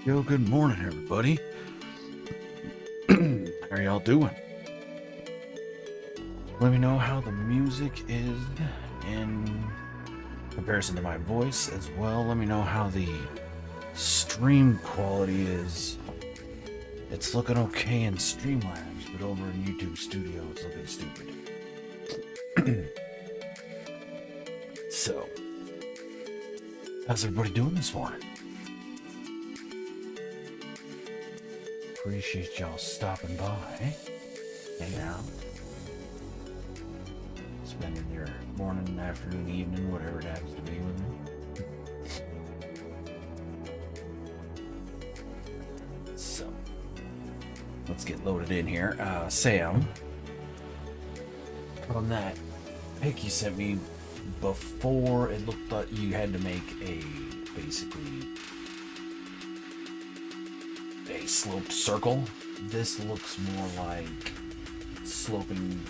Yo, good morning, everybody. How are y'all doing? Let me know how the music is in comparison to my voice as well. Let me know how the stream quality is. It's looking okay in Streamlabs, but over in YouTube Studio, it's looking stupid. So, how's everybody doing this morning? Appreciate y'all stopping by. Hang out. Spending your morning, afternoon, evening, whatever it happens to be with me. So, let's get loaded in here. Sam, from that pic you sent me before, it looked like you had to make basically a sloped circle. This looks more like sloping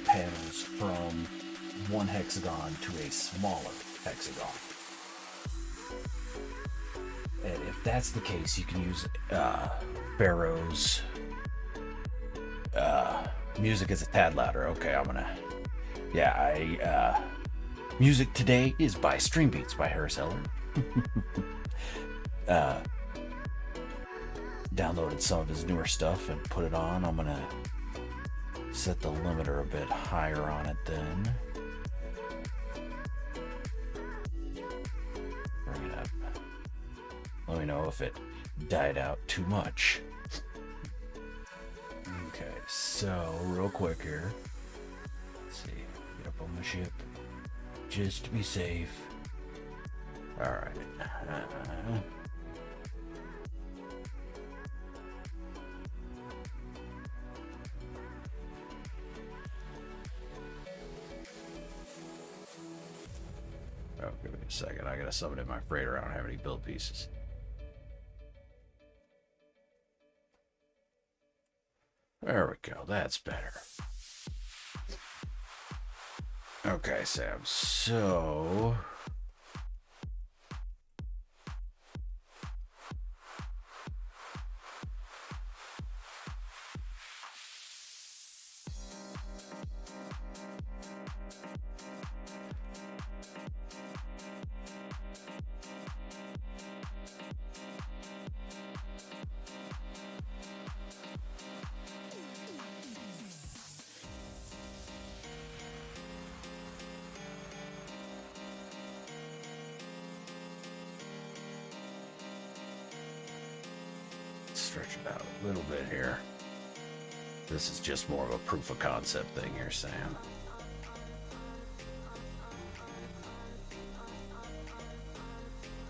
panels from one hexagon to a smaller hexagon. And if that's the case, you can use Pharaoh's music is a tad louder. Okay, music today is by Stream Beats by Harris Heller. Downloaded some of his newer stuff and put it on. I'm gonna set the limiter a bit higher on it then. Bring it up. Let me know if it died out too much. Okay, so real quick here. Let's see. Get up on the ship. Just to be safe. Alright. Oh, give me a second. I gotta summon in my freighter. I don't have any build pieces. There we go. That's better. Okay, Sam. So... stretch it out a little bit here. This is just more of a proof of concept thing here, Sam.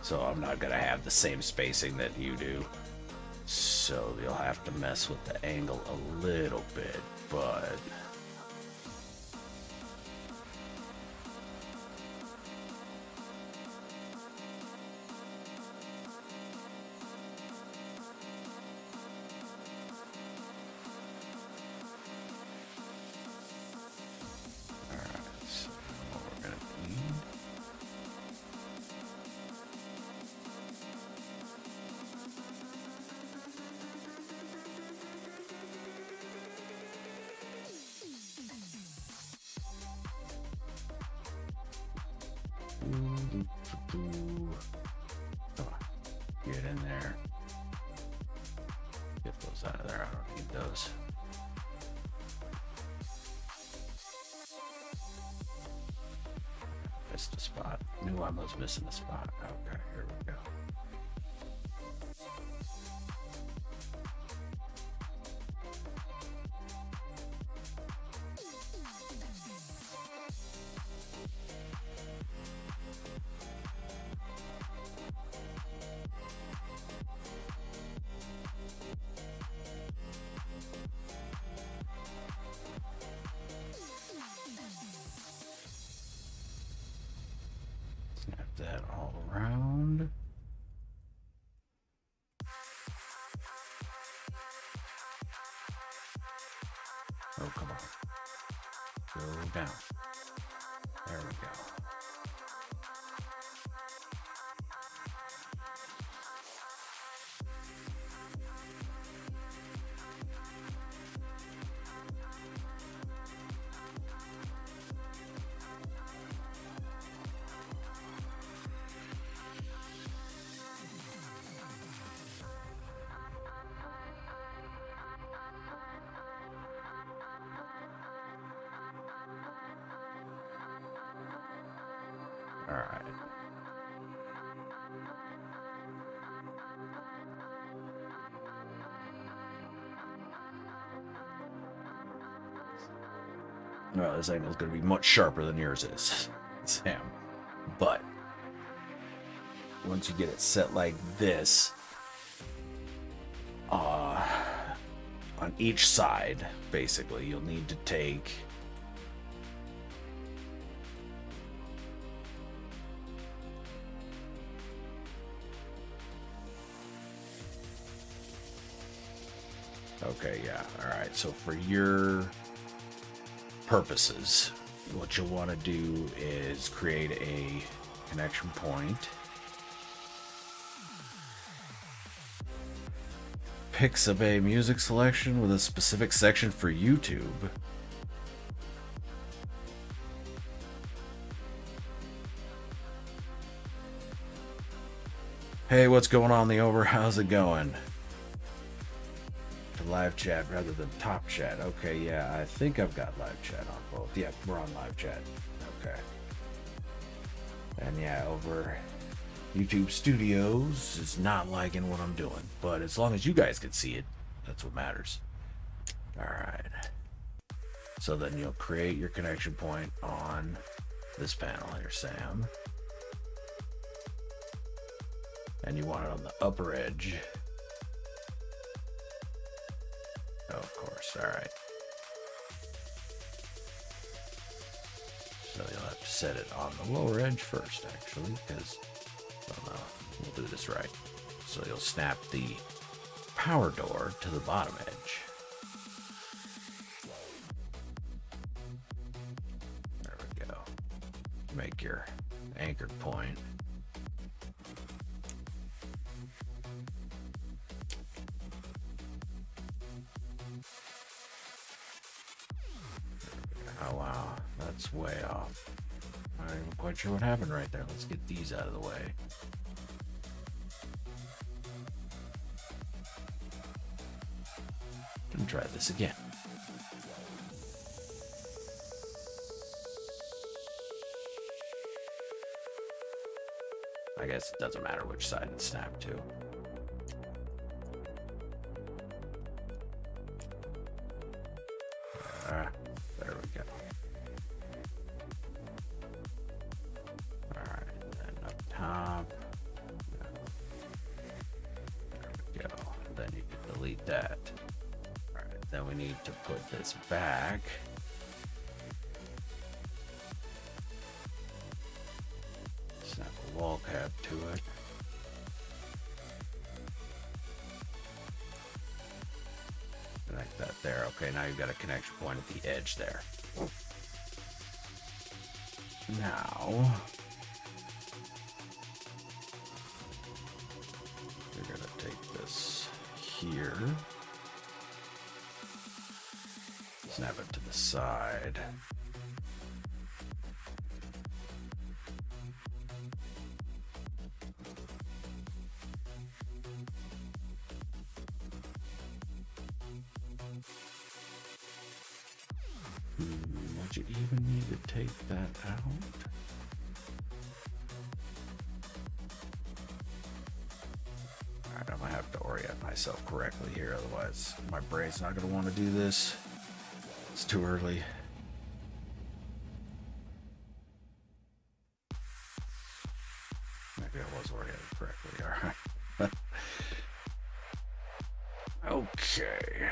So I'm not gonna have the same spacing that you do. So you'll have to mess with the angle a little bit, but... Get in there. Get those out of there. I don't need those. Missed a spot. Knew I was missing a spot. Okay, here we go. Oh, come on. Go down. There we go. All right. Well, this angle is going to be much sharper than yours is, Sam. But once you get it set like this, on each side, basically, you'll need to take okay, yeah, all right. So for your purposes, what you'll want to do is create a connection point. Pixabay music selection with a specific section for YouTube. Hey, what's going on, the over? How's it going? To live chat rather than top chat. Okay, yeah, I think I've got live chat on both. Yeah, we're on live chat. Okay. And yeah, over YouTube Studios is not liking what I'm doing, but as long as you guys can see it, that's what matters. All right. So then you'll create your connection point on this panel here, Sam. And you want it on the upper edge. Oh, of course. All right. So you'll have to set it on the lower edge first, actually, because we'll do this right. So you'll snap the power door to the bottom edge. There we go. Make your anchor point. Oh wow, that's way off. I'm not even quite sure what happened right there. Let's get these out of the way. And try this again. I guess it doesn't matter which side it's snapped to. There we go. Alright, then up top. There we go. Then you can delete that. Alright, then we need to put this back. Snap a wall cap to it. Connect that there. Okay, now you've got a connection point at the edge there. Now, we're going to take this here, snap it to the side. Would you even need to take that out? Alright, I'm gonna have to orient myself correctly here, otherwise my brain's not gonna want to do this. It's too early. Maybe I was oriented correctly, alright. Okay.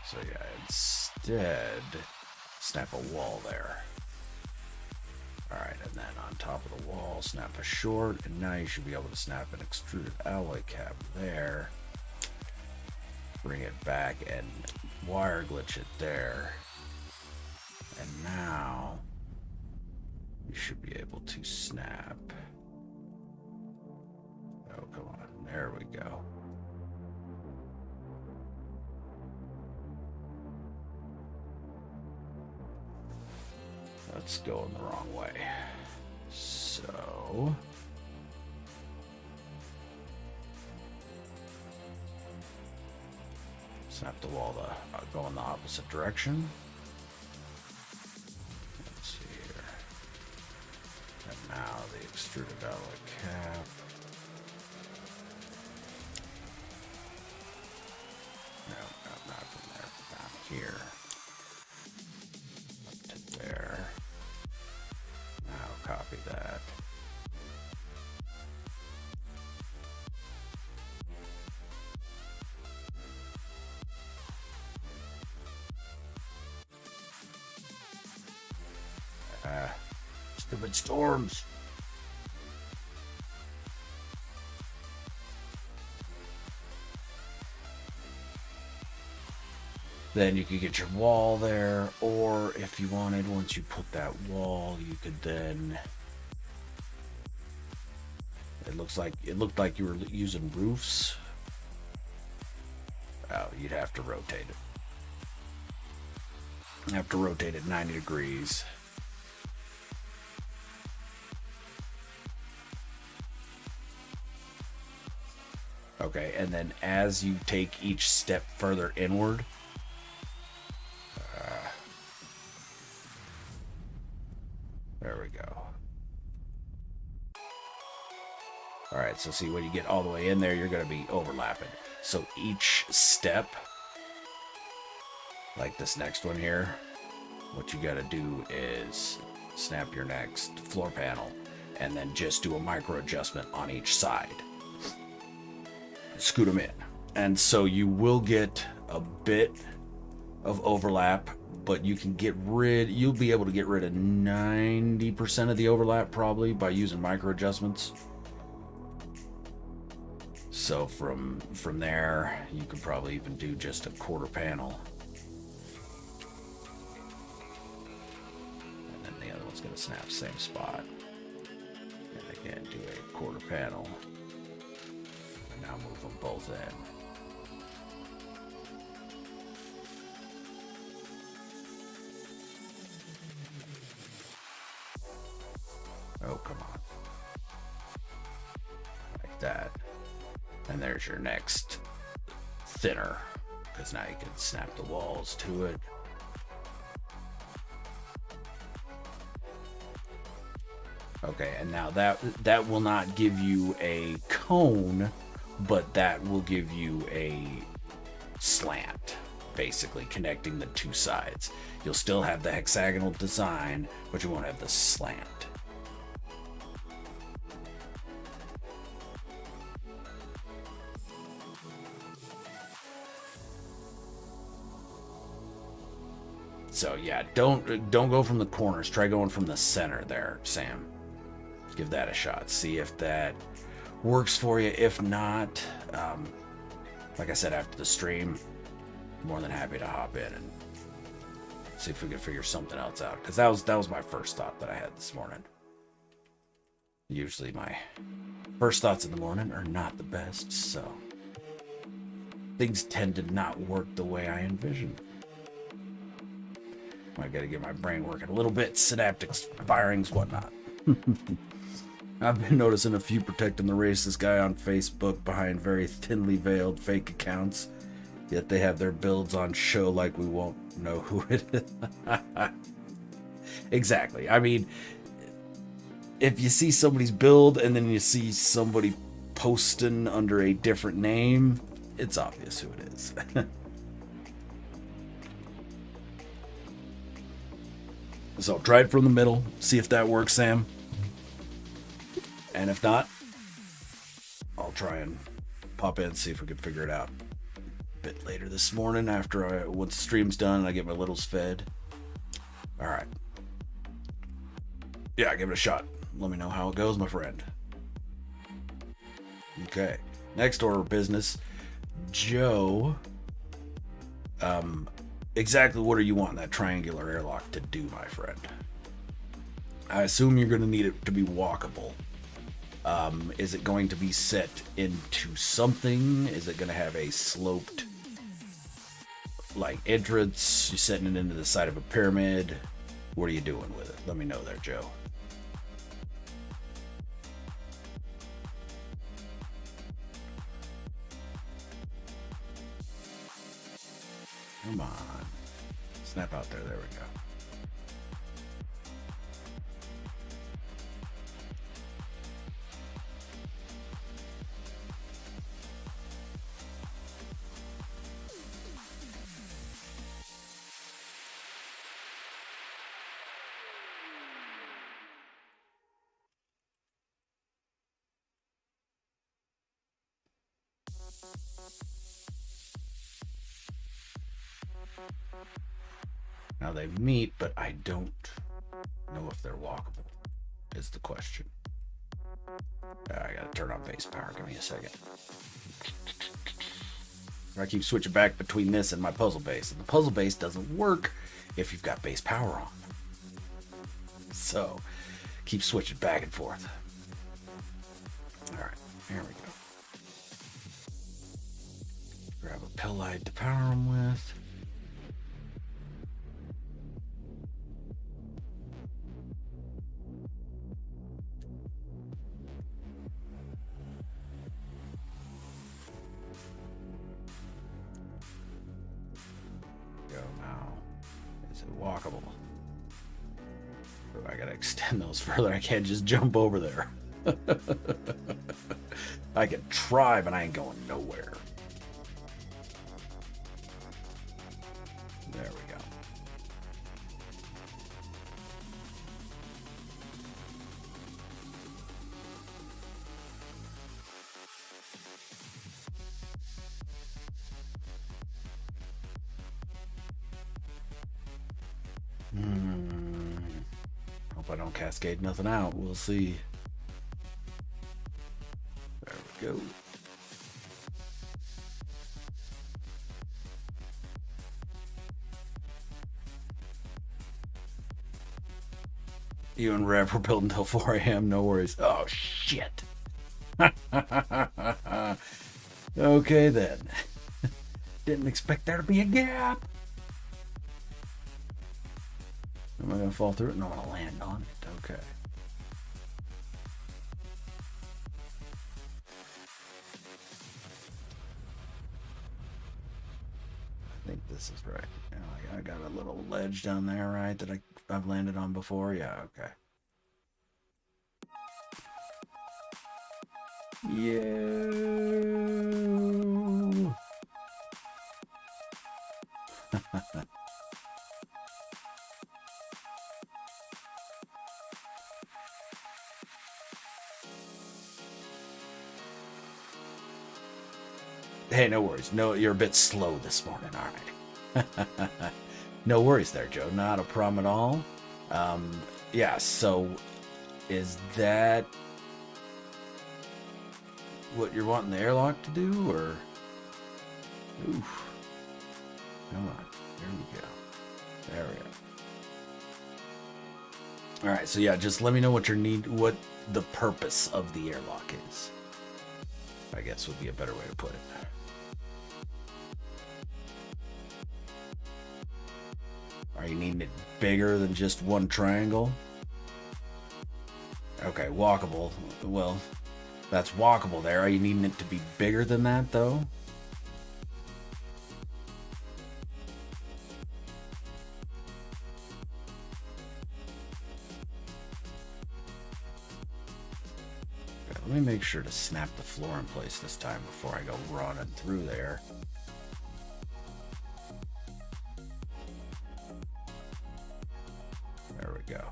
So yeah, instead, snap a wall there. Alright, and then on top of the wall, snap a short, and now you should be able to snap an extruded alloy cap there. bring it back and wire glitch it there. And now you should be able to snap. Oh, come on. There we go. That's going the wrong way. So snap the wall to go in the opposite direction. Let's see here. And now the extruded alloy cap. No, not from there. Down here. Up to there. Now copy that. Stupid storms. Then you could get your wall there, or if you wanted, once you put that wall, you could then. It looked like you were using roofs. Oh, you'd have to rotate it. You have to rotate it 90 degrees. Okay, and then as you take each step further inward, there we go. All right, so see, when you get all the way in there, you're going to be overlapping. So each step, like this next one here, what you got to do is snap your next floor panel and then just do a micro adjustment on each side. Scoot them in. And so you will get a bit of overlap, but you'll be able to get rid of 90% of the overlap probably by using micro adjustments. So from there, you could probably even do just a quarter panel. And then the other one's going to snap same spot. And again, do a quarter panel. And now move them both in. Oh, come on. Like that. And there's your next thinner, because now you can snap the walls to it. Okay, and now that will not give you a cone, but that will give you a slant, basically connecting the two sides. You'll still have the hexagonal design, but you won't have the slant. So yeah, don't go from the corners. Try going from the center there, Sam. Give that a shot. See if that works for you. If not, like I said, after the stream, more than happy to hop in and see if we can figure something else out. Because that was my first thought that I had this morning. Usually my first thoughts in the morning are not the best, so things tend to not work the way I envisioned. I gotta get my brain working a little bit, synaptics, firings, whatnot. I've been noticing a few protecting the racist guy on Facebook behind very thinly veiled fake accounts, yet they have their builds on show like we won't know who it is. Exactly. I mean, if you see somebody's build and then you see somebody posting under a different name, it's obvious who it is. So try it from the middle, see if that works, Sam. And if not, I'll try and pop in and see if we can figure it out a bit later this morning after once the stream's done and I get my littles fed. All right. Yeah, give it a shot. Let me know how it goes, my friend. Okay. Next order of business. Joe Exactly what are you wanting that triangular airlock to do, my friend? I assume you're going to need it to be walkable. Is it going to be set into something? Is it going to have a sloped, like, entrance? You're setting it into the side of a pyramid? What are you doing with it? Let me know there, Joe. Come on. Snap out there. There we go. Now they meet, but I don't know if they're walkable, is the question. I gotta turn on base power. Give me a second. I keep switching back between this and my puzzle base, and the puzzle base doesn't work if you've got base power on. So, keep switching back and forth. Alright, here we go. Grab a pill light to power them with. Go now. Is it walkable? I gotta extend those further. I can't just jump over there. I can try, but I ain't going nowhere. There we go. Hope I don't cascade nothing out. We'll see. There we go. You and Rev were building until 4 a.m. No worries. Oh, shit. Okay, then. Didn't expect there to be a gap. Am I going to fall through it? No, I'm going to land on it. Okay. I think this is right. I got a little ledge down there, right, that I've landed on before. Yeah, okay. Yeah. Hey, no worries. No, you're a bit slow this morning. All right. No worries there, Joe. Not a problem at all. Yeah, so is that what you're wanting the airlock to do, or? Oof. Come on. There we go. There we go. All right, so yeah, just let me know what what the purpose of the airlock is. I guess would be a better way to put it. Are you needing it bigger than just one triangle? Okay, walkable. Well, that's walkable there. Are you needing it to be bigger than that, though? Okay, let me make sure to snap the floor in place this time before I go running through there. There we go.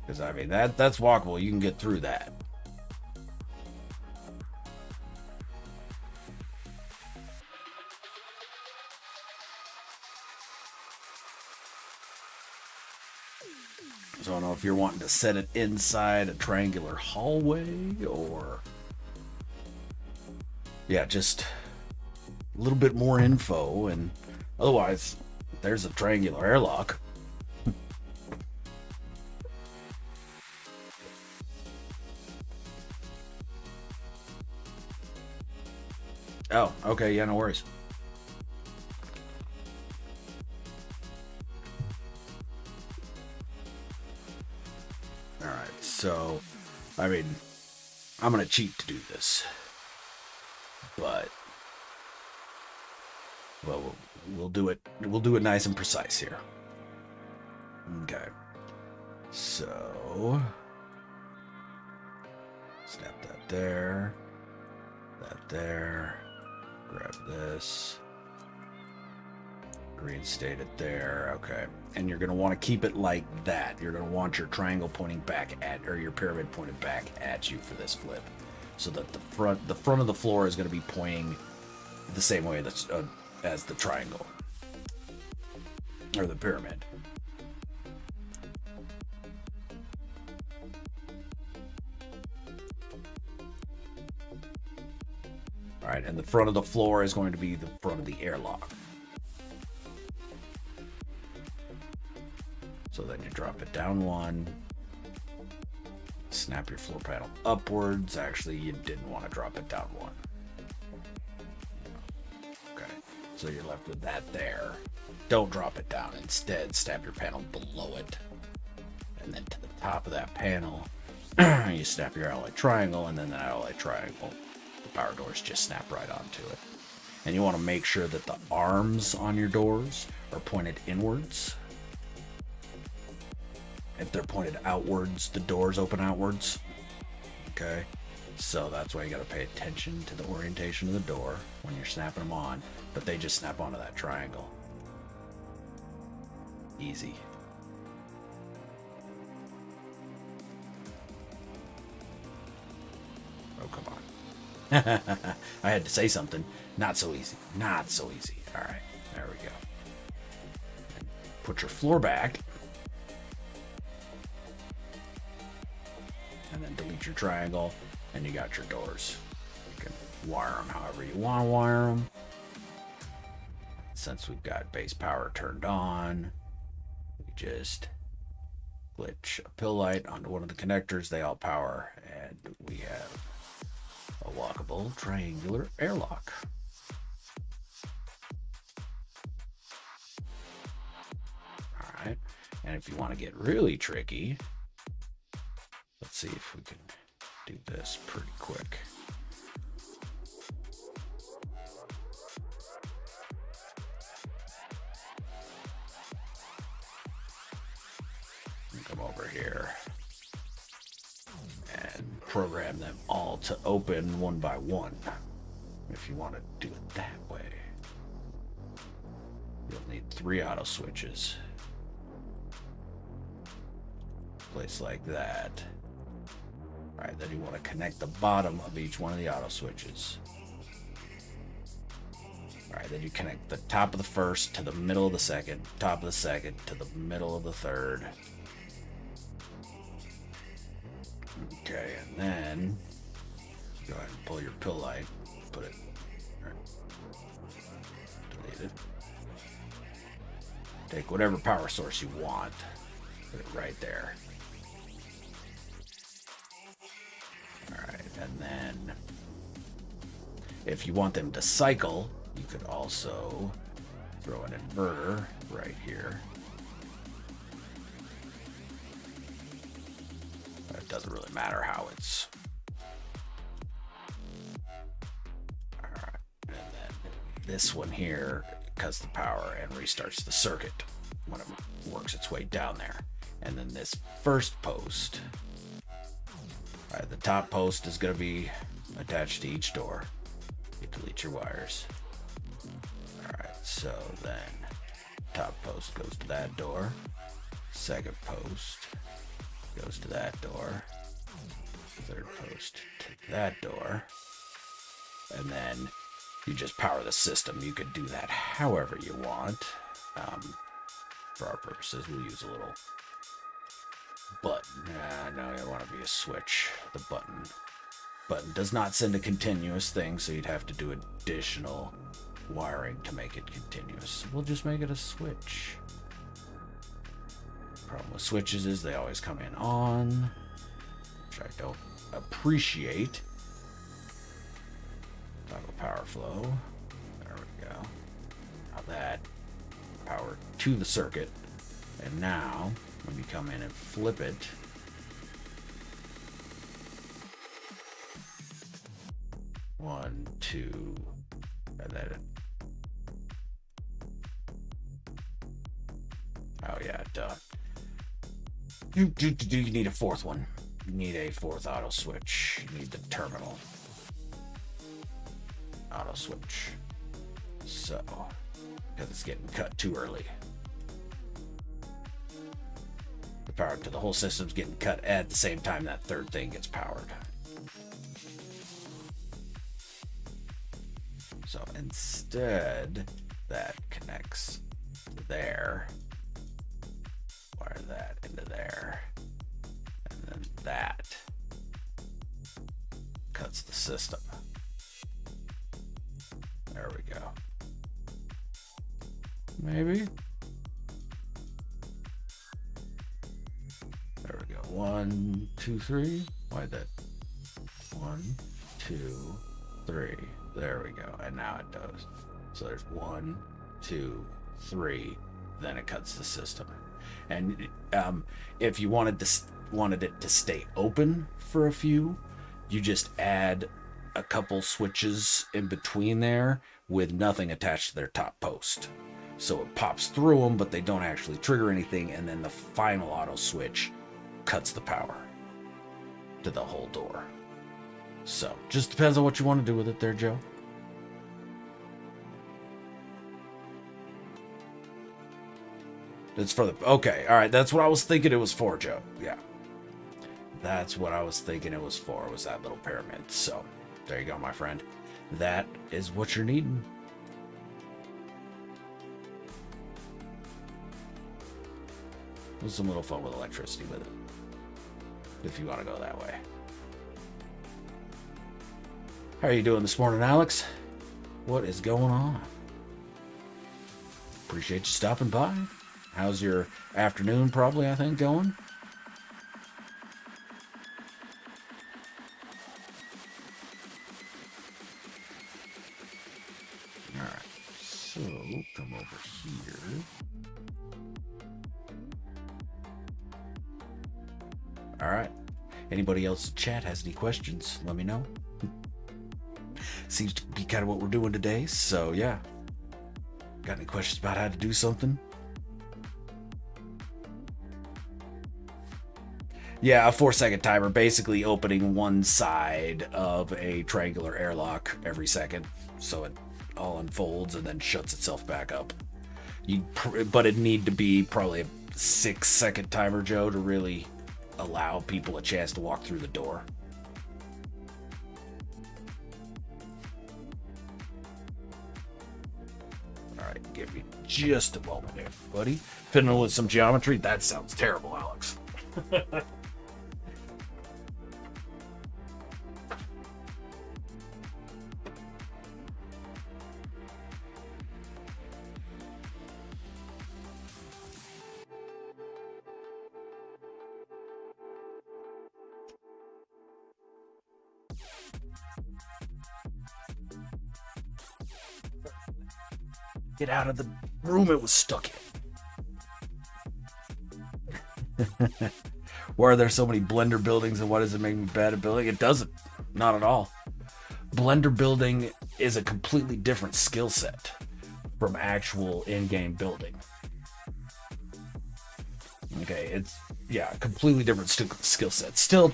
Because, I mean, that's walkable. You can get through that. So I don't know if you're wanting to set it inside a triangular hallway or... Yeah, just a little bit more info and Otherwise, there's a triangular airlock. Oh, okay, yeah, no worries. Alright, so, I mean, I'm gonna cheat to do this. But, well, we'll do it nice and precise here. Okay. So, snap that there. That there. Grab this. Reinstate it there. Okay. And you're going to want to keep it like that. You're going to want your triangle pointing back at, or your pyramid pointed back at you for this flip. So that the front of the floor is going to be pointing the same way that's, as the triangle. Or the pyramid. Alright, and the front of the floor is going to be the front of the airlock. So then you drop it down one. Snap your floor panel upwards. Actually, you didn't want to drop it down one. Okay, so you're left with that there. Don't drop it down. Instead, snap your panel below it. And then to the top of that panel, you snap your alloy triangle, and then that alloy triangle, the power doors just snap right onto it. And you want to make sure that the arms on your doors are pointed inwards. If they're pointed outwards, the doors open outwards. Okay, so that's why you got to pay attention to the orientation of the door when you're snapping them on, but they just snap onto that triangle. Easy. Oh, come on. I had to say something. Not so easy. Not so easy. All right, there we go. And put your floor back. And then delete your triangle, and you got your doors. You can wire them however you want to wire them. Since we've got base power turned on, we just glitch a pill light onto one of the connectors. They all power, and we have a walkable triangular airlock. All right, and if you want to get really tricky, let's see if we can do this pretty quick. Come over here and program them all to open one by one. If you want to do it that way, you'll need 3 auto switches. Place like that. Alright, then you want to connect the bottom of each one of the auto switches. Alright, then you connect the top of the first to the middle of the second, top of the second to the middle of the third. Okay, and then go ahead and pull your pill light, put it, delete it. Take whatever power source you want, put it right there. Alright, and then if you want them to cycle, you could also throw an inverter right here. It doesn't really matter how it's. Alright, and then this one here cuts the power and restarts the circuit when it works its way down there. And then this first post, alright, the top post is going to be attached to each door. You delete your wires. Alright, so then top post goes to that door. Second post goes to that door. Third post to that door. And then you just power the system. You could do that however you want. For our purposes, we'll use a little button. No, it want to be a switch. The button does not send a continuous thing, so you'd have to do additional wiring to make it continuous. We'll just make it a switch. Problem with switches is they always come in on, which I don't appreciate. Toggle power flow. There we go. Now that power to the circuit. And now, when you come in and flip it, one, two, and then oh yeah, duh. You need a fourth one. You need a fourth auto switch. You need the terminal auto switch. So, because it's getting cut too early. The power to the whole system's getting cut at the same time that third thing gets powered. So instead, that connects to there. Wire that into there. And then that cuts the system. There we go. Maybe. There we go. 1, 2, 3. Why that? 1, 2, 3. There we go. And now it does. So there's 1, 2, 3. Then it cuts the system. And if you wanted it to stay open for a few, you just add a couple switches in between there with nothing attached to their top post. So it pops through them, but they don't actually trigger anything. And then the final auto switch cuts the power to the whole door. So just depends on what you want to do with it there, Joe. It's for the... Okay, all right. That's what I was thinking it was for, Joe. Yeah. That's what I was thinking it was for, was that little pyramid. So there you go, my friend. That is what you're needing. There's some little fun with electricity with it, if you want to go that way. How are you doing this morning, Alex? What is going on? Appreciate you stopping by. How's your afternoon, probably, I think, going? Alright, so come over here. Alright. Anybody else in chat has any questions, let me know. Seems to be kind of what we're doing today, so yeah. Got any questions about how to do something? Yeah, a 4-second timer, basically opening one side of a triangular airlock every second, so it all unfolds and then shuts itself back up. But it'd need to be probably a 6-second timer, Joe, to really allow people a chance to walk through the door. Alright, give me just a moment here, buddy. Fiddling with some geometry? That sounds terrible, Alex. Get out of the room it was stuck in. Why are there so many Blender buildings, and why does it make me bad at building? It doesn't. Not at all. Blender building is a completely different skill set from actual in-game building. Okay, it's, yeah, completely different skill set. Still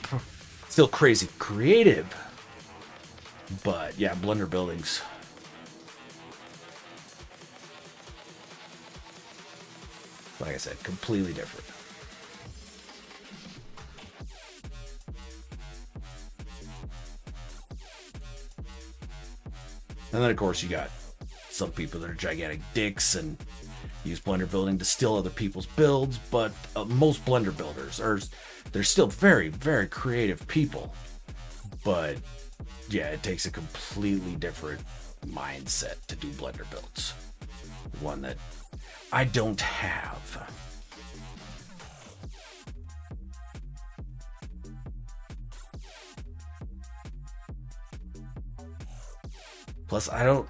crazy creative, but yeah, Blender buildings. Like I said, completely different. And then, of course, you got some people that are gigantic dicks and use Blender building to steal other people's builds, but most Blender builders they're still very, very creative people. But yeah, it takes a completely different mindset to do Blender builds. One that I don't have. Plus, I don't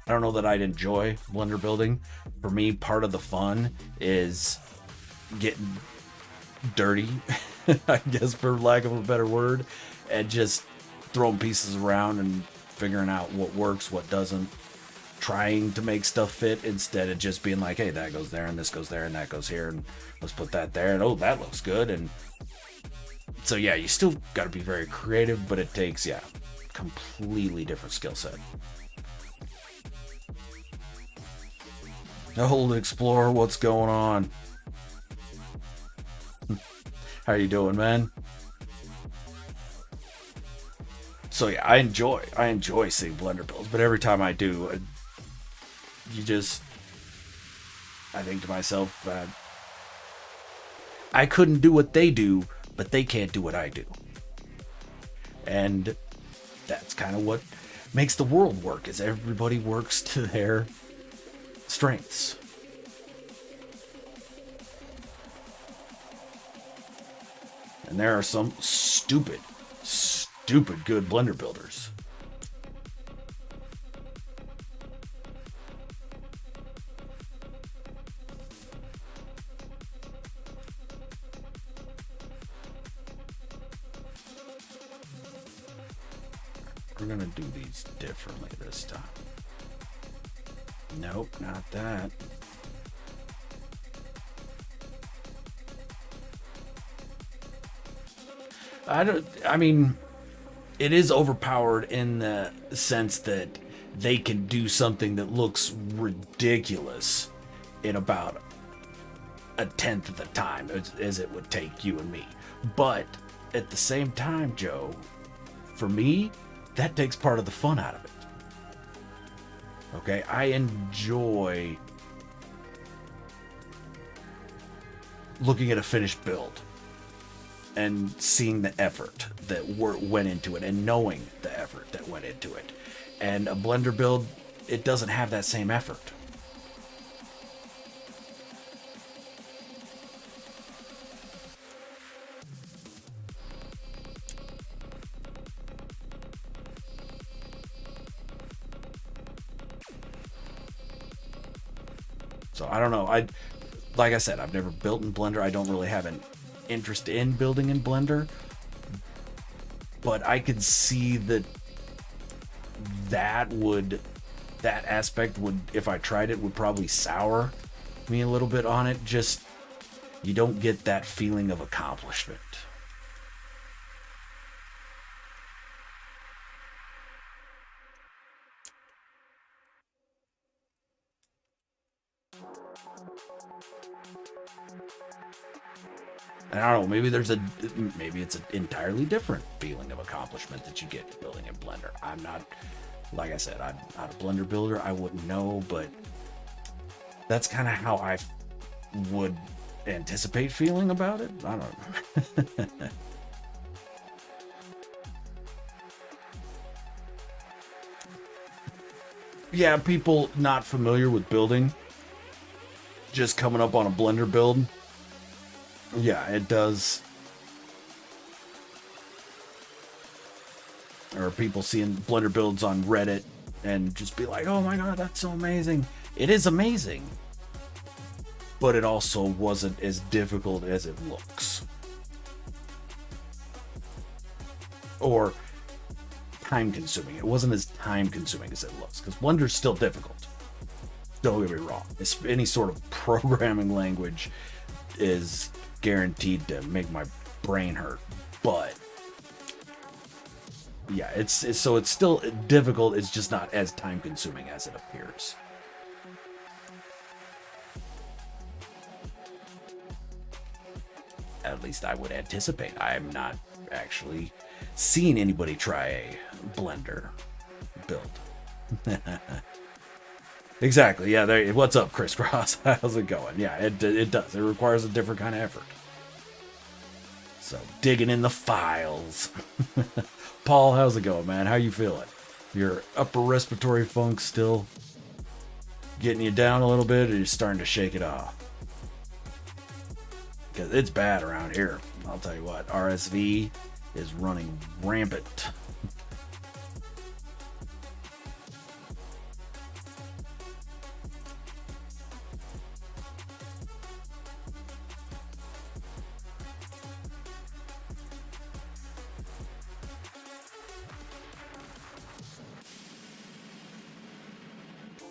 know that I'd enjoy Blender building. For me, part of the fun is getting dirty, I guess, for lack of a better word, and just throwing pieces around and figuring out what works, what doesn't, trying to make stuff fit instead of just being like, hey, that goes there and this goes there and that goes here and let's put that there and oh, that looks good. And so yeah, you still got to be very creative, but it takes completely different skill set. Old Explorer, what's going on? How you doing, man? So yeah, I enjoy seeing Blender builds, but every time I do, I think to myself, I couldn't do what they do, but they can't do what I do. And that's kind of what makes the world work, is everybody works to their strengths. And there are some stupid good Blender builders. We're gonna do these differently this time. Nope, not that. I mean, it is overpowered in the sense that they can do something that looks ridiculous in about a tenth of the time as it would take you and me. But at the same time, Joe, for me, that takes part of the fun out of it. Okay, I enjoy looking at a finished build and seeing the effort that went into it and knowing the effort that went into it. And a Blender build, it doesn't have that same effort. So I don't know. Like I said, I've never built in Blender. I don't really have an interest in building in Blender, but I could see that aspect would, if I tried it, would probably sour me a little bit on it. Just, you don't get that feeling of accomplishment. And I don't know, maybe it's an entirely different feeling of accomplishment that you get building in Blender. I'm not, like I said, I'm not a Blender builder. I wouldn't know, but that's kind of how I would anticipate feeling about it. I don't know. Yeah, people not familiar with building, just coming up on a Blender build. Yeah, it does. Or people seeing Blender builds on Reddit and just be like, oh my god, that's so amazing. It is amazing. But it also wasn't as difficult as it looks. Or time consuming. It wasn't as time consuming as it looks. Because Blender's still difficult. Don't get me wrong. Any sort of programming language is guaranteed to make my brain hurt, but yeah, it's still difficult. It's just not as time consuming as it appears. At least I would anticipate. I'm not actually seeing anybody try a Blender build. Exactly. Yeah. What's up, Crisscross? How's it going? Yeah, it does. It requires a different kind of effort. So digging in the files. Paul, how's it going, man? How you feeling? Your upper respiratory funk still getting you down a little bit, or you're starting to shake it off. Because it's bad around here. I'll tell you what, RSV is running rampant.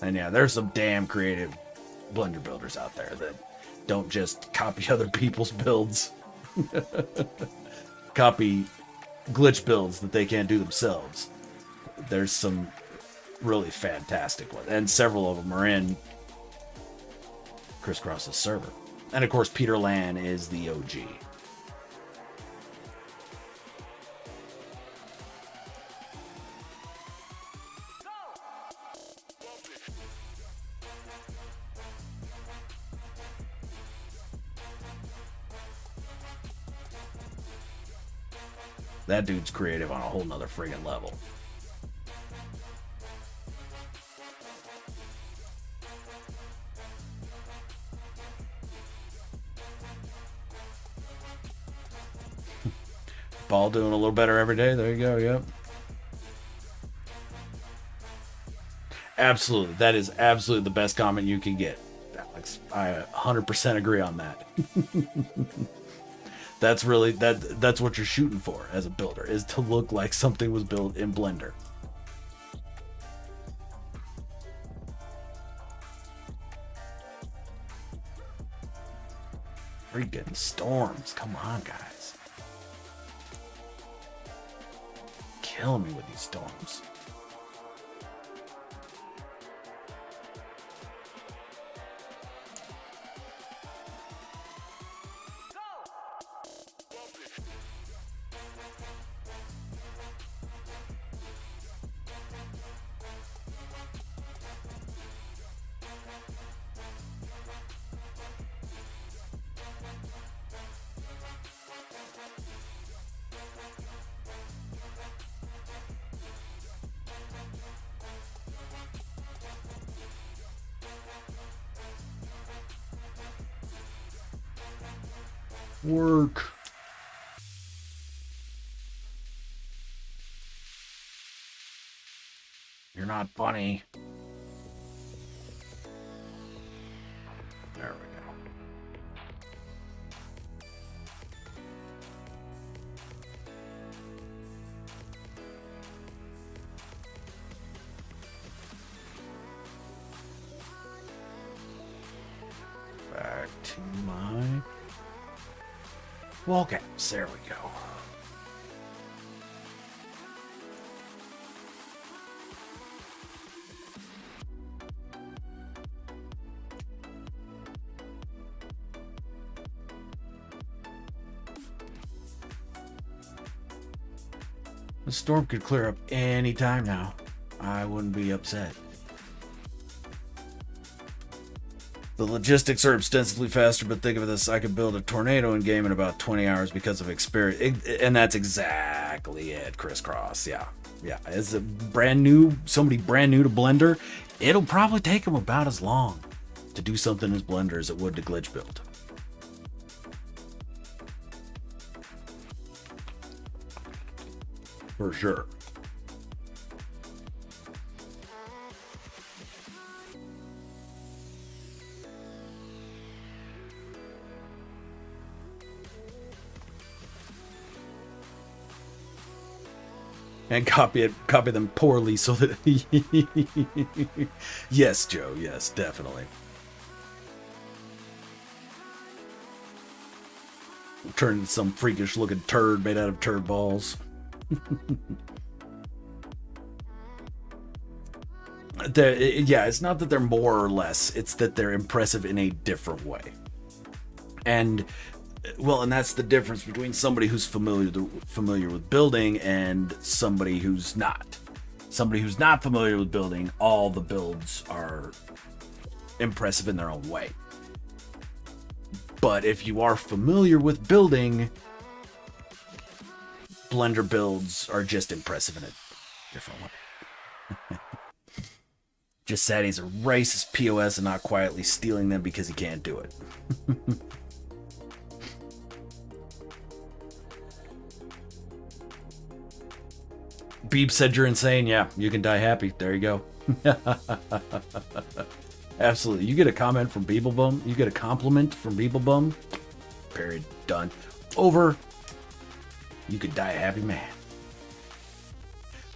And yeah, there's some damn creative Blender builders out there that don't just copy other people's builds. Copy glitch builds that they can't do themselves. There's some really fantastic ones. And several of them are in Crisscross's server. And of course, Peter Lan is the OG. That dude's creative on a whole nother friggin' level. Ball doing a little better every day. There you go. Yep. Absolutely. That is absolutely the best comment you can get, Alex. I 100% agree on that. That's really that's what you're shooting for as a builder, is to look like something was built in Blender. Freaking storms. Come on, guys. Killing me with these storms. Work. You're not funny. There we go. Back to my wall caps. There we go. The storm could clear up any time now. I wouldn't be upset. The logistics are ostensibly faster, but think of this: I could build a tornado in game in about 20 hours because of experience. And that's exactly it, Crisscross. Yeah. As a somebody brand new to Blender, it'll probably take them about as long to do something as Blender as it would to glitch build. For sure. And copy them poorly so that yes, Joe, yes, definitely. Turn into some freakish looking turd made out of turd balls. Yeah, it's not that they're more or less, it's that they're impressive in a different way. And well, and that's the difference between somebody who's familiar with building and somebody who's not. Somebody who's not familiar with building, all the builds are impressive in their own way. But if you are familiar with building, Blender builds are just impressive in a different way. Just sad he's a racist POS and not quietly stealing them because he can't do it. Beep said you're insane. Yeah, you can die happy. There you go. Absolutely. You get a comment from Beeblebum. You get a compliment from Beeblebum. Period. Done. Over. You could die a happy man.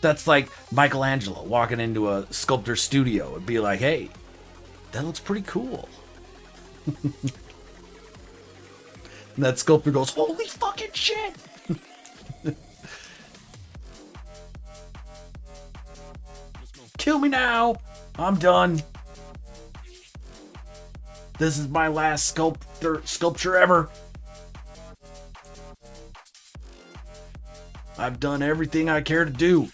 That's like Michelangelo walking into a sculptor studio and be like, hey, that looks pretty cool. And that sculptor goes, holy fucking shit. Kill me now. I'm done. This is my last sculpture ever. I've done everything I care to do.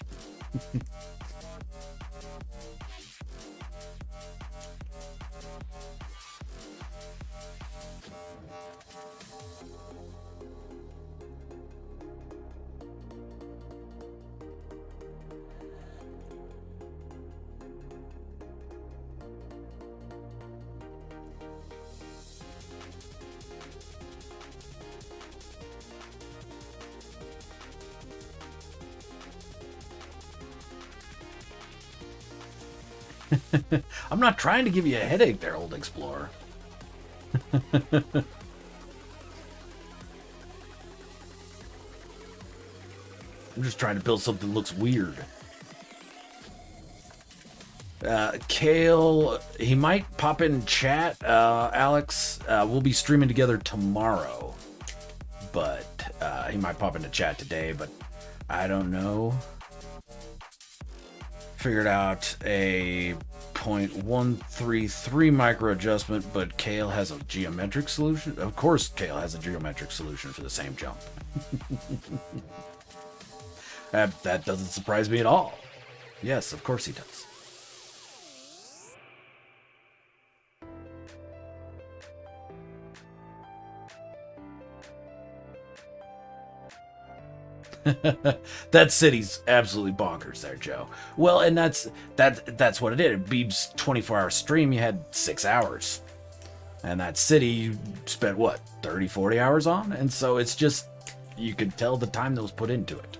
I'm not trying to give you a headache there, old explorer. I'm just trying to build something that looks weird. Kale, he might pop in chat. Alex, we'll be streaming together tomorrow. But he might pop into chat today, but I don't know. Figured out a 0.133 micro adjustment, but Kale has a geometric solution. Of course, Kale has a geometric solution for the same jump. That doesn't surprise me at all. Yes, of course he does. That city's absolutely bonkers there, Joe. Well, and that's what it did. Beeb's 24-hour stream, you had 6 hours. And that city you spent what, 30, 40 hours on? And so it's just, you could tell the time that was put into it.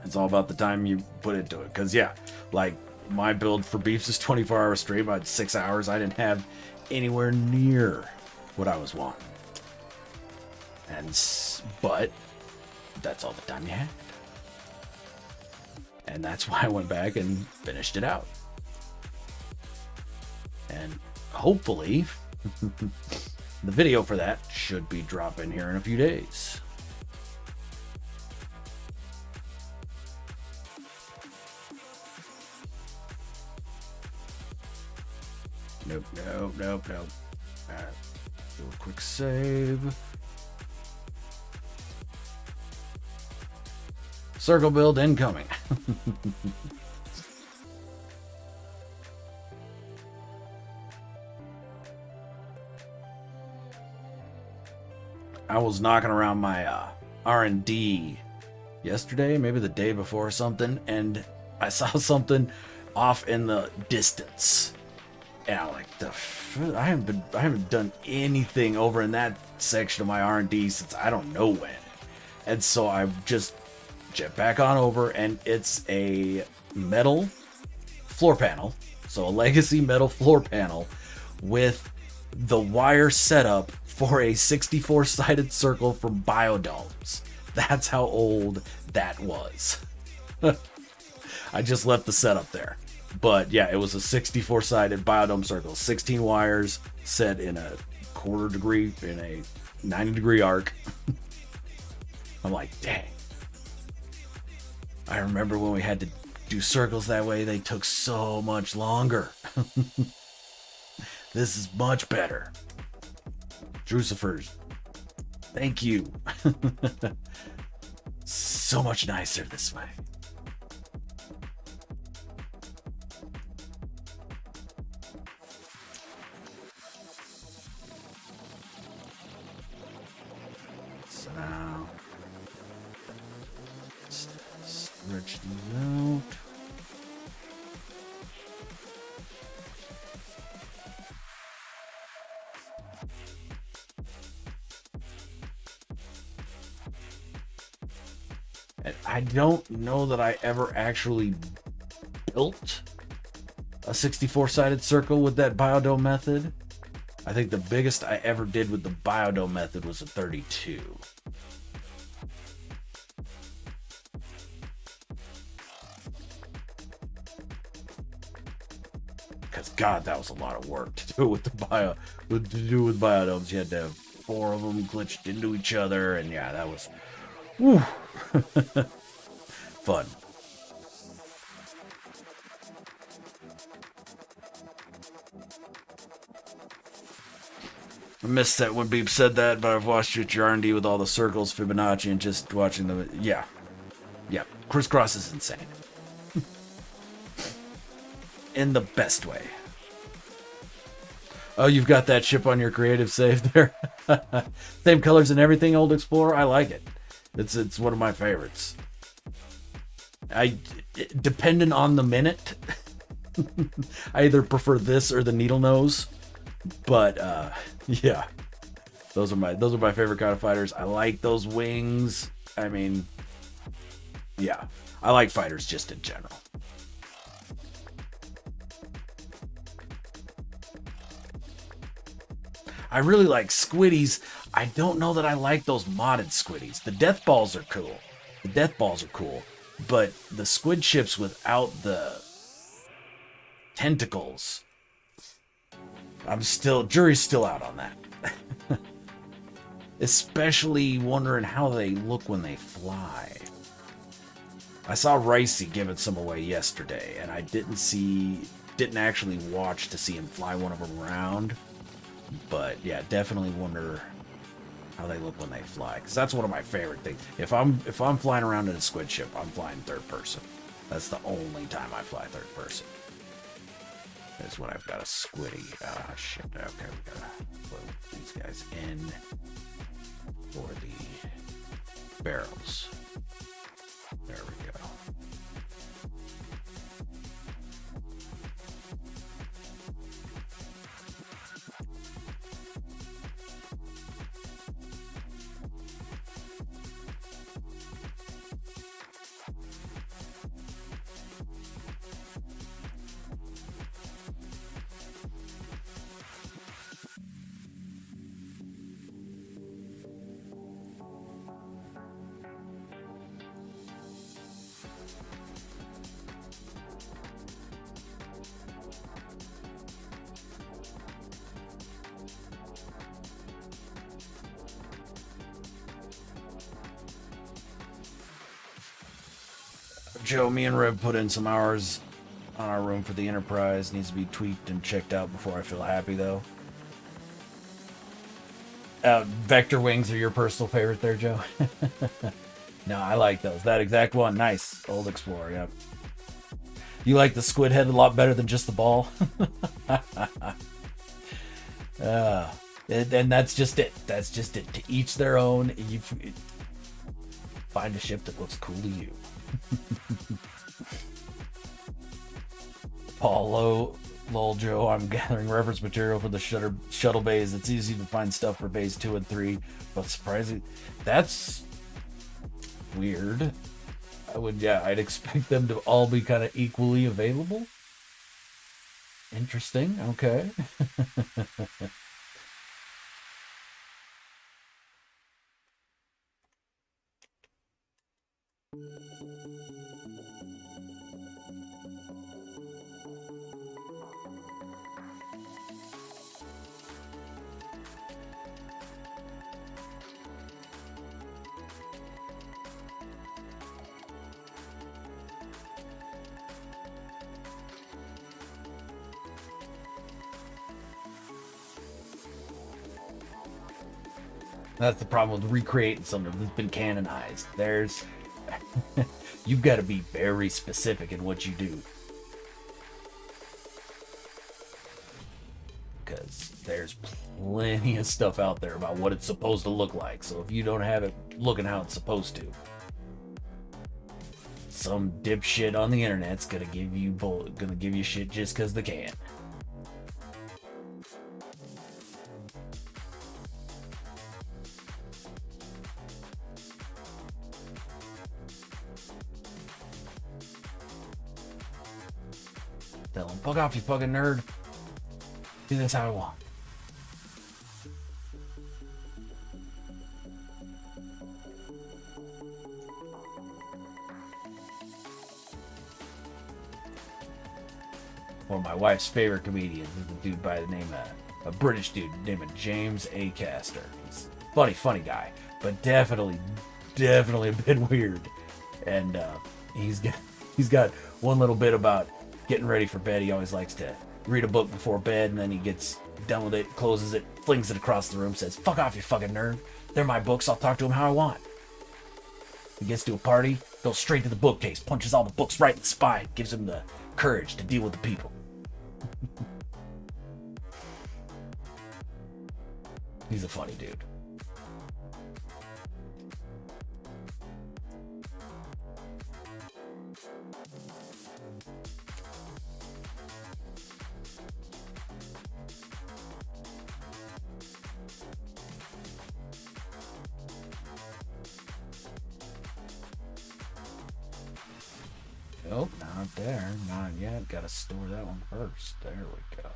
It's all about the time you put into it. Because, yeah, like my build for Beeps' 24-hour stream, I had 6 hours. I didn't have anywhere near what I was wanting. But that's all the time you had. And that's why I went back and finished it out. And hopefully, the video for that should be dropping here in a few days. Nope. Alright, do a quick save. Circle build incoming. I was knocking around my R&D yesterday, maybe the day before or something, and I saw something off in the distance. And I'm like, I haven't done anything over in that section of my R&D since I don't know when. And so I just jet back on over, and it's a metal floor panel, so a legacy metal floor panel with the wire setup for a 64-sided circle from Biodomes. That's how old that was. I just left the setup there, but yeah, it was a 64-sided Biodome circle, 16 wires set in a quarter degree, in a 90-degree arc. I'm like, dang. I remember when we had to do circles that way, they took so much longer. This is much better. Drucifers, thank you. So much nicer this way. So now stretch these out. And I don't know that I ever actually built a 64-sided circle with that biodome method. I think the biggest I ever did with the biodome method was a 32. Because God, that was a lot of work to do with biodomes. You had to have 4 of them glitched into each other, and yeah, that was whew, fun. I missed that when Beep said that, but I've watched your R&D with all the circles, Fibonacci, and just watching them. Yeah. Yeah. Crisscross is insane. In the best way. Oh, you've got that ship on your creative save there. Same colors and everything, Old Explorer. I like it. It's one of my favorites. Depending on the minute, I either prefer this or the needle nose. But yeah, those are my favorite kind of fighters. I like those wings. I mean, yeah, I like fighters just in general. I really like squiddies. I don't know that I like those modded squiddies. The death balls are cool. But the squid ships without the tentacles, jury's still out on that. Especially wondering how they look when they fly. I saw Ricey giving some away yesterday, and I didn't actually watch to see him fly one of them around. But yeah, definitely wonder how they look when they fly, because that's one of my favorite things. If I'm flying around in a squid ship, I'm flying third person. That's the only time I fly third person. Is when I've got a squiddy. Ah, shit. Okay, we gotta put these guys in for the barrels. There we go. Joe, me and Rev put in some hours on our room for the Enterprise. Needs to be tweaked and checked out before I feel happy, though. Vector wings are your personal favorite there, Joe? No, I like those. That exact one. Nice. Old Explorer, yep. You like the squid head a lot better than just the ball? And that's just it. That's just it. To each their own. You find a ship that looks cool to you. Paulo, lol, Joe, I'm gathering reference material for the shuttle bays. It's easy to find stuff for bays 2 and 3, but surprising. That's weird. I'd expect them to all be kind of equally available. Interesting. Okay. That's the problem with recreating something that's been canonized. You've got to be very specific in what you do. Because there's plenty of stuff out there about what it's supposed to look like. So if you don't have it looking how it's supposed to, some dipshit on the internet's gonna give you shit just because they can. Tell him, fuck off, you fucking nerd. Do this how I want. One of my wife's favorite comedians is a dude by the name of a British dude named James Acaster. He's a funny guy, but definitely a bit weird. And he's got one little bit about getting ready for bed. He always likes to read a book before bed, and then he gets done with it, closes it, flings it across the room, says, fuck off, you fucking nerd. They're my books. I'll talk to them how I want. He gets to a party, goes straight to the bookcase, punches all the books right in the spine, gives him the courage to deal with the people. He's a funny dude. Nope, not there. Not yet. Gotta store that one first. There we go.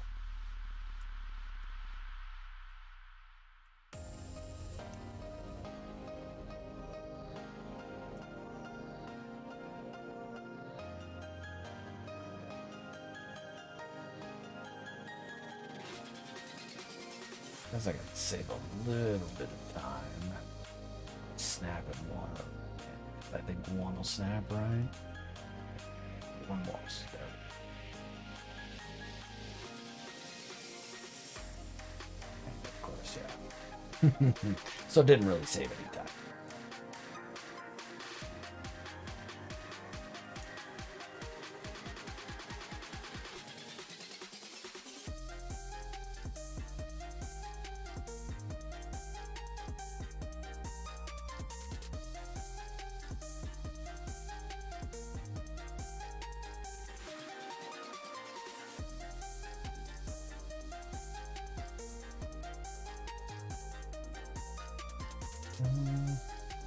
Guess I can save a little bit of time. Snapping one. I think one will snap, right? One more step. Of course, yeah. So it didn't really save any time.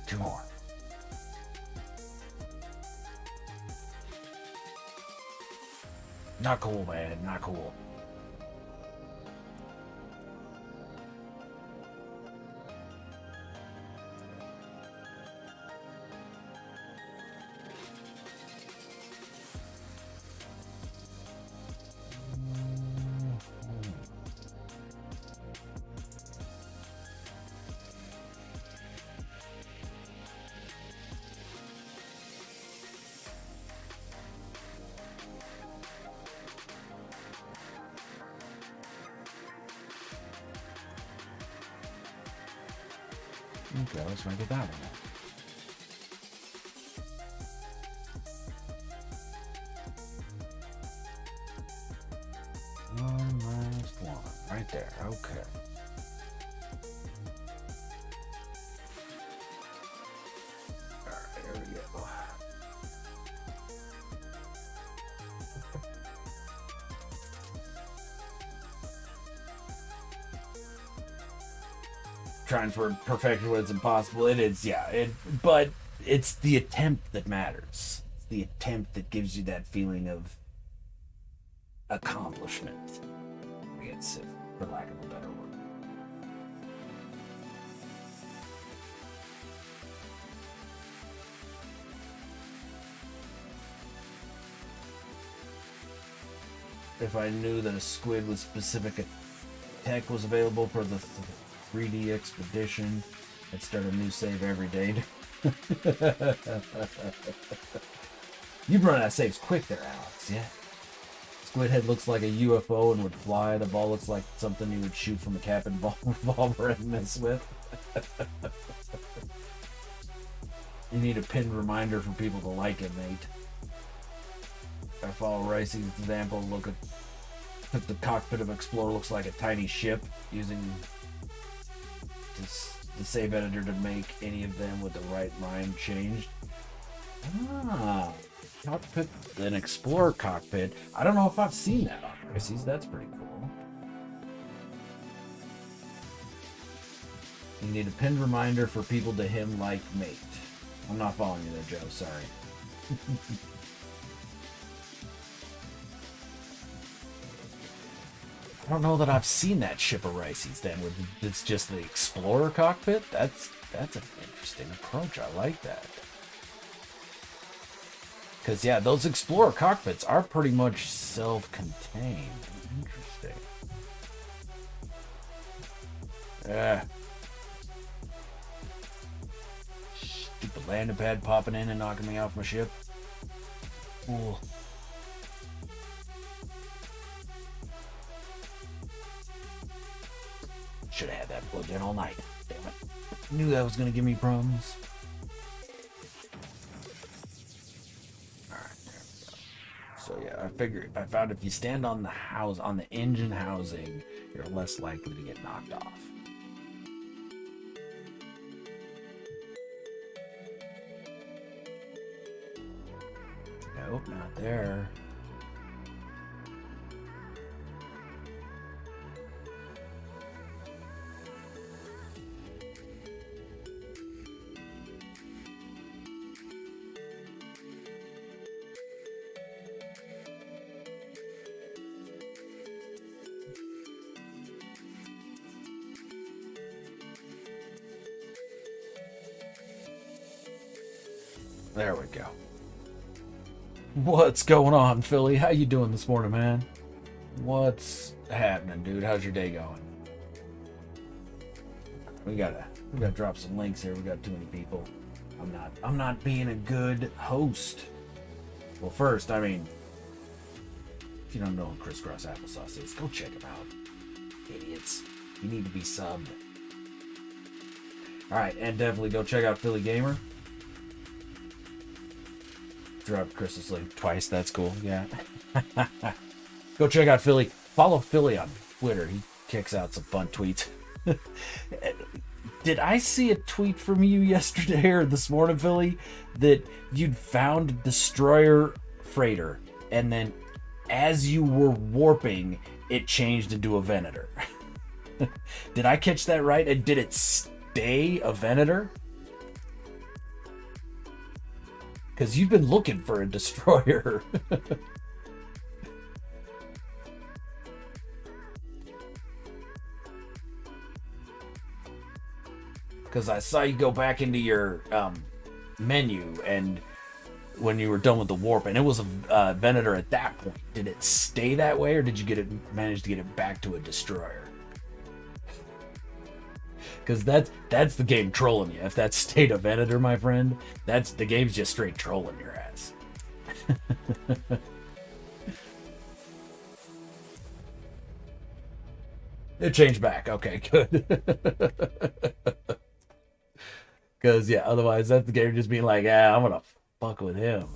Two more. Not cool, man. Not cool. Okay, let's make it that one. One last one. Right there. Okay. Alright, here we go. Trying for perfection when it's impossible. It is, yeah. But it's the attempt that matters. It's the attempt that gives you that feeling of accomplishment. I guess, for lack of a better word. If I knew that a squid with specific tech was available for the 3D expedition, I'd start a new save every day. You run out of saves quick there, Alex, yeah. Squid head looks like a UFO and would fly. The ball looks like something you would shoot from a cap and ball revolver and mess with. You need a pinned reminder for people to like it, mate. If I follow Ricey's example, look at the cockpit of Explorer looks like a tiny ship, using the save editor to make any of them with the right line changed. Ah, cockpit, an explorer cockpit. I don't know if I've seen that on Crises. That's pretty cool. You need a pinned reminder for people to him like mate. I'm not following you there, Joe. Sorry. I don't know that I've seen that ship of Riceys then. Where it's just the explorer cockpit. That's an interesting approach. I like that. Because, yeah, those Explorer cockpits are pretty much self-contained. Interesting. Stupid landing pad popping in and knocking me off my ship. Cool. Should have had that plugged in all night. Damn it. Knew that was going to give me problems. So yeah, I found if you stand on the engine housing, you're less likely to get knocked off. Nope, not there. There we go. What's going on, Philly? How you doing this morning, man? What's happening, dude? How's your day going? We gotta drop some links here. We got too many people. I'm not being a good host. Well, first, I mean, if you don't know what Crisscross Applesauce is, go check him out. Idiots. You need to be subbed. Alright, and definitely go check out Philly Gamer. Dropped Chris's link twice. That's cool. Yeah. Go check out Philly. Follow Philly on Twitter. He kicks out some fun tweets. Did I see a tweet from you yesterday or this morning, Philly, that you'd found a destroyer freighter, and then as you were warping, it changed into a Venator? Did I catch that right? And did it stay a Venator? Because you've been looking for a destroyer. Because I saw you go back into your menu, and when you were done with the warp, and it was a Venator at that point. Did it stay that way, or did you manage to get it back to a destroyer? Because that's the game trolling you. If that stayed a Venator, my friend, that's the game's just straight trolling your ass. It changed back. Okay, good. Because yeah, otherwise that's the game just being like, I'm gonna fuck with him.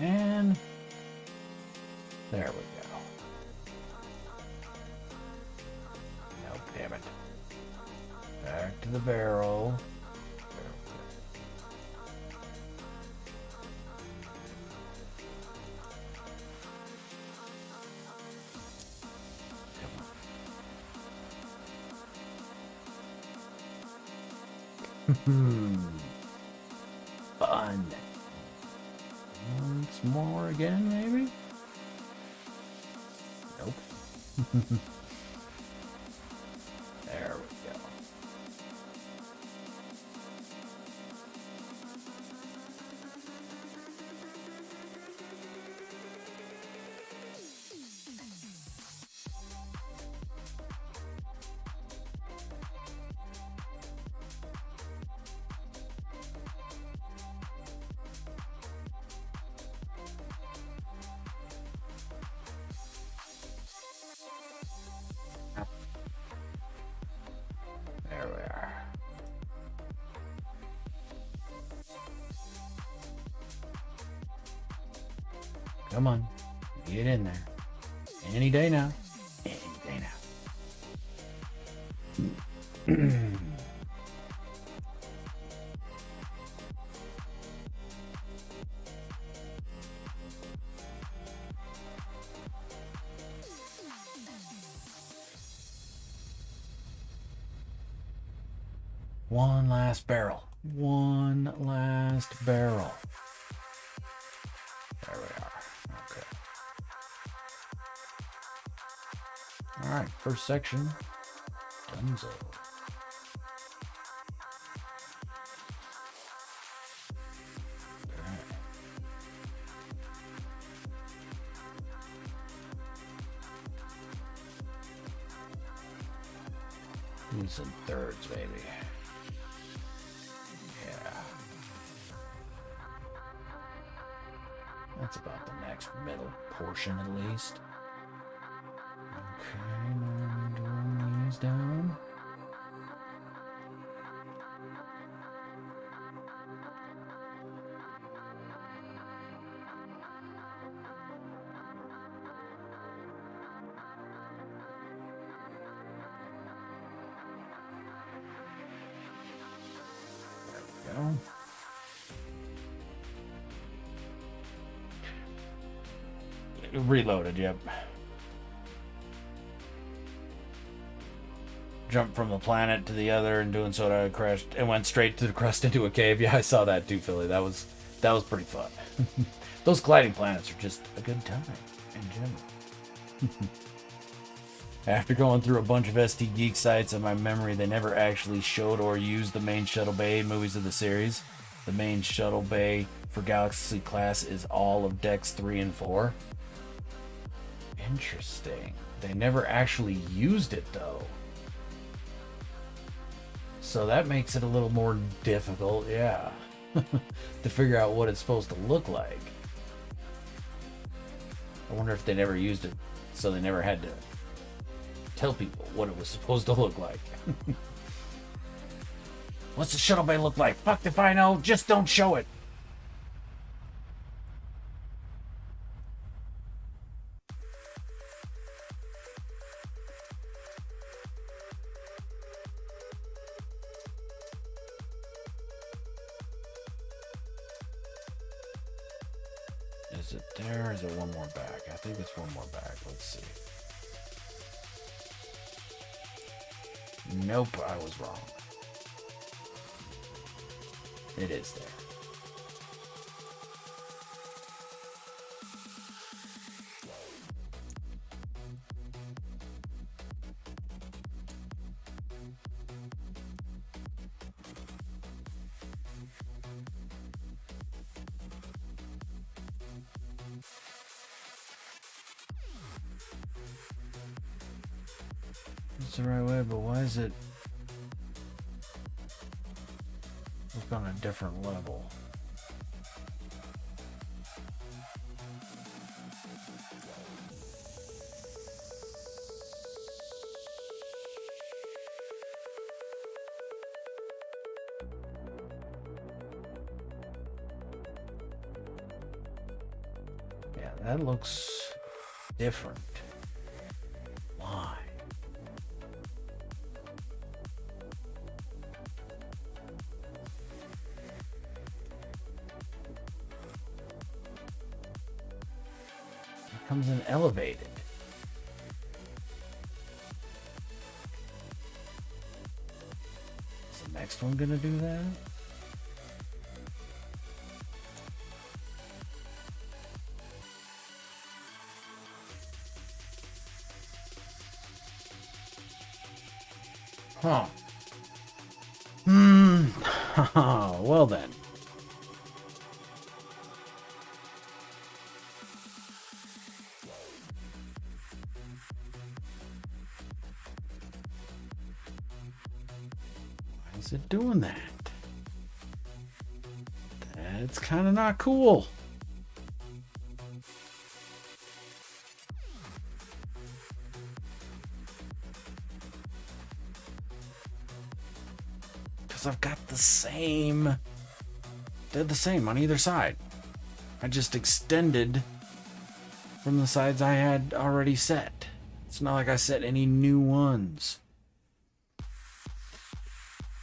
And there we go. Nope, damn it. Back to the barrel. Fun. Once more again, maybe? Nope. There we go. Come on. Get in there. Any day now. Any day now. One last barrel. One last barrel. There we are. Okay. Alright, first section. Dunzo. Need some thirds, baby. That's about the next middle portion at least. Okay, now I'm doing these down. There we go. Reloaded, yep. Jumped from the planet to the other, and doing so I crashed and went straight to the crust into a cave. Yeah, I saw that too, Philly. That was pretty fun. Those gliding planets are just a good time in general. After going through a bunch of ST Geek sites in my memory, they never actually showed or used the main Shuttle Bay movies of the series. The main Shuttle Bay for Galaxy class is all of decks 3 and 4. Interesting. They never actually used it though. So that makes it a little more difficult, yeah, to figure out what it's supposed to look like. I wonder if they never used it, so they never had to tell people what it was supposed to look like. What's the Shuttle Bay look like? Fuck if I know, just don't show it. Is it there or is it one more back? I think it's one more back. Let's see. Nope, I was wrong. It is there. It's the right way, but why is it look on a different level? Yeah, that looks different. Why? Comes in elevated. Is the next one gonna do that? Huh. Well then. Is it doing that? That's kind of not cool. Because I've got the same. They're the same on either side. I just extended from the sides I had already set. It's not like I set any new ones.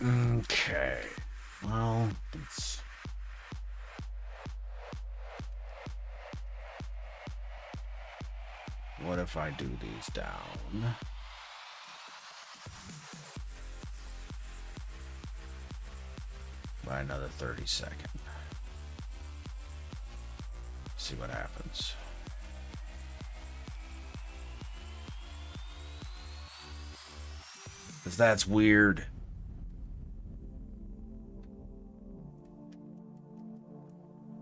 Okay. Well, it's... What if I do these down? By another 30 seconds. See what happens. Because that's weird.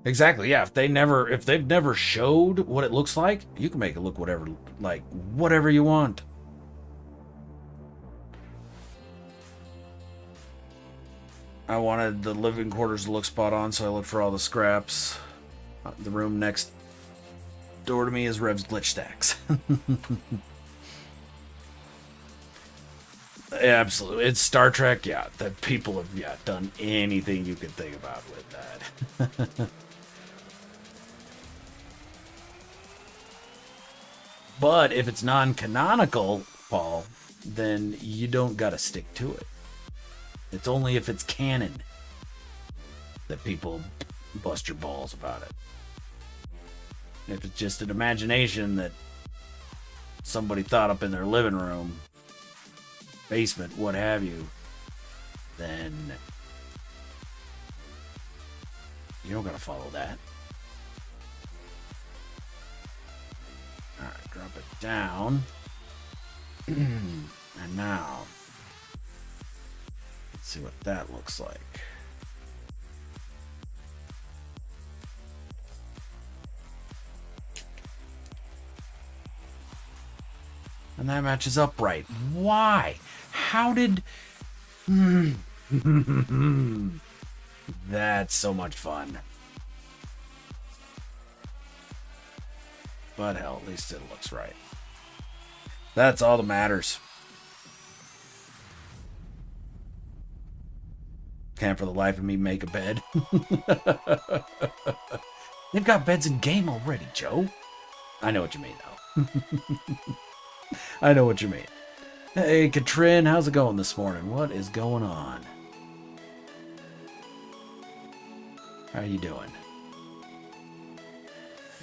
Exactly, yeah. If they've never showed what it looks like, you can make it look whatever you want. I wanted the living quarters to look spot on, so I looked for all the scraps. The room next door to me is Rev's glitch stacks. Yeah, absolutely. It's Star Trek, yeah. That people have done anything you could think about with that. But if it's non-canonical, Paul, then you don't gotta stick to it. It's only if it's canon that people bust your balls about it. If it's just an imagination that somebody thought up in their living room, basement, what have you, then you don't gotta follow that. Alright, drop it down. And now, let's see what that looks like. And that matches up right. Why? How did... That's so much fun. But hell, at least it looks right. That's all that matters. Can't for the life of me make a bed. They've got beds in game already, Joe. I know what you mean, though. I know what you mean. Hey, Katrin, how's it going this morning? What is going on? How you doing?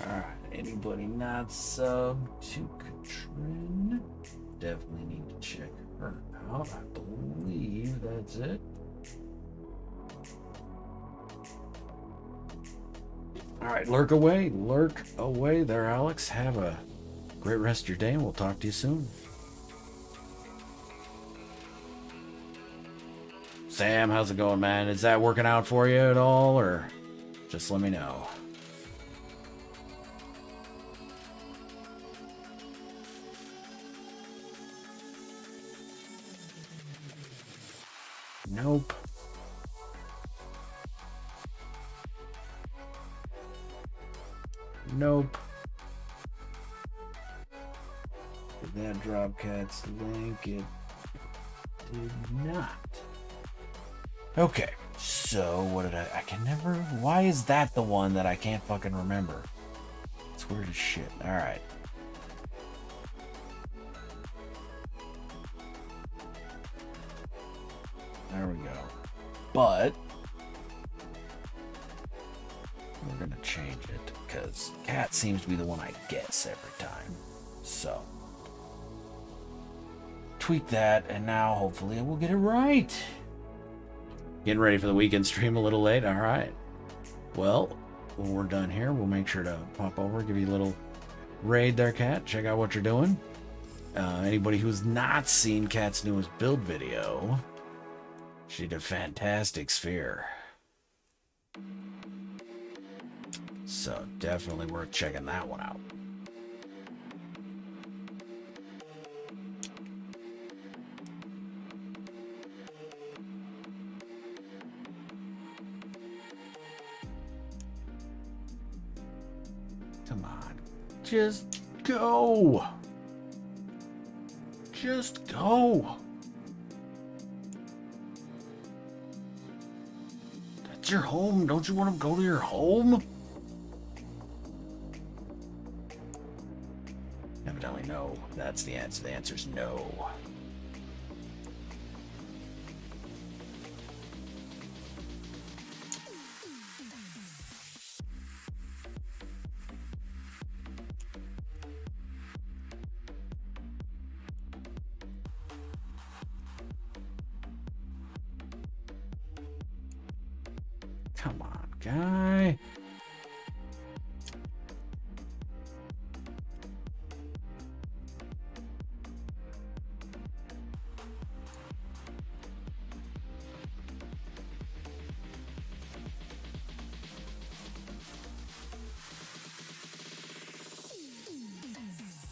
Alright, anybody not sub to Katrin? Definitely need to check her out. I believe that's it. Alright, lurk away there, Alex. Have a great rest of your day, and we'll talk to you soon. Sam, how's it going, man? Is that working out for you at all, or just let me know? Nope. Nope. Did that drop Cat's link? It did not. Okay, so what did I can never... Why is that the one that I can't fucking remember? It's weird as shit. Alright. There we go. But we're gonna change it because Cat seems to be the one I guess every time. So tweak that, and now hopefully we'll get it right. Getting ready for the weekend stream a little late. All right. Well, when we're done here, we'll make sure to pop over, give you a little raid there, Cat. Check out what you're doing. Anybody who's not seen Cat's newest build video, she did a fantastic sphere. So definitely worth checking that one out. Come on. Just go. Just go. That's your home. Don't you want to go to your home? That's the answer. The answer's no. Come on, guy.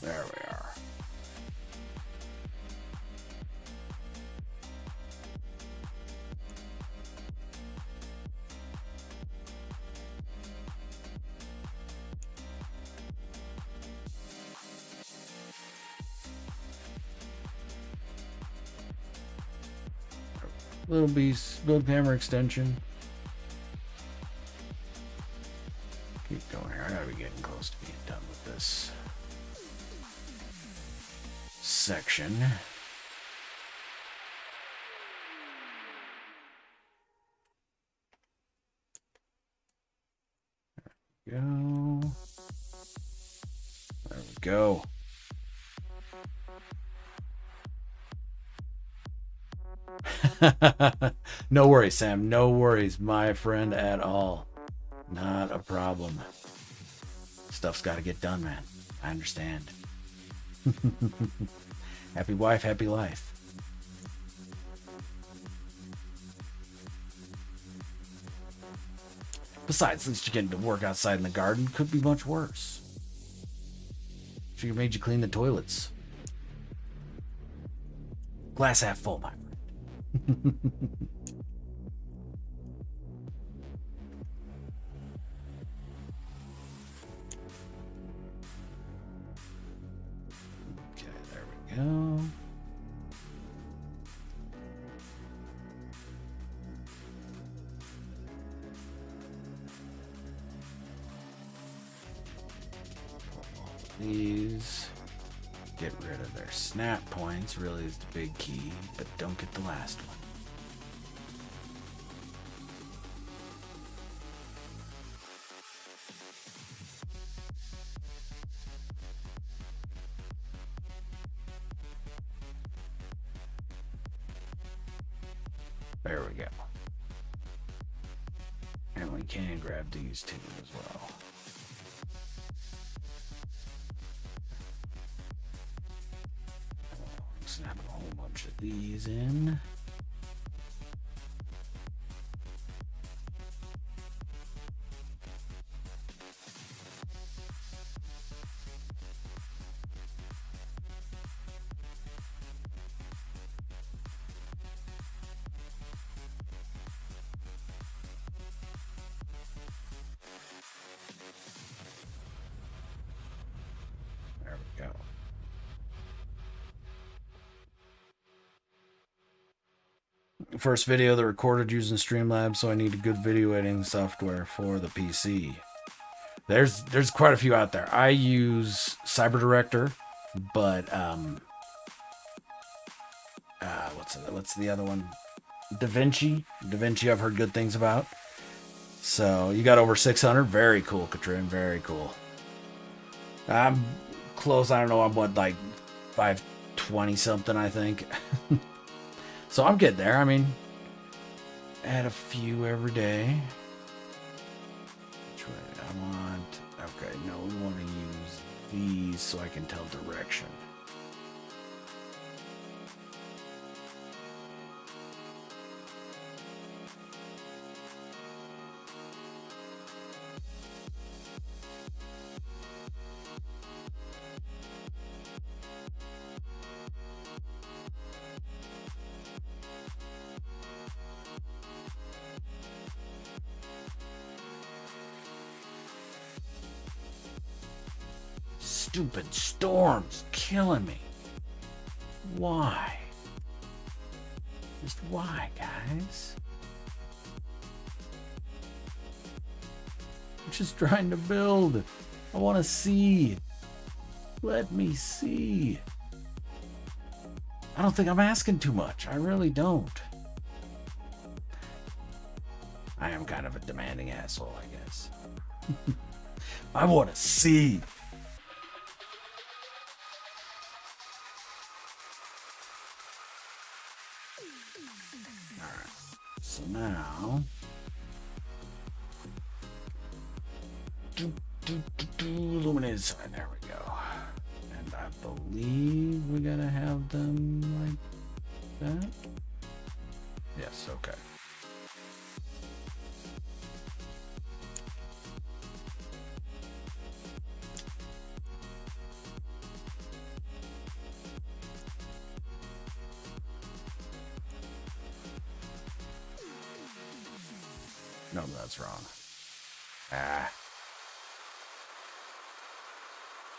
There we are. Little beast, build hammer extension. Keep going here. I gotta be getting close to being done with this section. There we go. There we go. No worries, Sam. No worries, my friend, at all. Not a problem. Stuff's got to get done, man. I understand. Happy wife, happy life. Besides, at least you're getting to work outside in the garden. Could be much worse. She made you clean the toilets. Glass half full, my friend. Okay, there we go. These. Get rid of their snap points, really is the big key, but don't get the last one. There we go. And we can grab these two as well. Snap a whole bunch of these in. There we go. First video that recorded using Streamlabs, so I need a good video editing software for the PC. There's quite a few out there. I use CyberDirector, but what's the other one? DaVinci. DaVinci I've heard good things about. So you got over 600. Very cool, Katrin. Very cool. I'm close. I don't know. I'm what, like 520 something, I think. So I'm getting there. I mean, add a few every day. Which way? I want... Okay, no, we want to use these so I can tell direction. Stupid storms killing me. Why? Just why, guys? I'm just trying to build. I want to see. Let me see. I don't think I'm asking too much. I really don't. I am kind of a demanding asshole, I guess. I want to see. Alright. So now... Illuminated sign. There we go. And I believe we gotta have them like that. Yes, okay. No, that's wrong. Ah.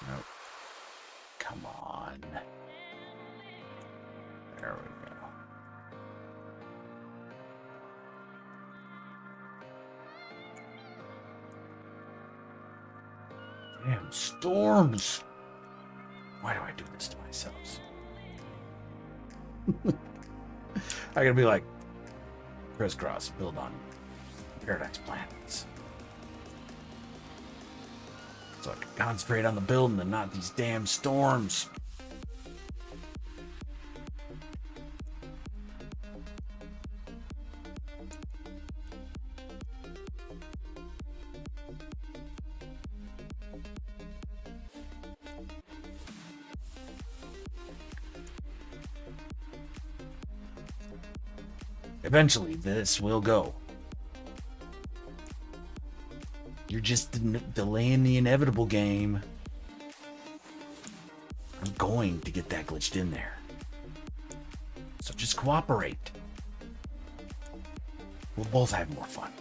Nope. Come on. There we go. Damn storms. Why do I do this to myself? I gotta be like crisscross, build on Paradise Planets. So I can concentrate on the building and not these damn storms. Eventually, this will go. You're just delaying the inevitable, game. I'm going to get that glitched in there. So just cooperate. We'll both have more fun.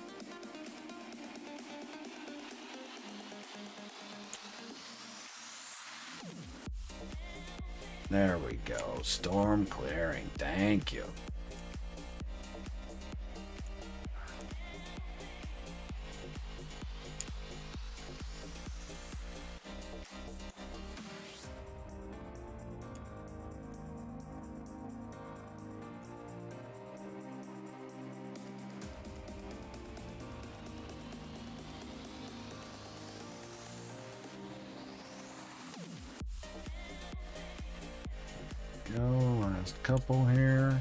There we go. Storm clearing. Thank you. Go, last couple here.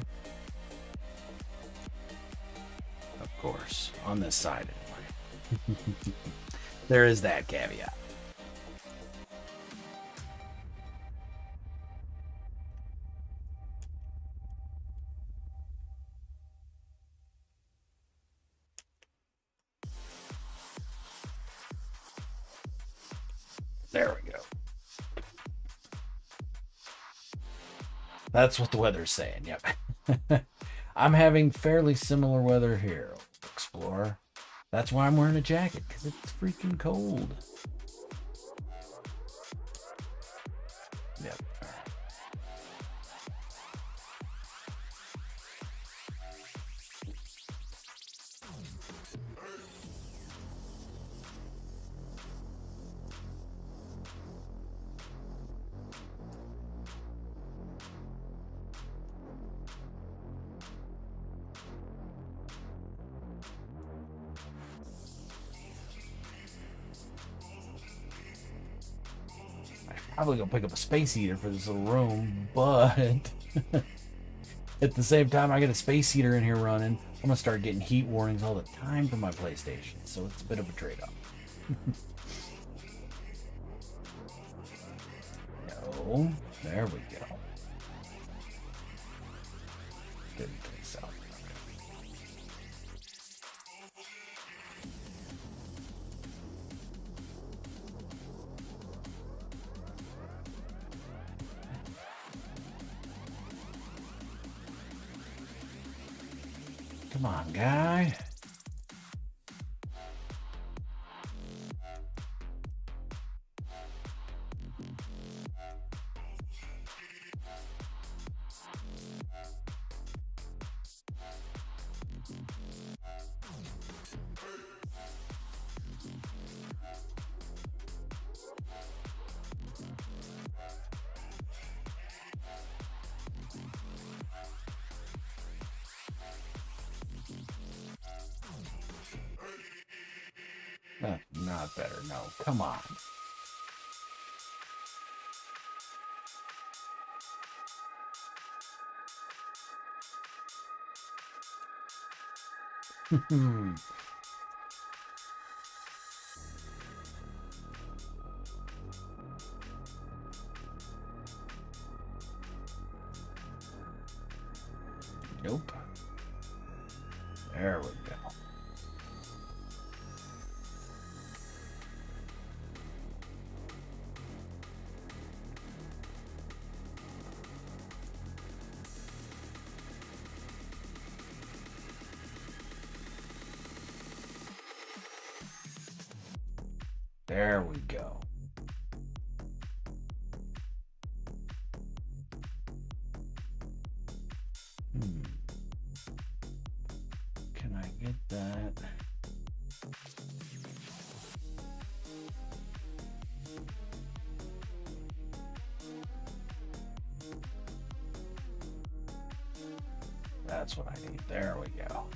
Of course, on this side anyway. There is that caveat. There we go. That's what the weather's saying, yep. I'm having fairly similar weather here, Explorer. That's why I'm wearing a jacket, because it's freaking cold. Yep. Probably gonna pick up a space heater for this little room, but at the same time I get a space heater in here running, I'm gonna start getting heat warnings all the time from my PlayStation, so it's a bit of a trade-off. No, there we go. Didn't think so. Come on, guy. not better. No, come on. Nope. There we go. There we go. Can I get that? That's what I need. There we go.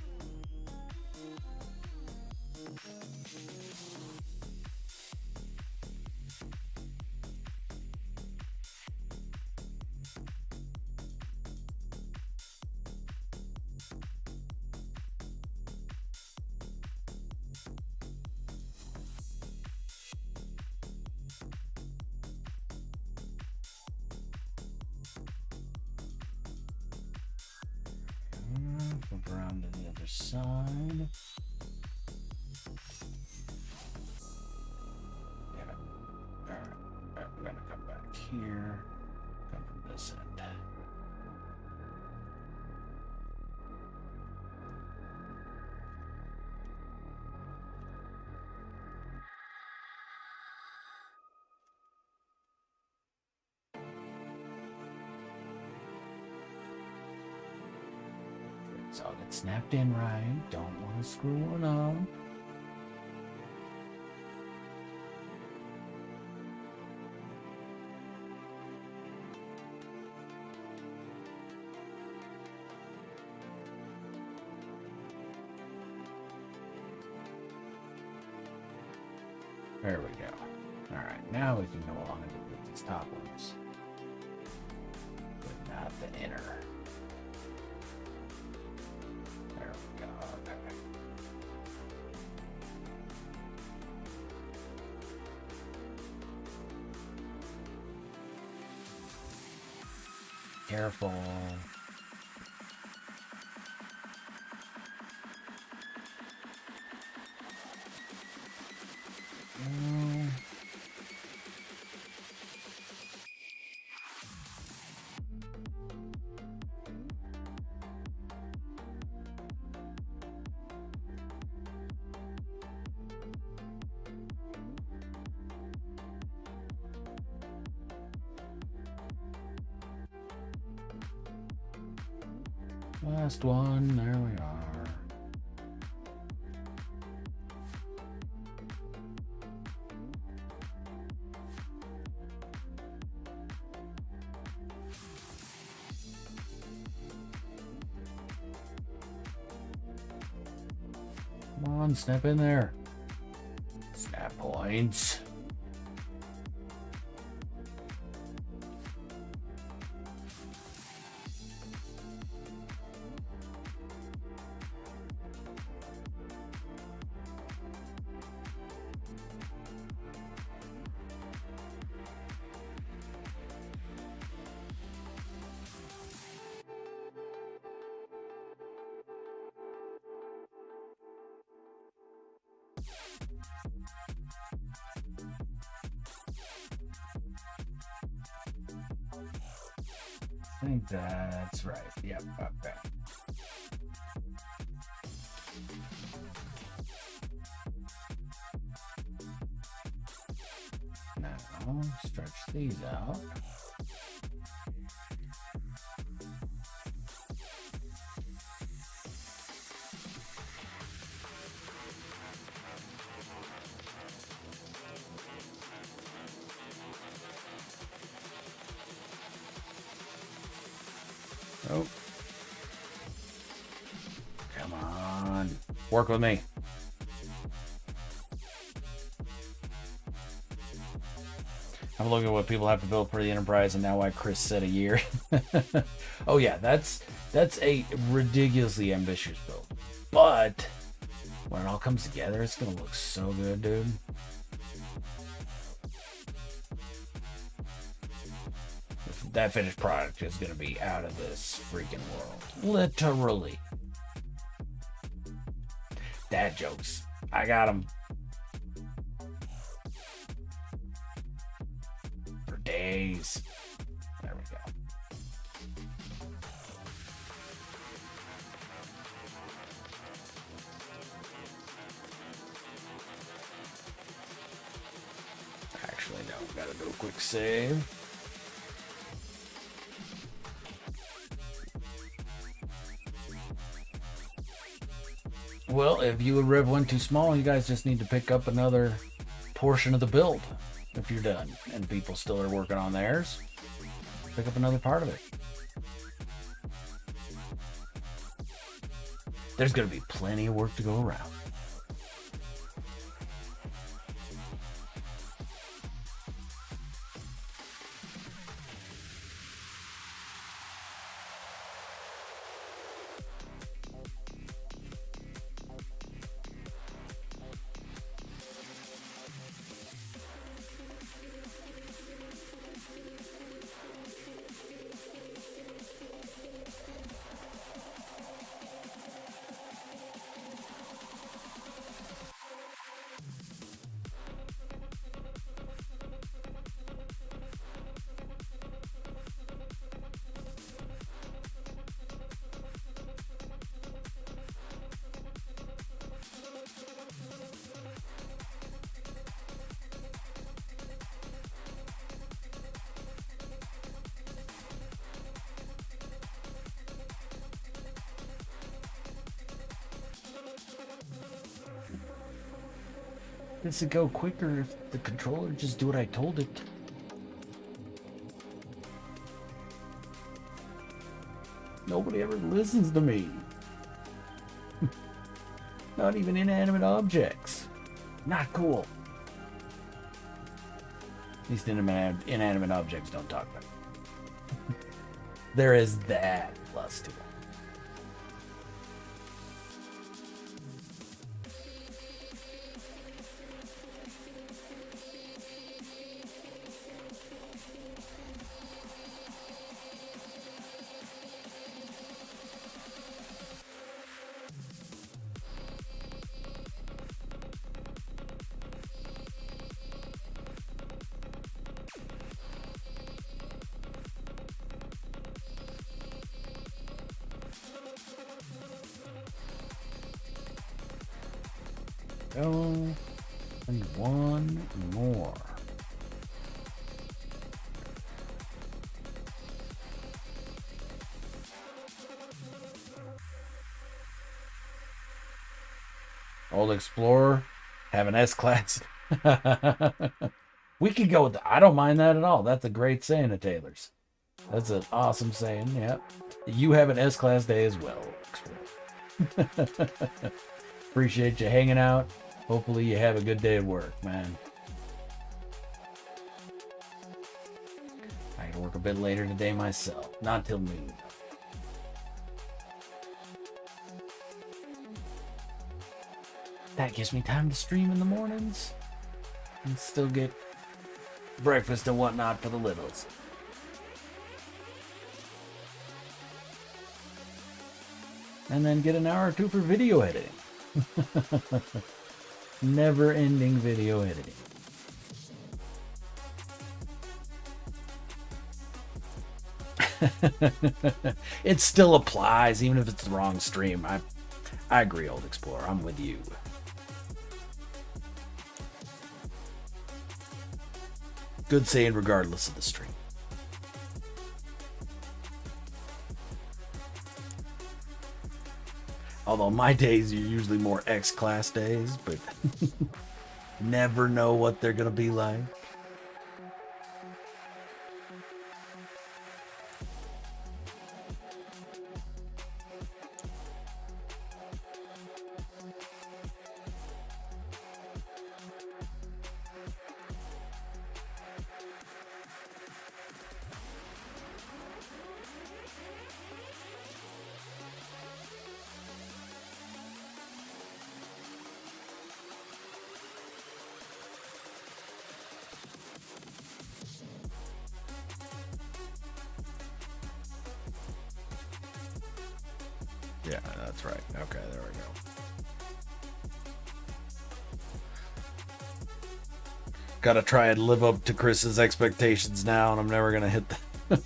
Flip around to the other side. Yeah. Alright. I'm gonna come back here. Come from this end. So I'll get snapped in right. Don't want to screw it up. There we go. Alright, now we can go on and do these top ones. But not the inner. There we go. Okay. Careful. Last one, there we are. Come on, snap in there. Snap points. I think that's right. Yep, okay. Now, stretch these out. Oh. Come on. Work with me. I'm looking at what people have to build for the Enterprise, and now why Chris said a year. Oh yeah, that's a ridiculously ambitious build, but when it all comes together, it's gonna look so good, dude. That finished product is gonna be out of this freaking world, literally. Dad jokes, I got them for days. There we go. Actually, no, gotta do a quick save. Well, if you and Rev went too small, you guys just need to pick up another portion of the build if you're done. And people still are working on theirs. Pick up another part of it. There's going to be plenty of work to go around. This would go quicker if the controller just do what I told it. Nobody ever listens to me. Not even inanimate objects. Not cool. At least inanimate objects don't talk about it. There is that plus to it. Oh, and one more. Old Explorer, have an S-Class. We could go with I don't mind that at all. That's a great saying of Taylor's. That's an awesome saying, yep. You have an S-Class day as well, Explorer. Appreciate you hanging out. Hopefully you have a good day at work, man. I gotta work a bit later today myself. Not till noon. That gives me time to stream in the mornings. And still get breakfast and whatnot for the littles. And then get an hour or two for video editing. Never-ending video editing. It still applies, even if it's the wrong stream. I agree, Old Explorer. I'm with you. Good saying regardless of the stream. Although my days are usually more X-Class days, but never know what they're going to be like. Yeah, that's right. Okay, there we go. Gotta try and live up to Chris's expectations now, and I'm never gonna hit that.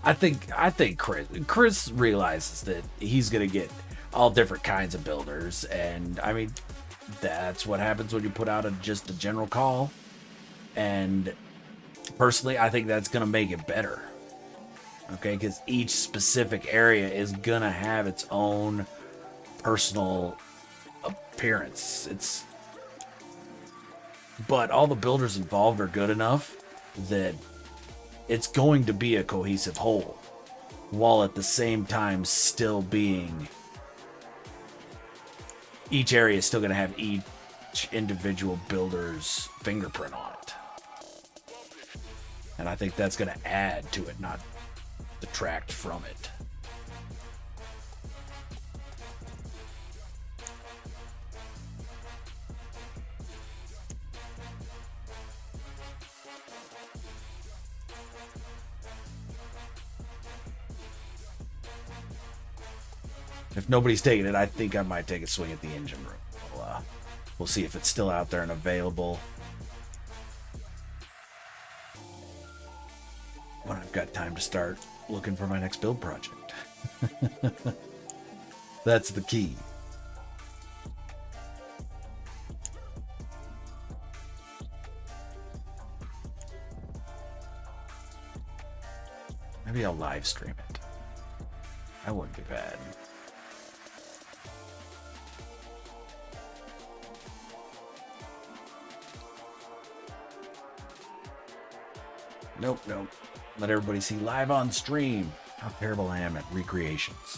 I think Chris realizes that he's gonna get all different kinds of builders, and I mean that's what happens when you put out just a general call. And personally, I think that's gonna make it better. Okay, because each specific area is gonna have its own personal appearance. But all the builders involved are good enough that it's going to be a cohesive whole, while at the same time still being, each area is still going to have each individual builder's fingerprint on it. And I think that's going to add to it, not detract from it. If nobody's taking it, I think I might take a swing at the engine room. We'll see if it's still out there and available when I've got time to start looking for my next build project. That's the key. Maybe I'll live stream it. That wouldn't be bad. Nope. Let everybody see live on stream how terrible I am at recreations.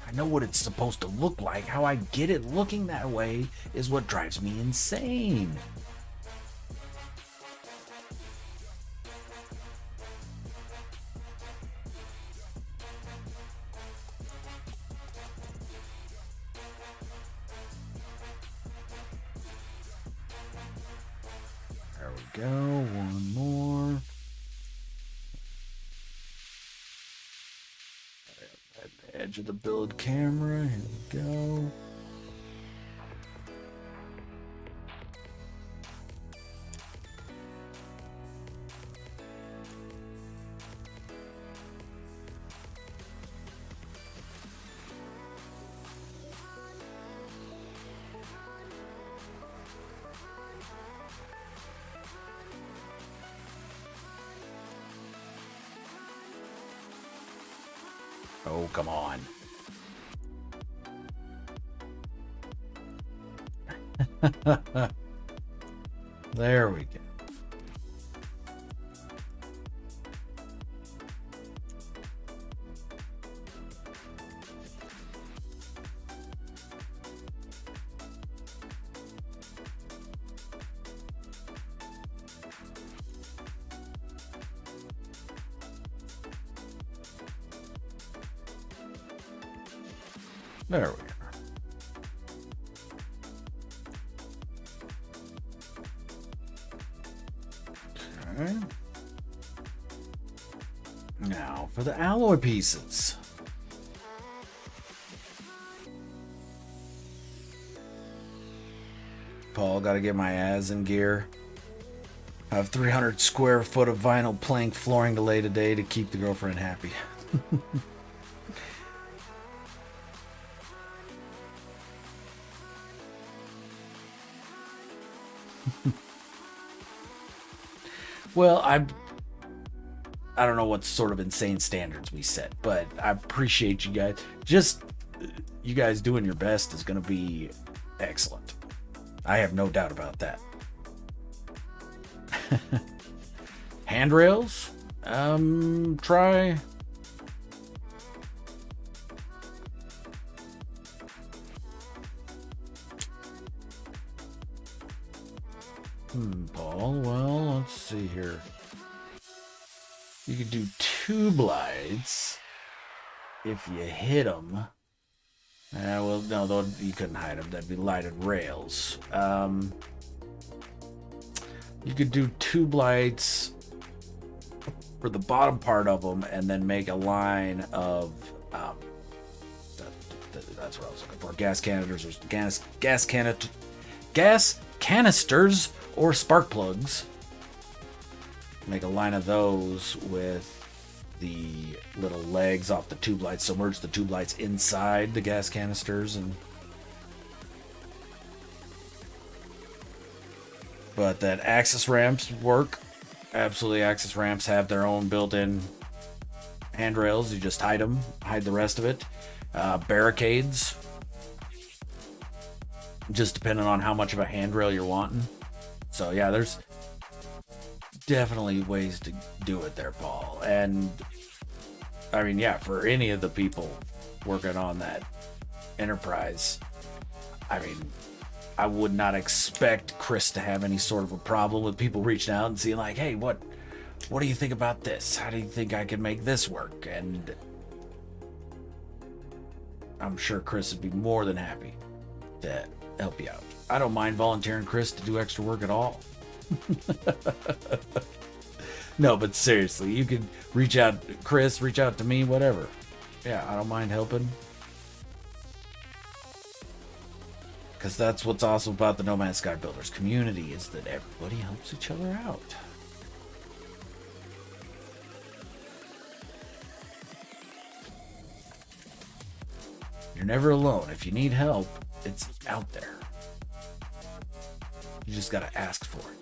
I know what it's supposed to look like. How I get it looking that way is what drives me insane. There we go. One more. At the edge of the build camera. Here we go. Oh, come on. There we go. There we are. Okay. Now for the alloy pieces. Paul, gotta get my ass in gear. I have 300 square foot of vinyl plank flooring to lay today to keep the girlfriend happy. Well, I don't know what sort of insane standards we set, but I appreciate you guys. Just you guys doing your best is going to be excellent. I have no doubt about that. Handrails? Try. Paul, well, let's see here. You could do tube lights if you hit them. Well, no, you couldn't hide them. That'd be lighted rails. You could do tube lights for the bottom part of them, and then make a line of that's what I was looking for. Gas canisters or spark plugs. Make a line of those with the little legs off the tube lights. So merge the tube lights inside the gas canisters and. But that access ramps work. Absolutely, access ramps have their own built-in handrails. You just hide them, hide the rest of it. Barricades, just depending on how much of a handrail you're wanting. So yeah, there's definitely ways to do it there, Paul. And I mean, yeah, for any of the people working on that enterprise, I mean, I would not expect Chris to have any sort of a problem with people reaching out and seeing like, hey, what do you think about this? How do you think I can make this work? And I'm sure Chris would be more than happy to help you out. I don't mind volunteering Chris to do extra work at all. No, but seriously, you can reach out, Chris, reach out to me, whatever. Yeah, I don't mind helping. Because that's what's awesome about the No Man's Sky Builders community, is that everybody helps each other out. You're never alone. If you need help, it's out there. You just gotta ask for it.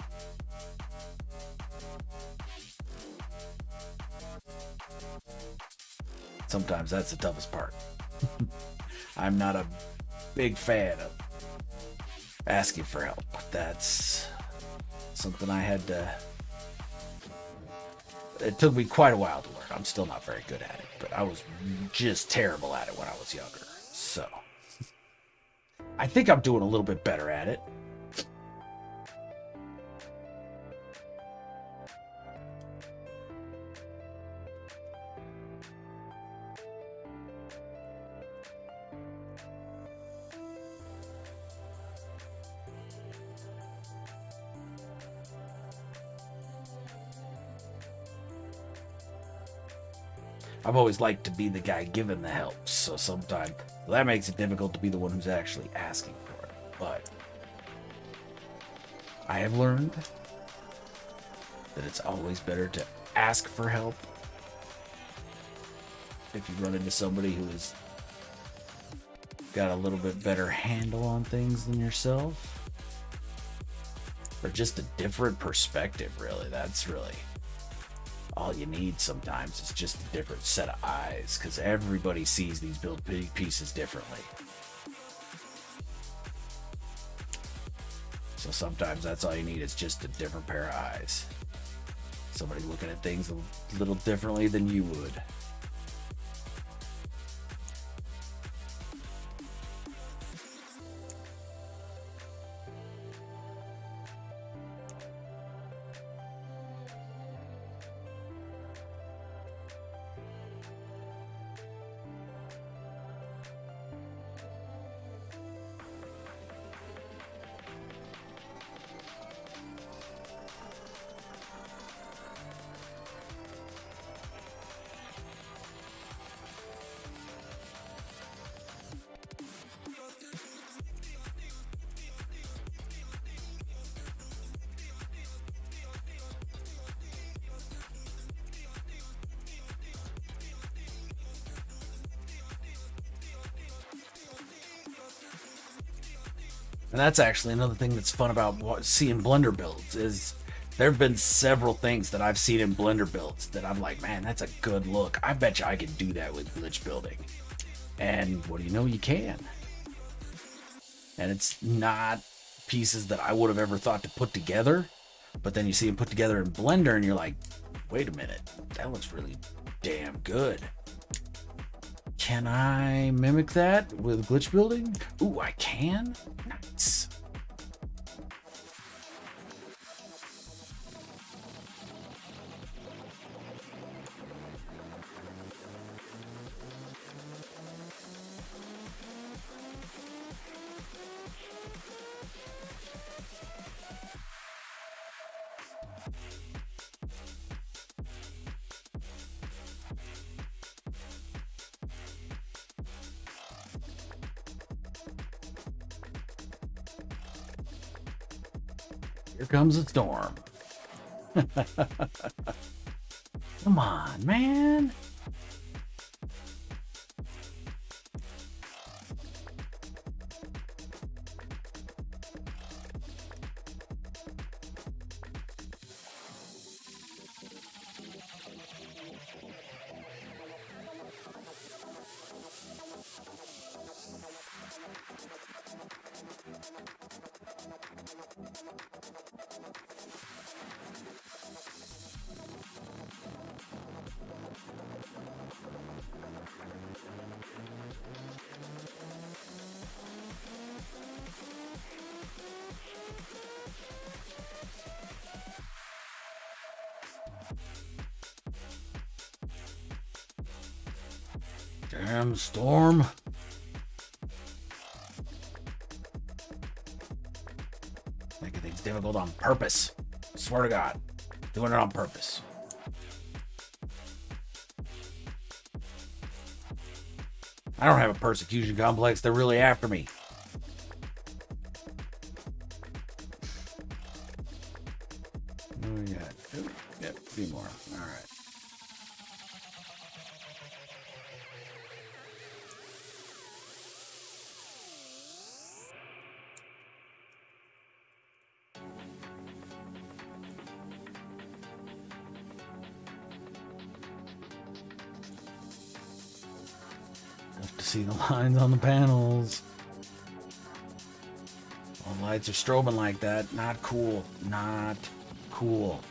Sometimes that's the toughest part. I'm not a big fan of asking for help. That's something I had to. It took me quite a while to learn. I'm still not very good at it, but I was just terrible at it when I was younger. So I think I'm doing a little bit better at it. I've always liked to be the guy giving the help, so sometimes that makes it difficult to be the one who's actually asking for it. But I have learned that it's always better to ask for help if you run into somebody who has got a little bit better handle on things than yourself, or just a different perspective. Really, that's really all you need sometimes, is just a different set of eyes, because everybody sees these build pieces differently. So sometimes that's all you need, is just a different pair of eyes. Somebody looking at things a little differently than you would. And that's actually another thing that's fun about seeing Blender builds, is there have been several things that I've seen in Blender builds that I'm like, man, that's a good look. I bet you I can do that with glitch building. And what do you know? You can. And it's not pieces that I would have ever thought to put together, but then you see them put together in Blender and you're like, wait a minute, that looks really damn good. Can I mimic that with glitch building? Ooh, I can? Nice. Here comes a storm. Come on, man. Damn storm. Making things difficult on purpose. Swear to God. Doing it on purpose. I don't have a persecution complex. They're really after me. Oh, yeah. Yep, a few more. All right. To see the lines on the panels. All the lights are strobing like that. Not cool. Not cool.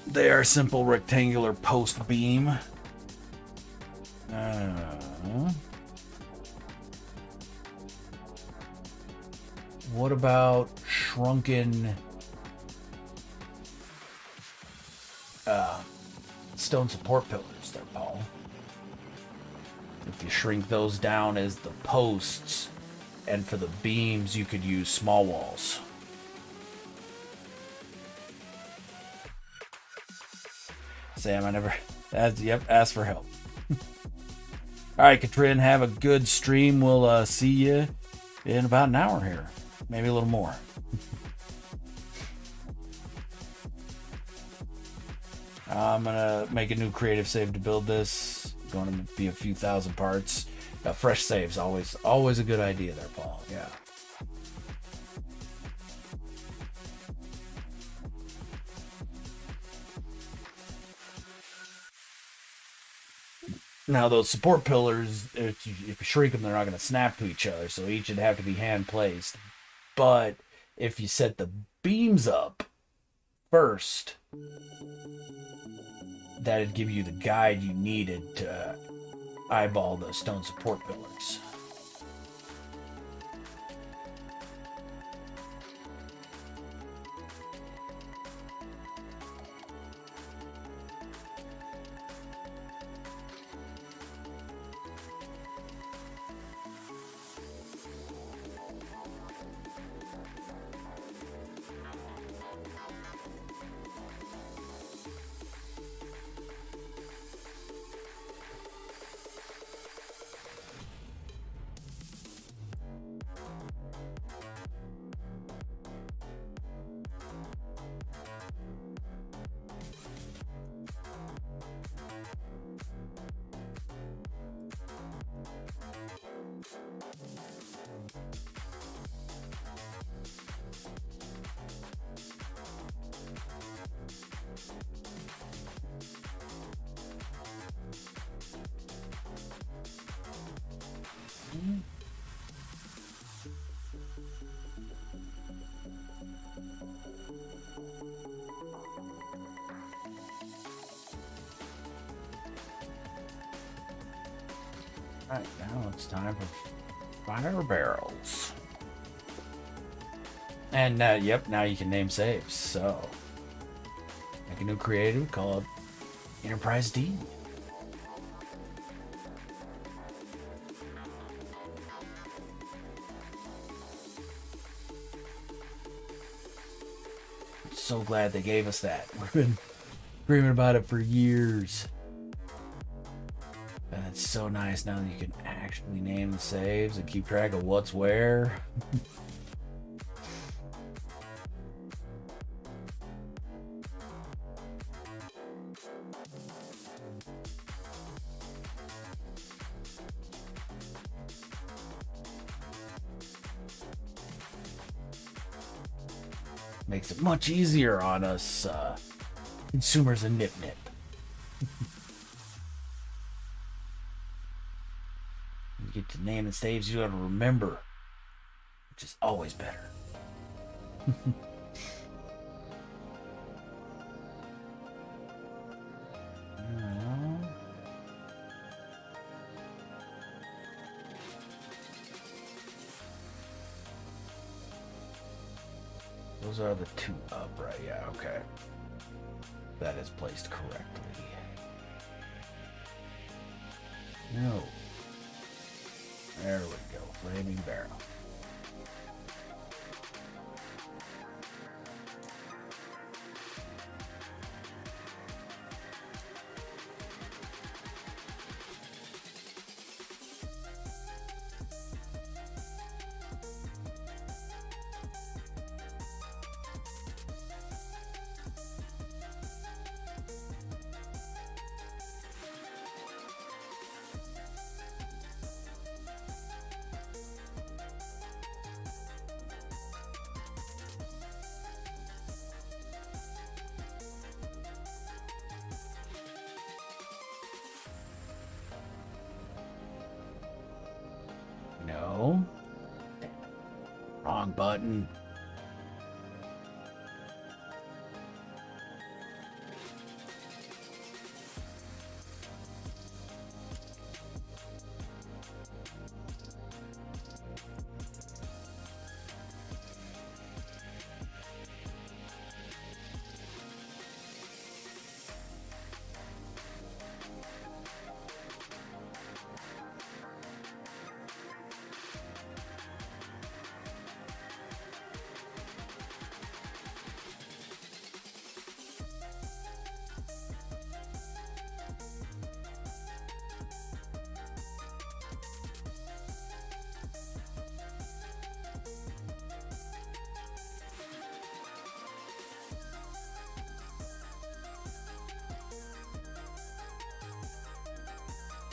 They are simple rectangular post beam. What about shrunken stone support pillars there, Paul? If you shrink those down as the posts, and for the beams you could use small walls. Sam, I never... ask for help. Alright, Katrin, have a good stream. We'll see you in about an hour here. Maybe a little more. I'm gonna make a new creative save to build this. Going to be a few thousand parts. Fresh saves, always a good idea there, Paul. Yeah. Now, those support pillars, if you shrink them, they're not going to snap to each other, so each would have to be hand-placed. But if you set the beams up first, that'd give you the guide you needed to eyeball the stone support pillars. Alright, now it's time for fire barrels. And yep, now you can name saves. So, make a new creative called Enterprise D. So glad they gave us that. We've been dreaming about it for years. And it's so nice now that you can actually name the saves and keep track of what's where. Makes it much easier on us consumers of Nip-Nip. You get to name the saves you gotta remember, which is always better. Those are the two up, right? Yeah, okay. That is placed correctly. No. There we go. Flaming barrel. No. Wrong button.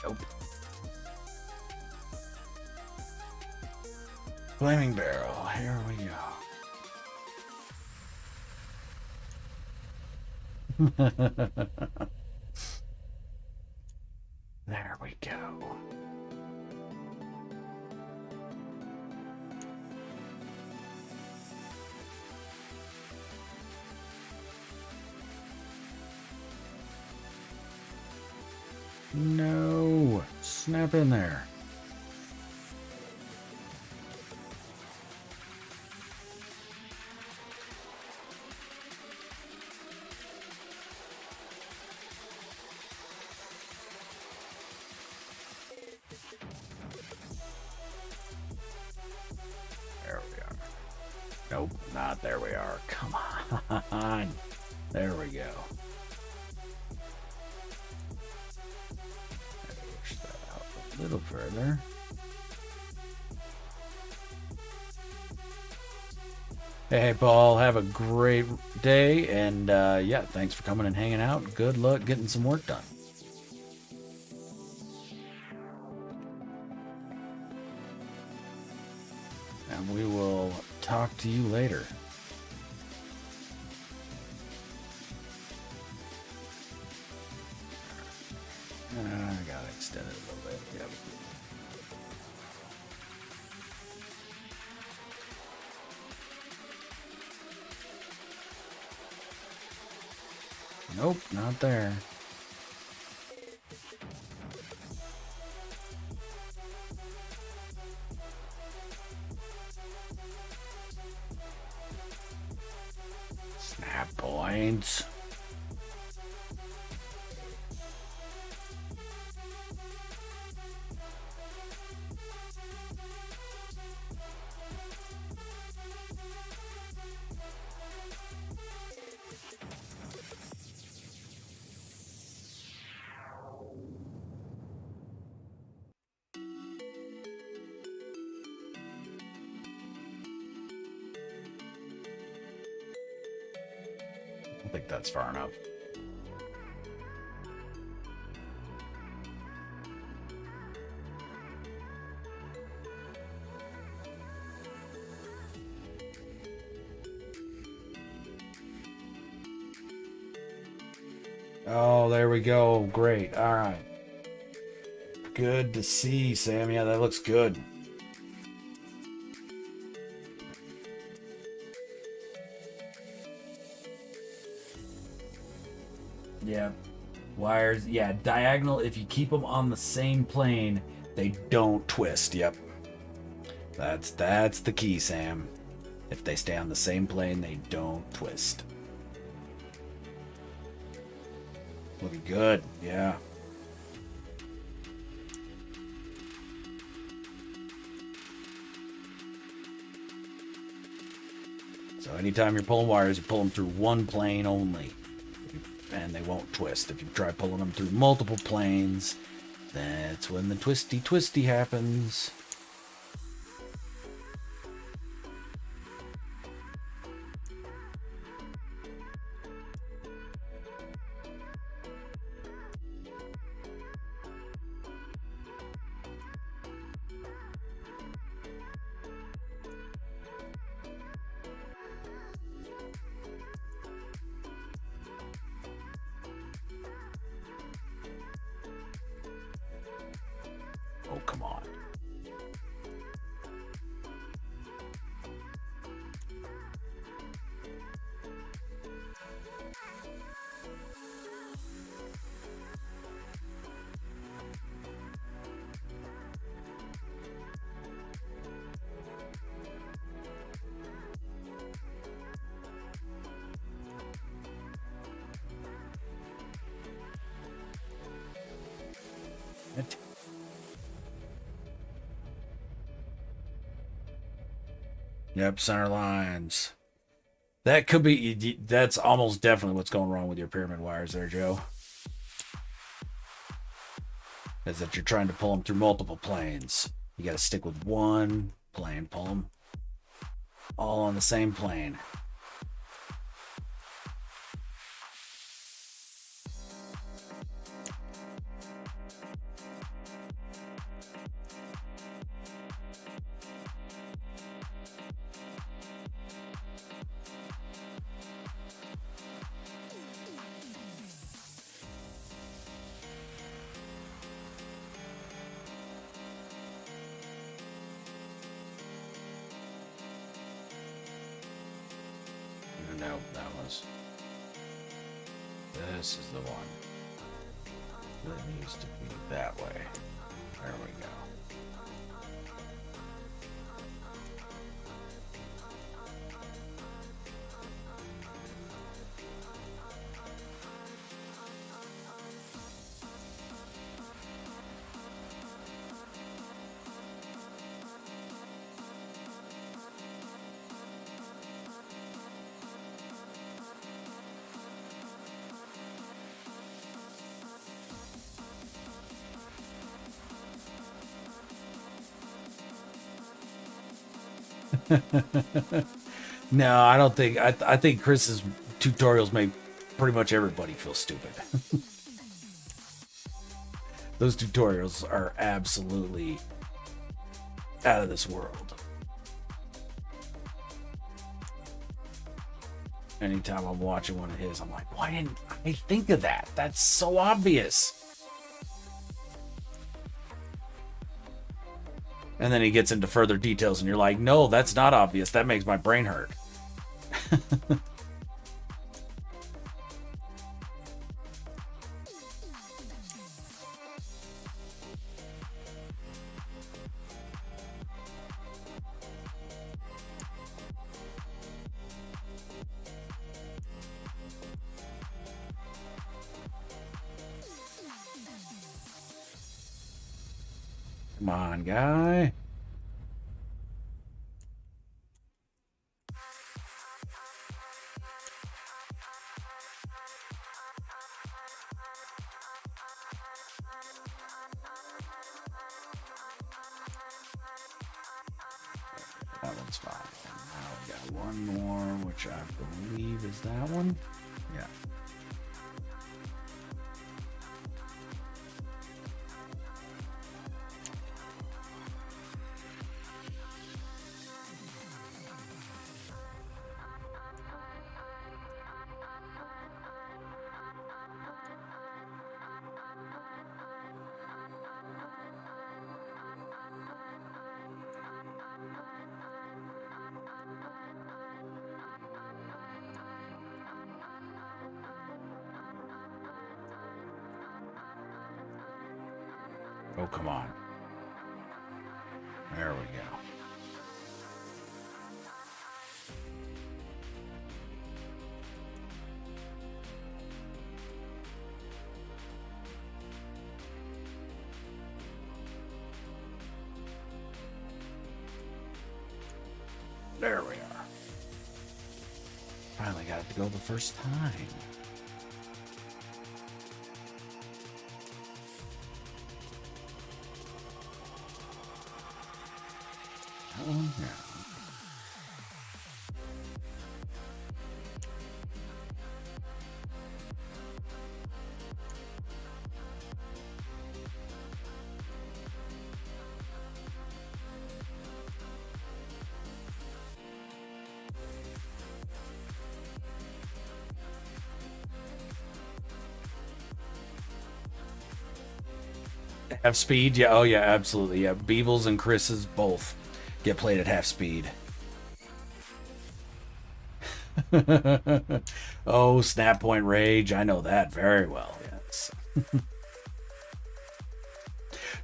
Nope. Flaming barrel. Here we go. There we go. No. Snap in there. There we are. Nope, not there we are. Come on. There we go. Push that out a little further. Hey, Paul, have a great day. And yeah, thanks for coming and hanging out. Good luck getting some work done. And we will talk to you later. I gotta extend it a little bit. Yep. Nope, not there. lines. I think that's far enough. Oh, there we go. Great. All right. Good to see, Sam. Yeah, that looks good. Yeah. Wires, yeah, diagonal. If you keep them on the same plane, they don't twist. Yep. That's the key, Sam. If they stay on the same plane, they don't twist. Looking good. Yeah. So anytime you're pulling wires, you pull them through one plane only, and they won't twist. If you try pulling them through multiple planes, that's when the twisty happens. Oh, come on. Yep, center lines. That could be, that's almost definitely what's going wrong with your pyramid wires there, Joe. Is that you're trying to pull them through multiple planes. You got to stick with one plane, pull them all on the same plane. No, that was. This is the one. That needs to be that way. There we go. No, I don't think. I think Chris's tutorials make pretty much everybody feel stupid. Those tutorials are absolutely out of this world. Anytime I'm watching one of his, I'm like, why didn't I think of that? That's so obvious. And then he gets into further details, and you're like, no, that's not obvious. That makes my brain hurt. Come on, guy. That one's fine. Now we got one more, which I believe is that one. Yeah. Oh, come on. There we go. There we are. Finally got it to go the first time. That one, yeah. Half speed, yeah. Oh yeah, absolutely. Yeah, Beebles and Chris's both get played at half speed. Oh, Snap Point Rage, I know that very well. Yes.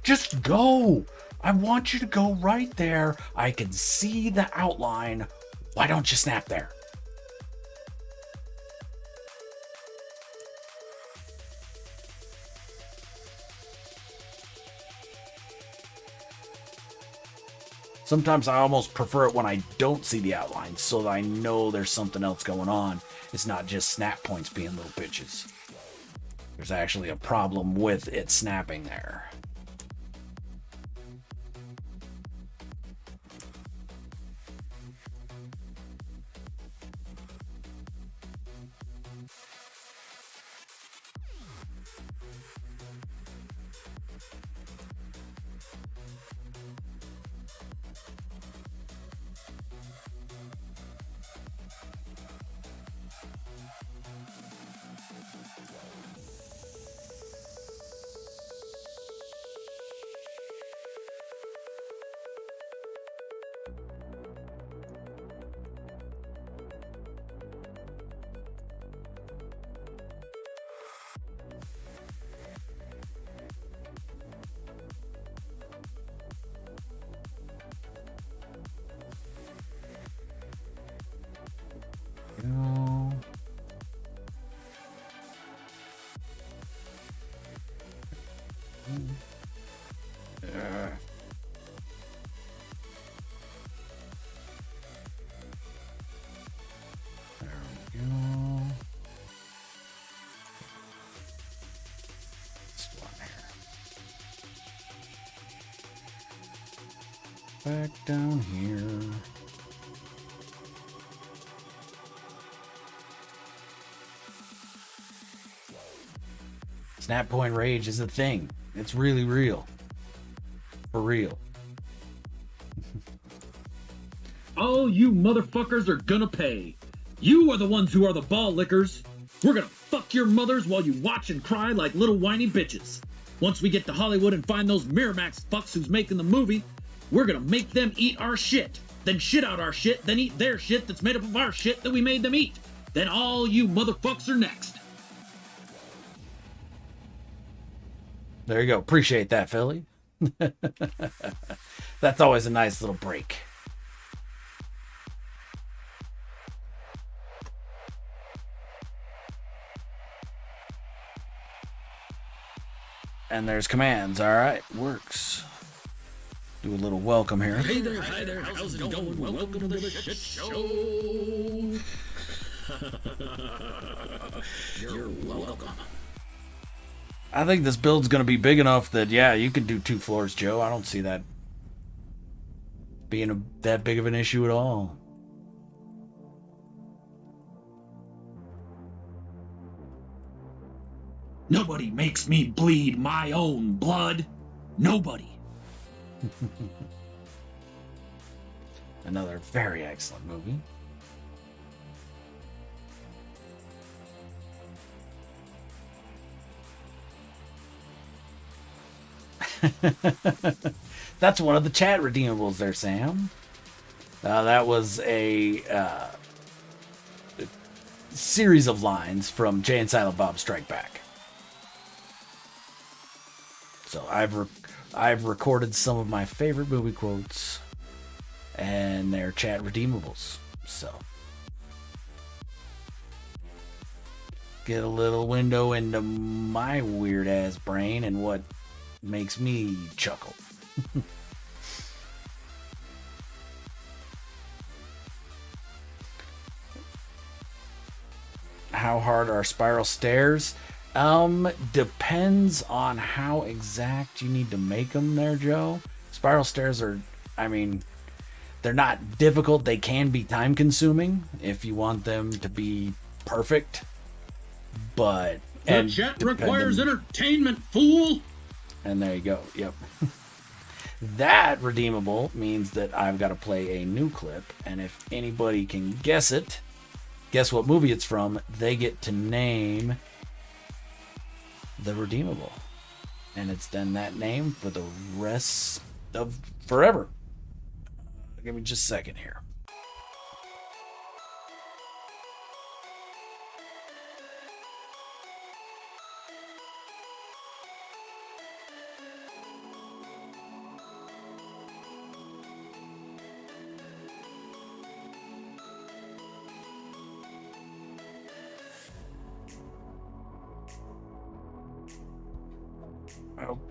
Just go. I want you to go right there. I can see the outline. Why don't you snap there? Sometimes I almost prefer it when I don't see the outline so that I know there's something else going on. It's not just snap points being little bitches. There's actually a problem with it snapping there. Go. There we go. This one here. Back down here. Snap Point Rage is a thing. It's really real. For real. All you motherfuckers are gonna pay. You are the ones who are the ball lickers. We're gonna fuck your mothers while you watch and cry like little whiny bitches. Once we get to Hollywood and find those Miramax fucks who's making the movie, we're gonna make them eat our shit. Then shit out our shit, then eat their shit that's made up of our shit that we made them eat. Then all you motherfucks are next. There you go. Appreciate that, Philly. That's always a nice little break. And there's commands. All right, works. Do a little welcome here. Hey there, hi there, how's it going? Welcome to the shit show. You're welcome. I think this build's going to be big enough that, yeah, you could do 2 floors, Joe. I don't see that being that big of an issue at all. Nobody makes me bleed my own blood. Nobody. Another very excellent movie. That's one of the chat redeemables there, Sam. That was a series of lines from Jay and Silent Bob Strike Back. So I've recorded some of my favorite movie quotes, and they're chat redeemables. So get a little window into my weird ass brain and what makes me chuckle. How hard are spiral stairs? Depends on how exact you need to make them there, Joe. Spiral stairs are, I mean, they're not difficult. They can be time consuming if you want them to be perfect. But The chat requires entertainment, fool. And there you go. Yep. That redeemable means that I've got to play a new clip, and if anybody can guess what movie it's from, they get to name the redeemable. And it's then that name for the rest of forever. Give me just a second here.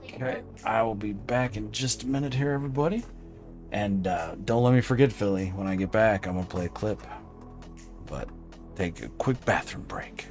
Okay, I will be back in just a minute here, everybody. And don't let me forget, Philly, when I get back, I'm going to play a clip. But take a quick bathroom break.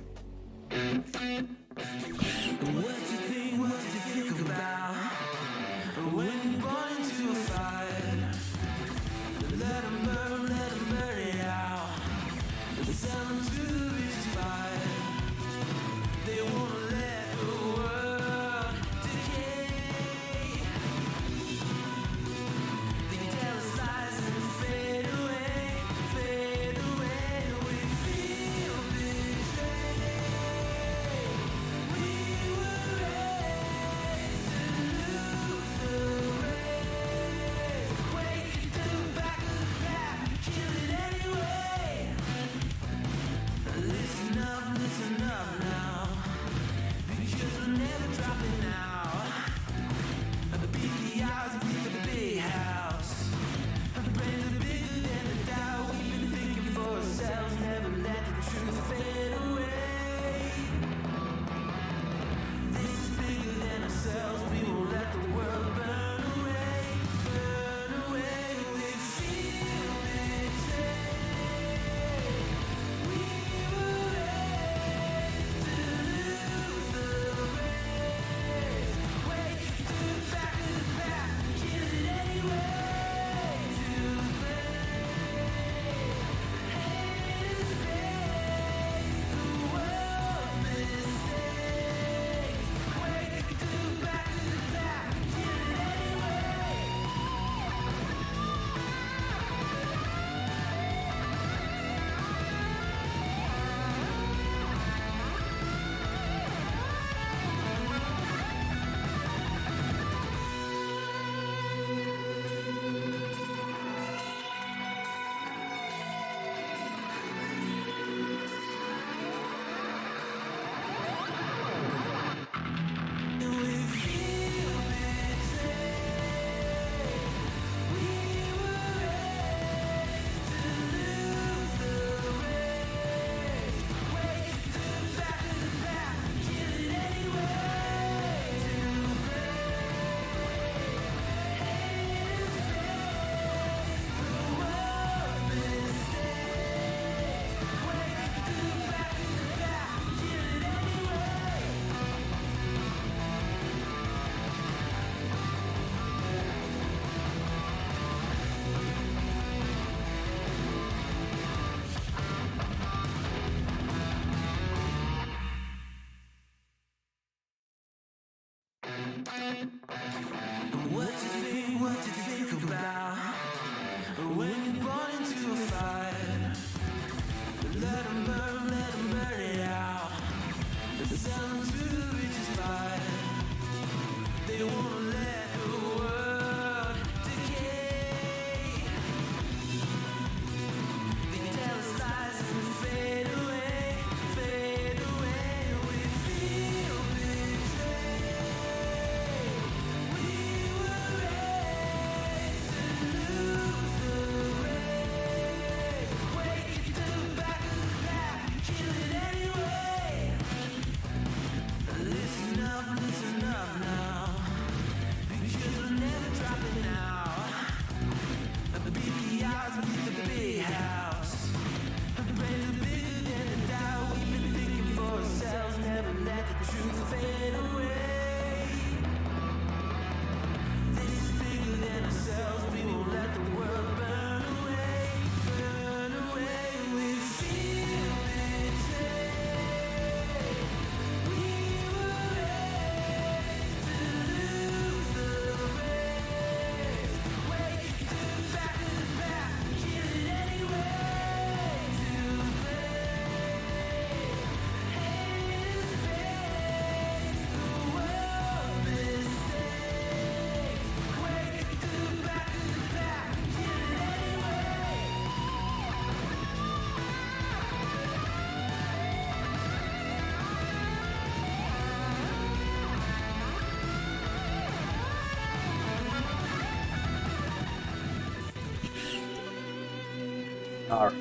All right.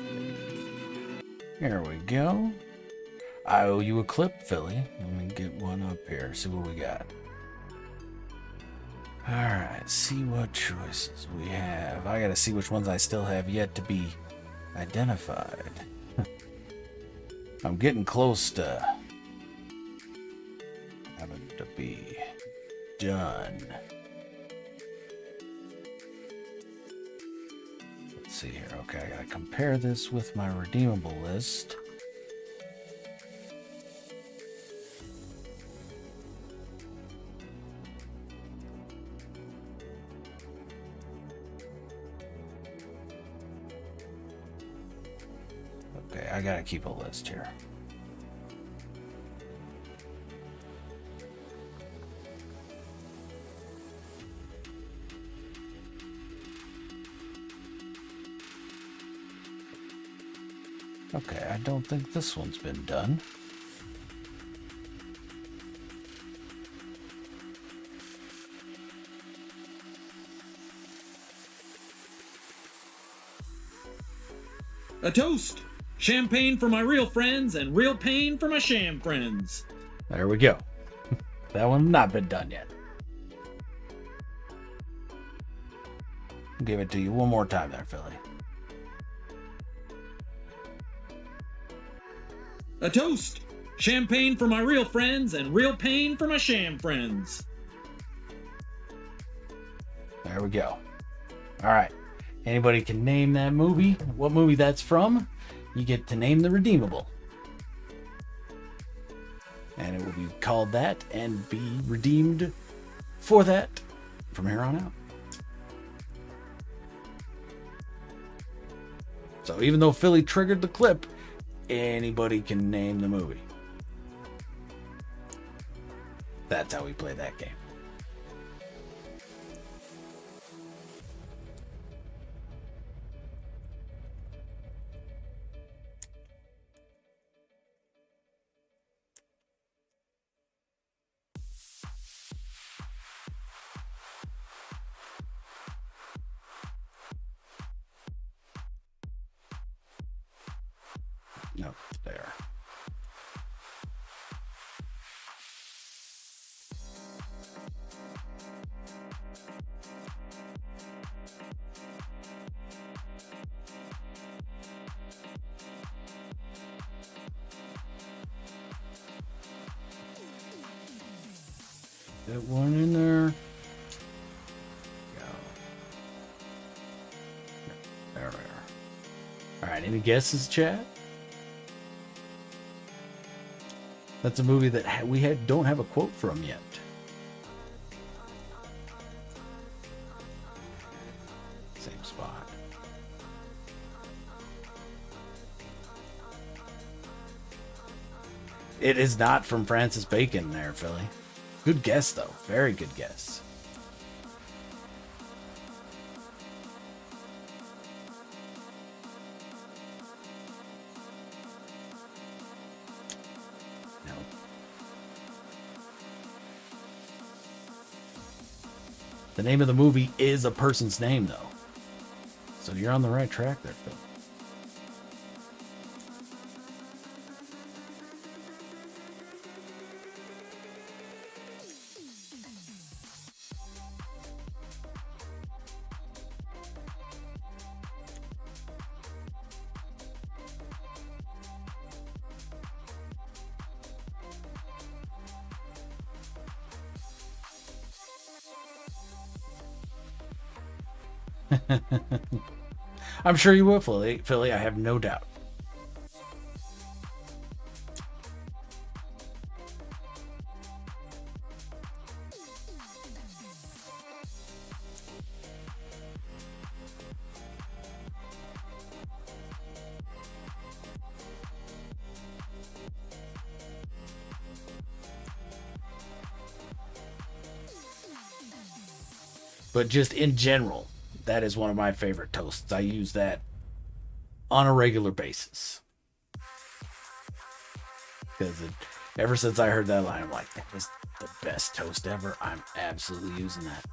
Here we go. I owe you a clip, Philly. Let me get one up here. See what we got. Alright, see what choices we have. I gotta see which ones I still have yet to be identified. I'm getting close to having to be done. Let's see here. Okay, I gotta compare this with my redeemable list. Okay, I gotta keep a list here. Okay, I don't think this one's been done. A toast! Champagne for my real friends and real pain for my sham friends. There we go. That one's not been done yet. I'll give it to you one more time there, Philly. A toast! Champagne for my real friends and real pain for my sham friends. There we go. All right. Anybody can name that movie, what movie that's from. You get to name the redeemable. And it will be called that and be redeemed for that from here on out. So even though Philly triggered the clip, anybody can name the movie. That's how we play that game. No, there. Get one in there. Go. There we are. All right, any guesses, chat? That's a movie that we don't have a quote from yet. Same spot. It is not from Francis Bacon there, Philly. Good guess, though. Very good guess. No. The name of the movie is a person's name, though. So you're on the right track there, Phil. I'm sure you will, Philly. I have no doubt. But just in general, that is one of my favorite toasts. I use that on a regular basis. Because ever since I heard that line, I'm like, that is the best toast ever. I'm absolutely using that.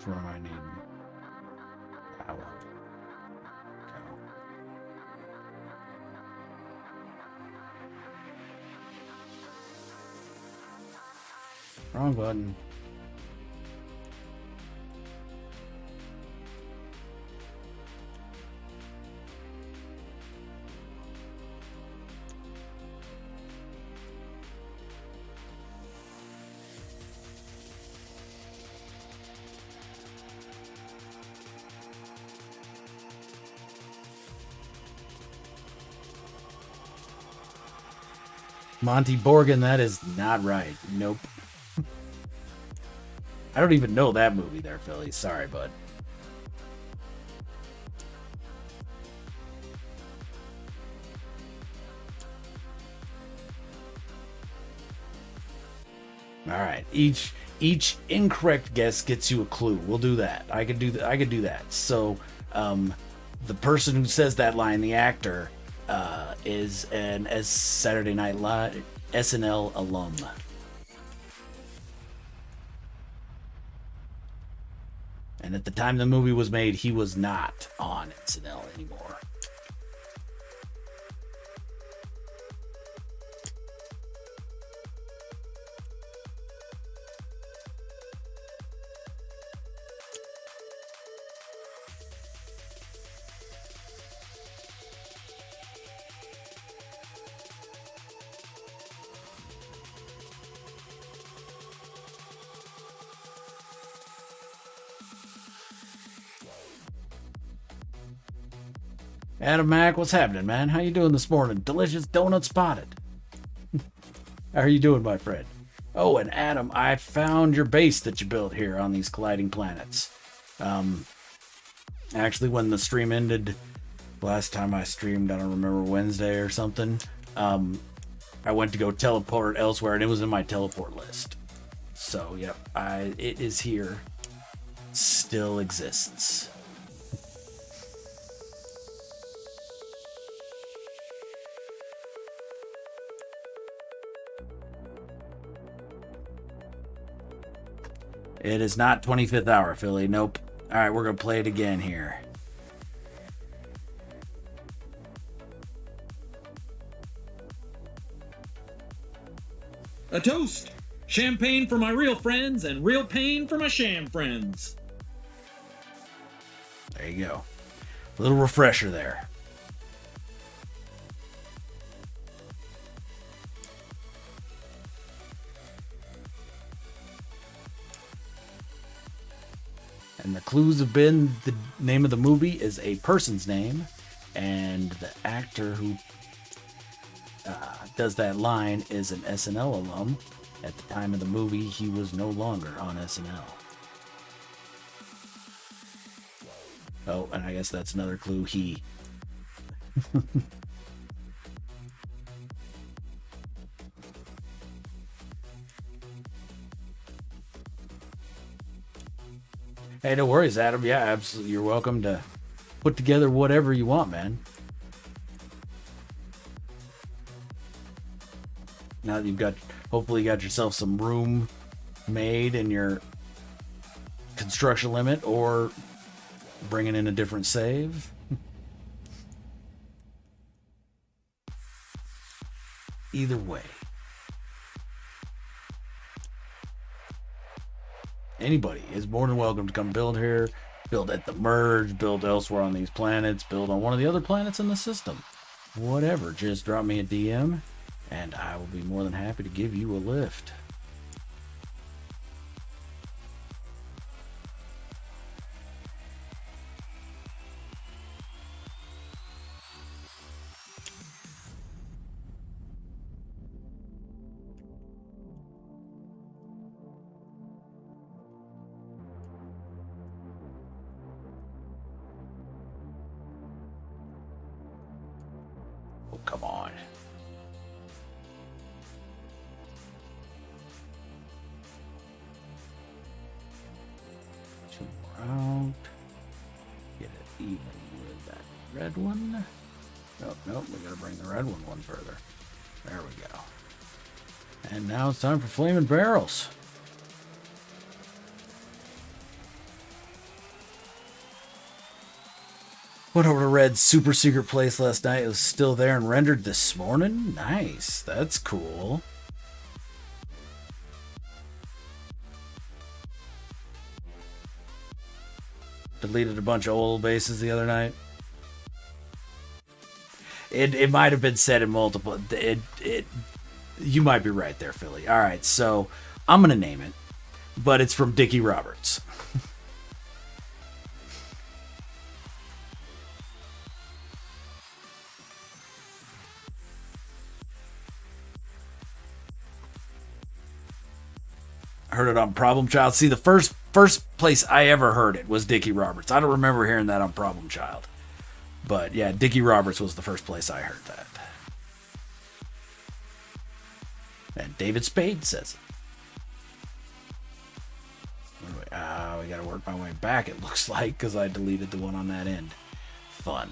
Which one am I needing? That one. Go. Wrong button. Monty Borgen, that is not right. Nope. I don't even know that movie there, Philly. Sorry, bud. All right. Each incorrect guess gets you a clue. We'll do that. I could do that. So, the person who says that line, the actor, is an Saturday Night Live SNL alum. And at the time the movie was made, he was not on SNL anymore. Adam Mack, what's happening, man? How you doing this morning? Delicious donut spotted. How are you doing, my friend? Oh, and Adam, I found your base that you built here on these colliding planets. Actually, when the stream ended, last time I streamed, I don't remember, Wednesday or something, I went to go teleport elsewhere, and it was in my teleport list. So, yep, it is here. Still exists. It is not 25th hour, Philly. Nope. All right, we're going to play it again here. A toast! Champagne for my real friends and real pain for my sham friends. There you go. A little refresher there. And the clues have been the name of the movie is a person's name, and the actor who does that line is an SNL alum. At the time of the movie, he was no longer on SNL. Oh, and I guess that's another clue. He. Hey, no worries, Adam. Yeah, absolutely. You're welcome to put together whatever you want, man. Now that you've got, hopefully you got yourself some room made in your construction limit, or bringing in a different save. Either way. Anybody is more than welcome to come build here, build at the merge, build elsewhere on these planets, build on one of the other planets in the system. Whatever, just drop me a DM and I will be more than happy to give you a lift. Oh, come on. Two more out. Get it even with that red one. Nope, nope, we gotta bring the red one further. There we go. And now it's time for Flaming Barrels. Went over to Red's super secret place last night. It was still there and rendered this morning. Nice. That's cool. Deleted a bunch of old bases the other night. It might have been said in multiple. You might be right there, Philly. All right, so I'm gonna name it, but it's from Dickie Roberts. Heard it on Problem Child. See, the first place I ever heard it was Dickie Roberts. I don't remember hearing that on Problem Child. But yeah, Dickie Roberts was the first place I heard that. And David Spade says it. We gotta work my way back, it looks like, because I deleted the one on that end. Fun.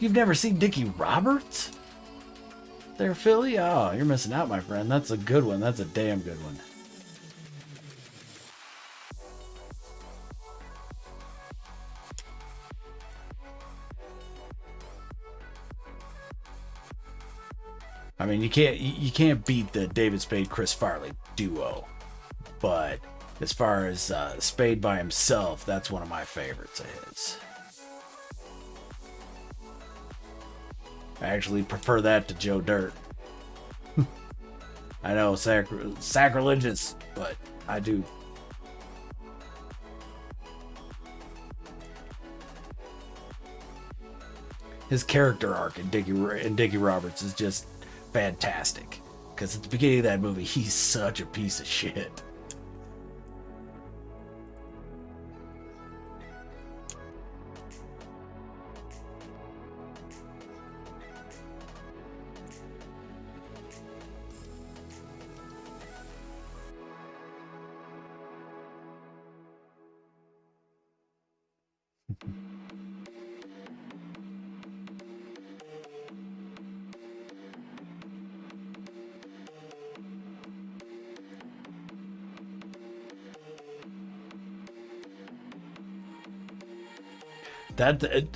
You've never seen Dickie Roberts? There, Philly? Oh, you're missing out, my friend. That's a good one. That's a damn good one. I mean, you can't beat the David Spade Chris Farley duo, but as far as Spade by himself, that's one of my favorites of his. I actually prefer that to Joe Dirt. I know, sacrilegious, but I do. His character arc in Dickie Roberts is just fantastic. Because at the beginning of that movie, he's such a piece of shit.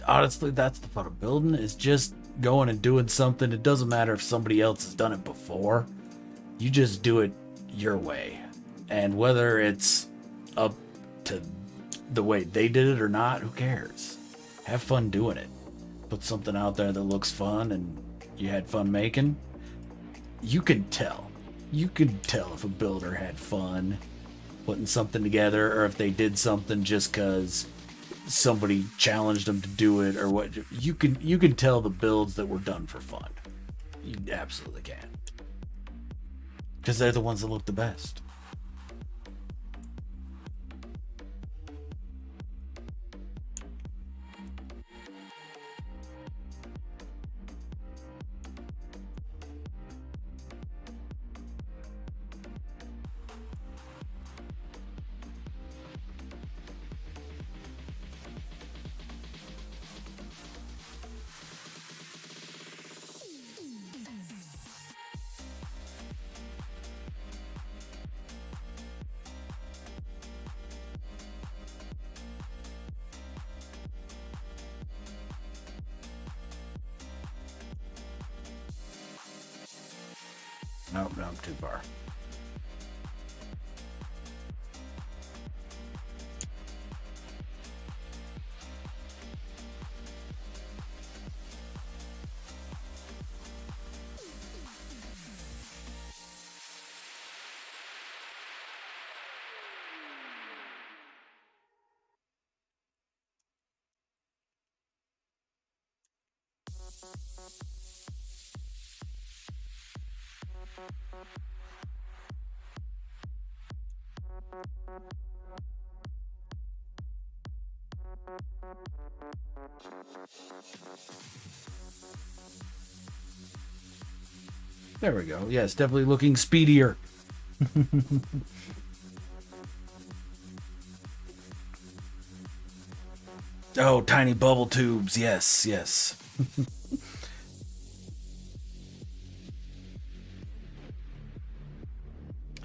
Honestly, that's the fun of building, is just going and doing something. It doesn't matter if somebody else has done it before. You just do it your way. And whether it's up to the way they did it or not, who cares? Have fun doing it. Put something out there that looks fun and you had fun making. You can tell. You can tell if a builder had fun putting something together, or if they did something just because somebody challenged them to do it, or what. You can tell the builds that were done for fun. You absolutely can, because they're the ones that look the best. Nope, no, I'm too far. There we go. Yeah, it's definitely looking speedier. Oh, tiny bubble tubes. Yes, yes.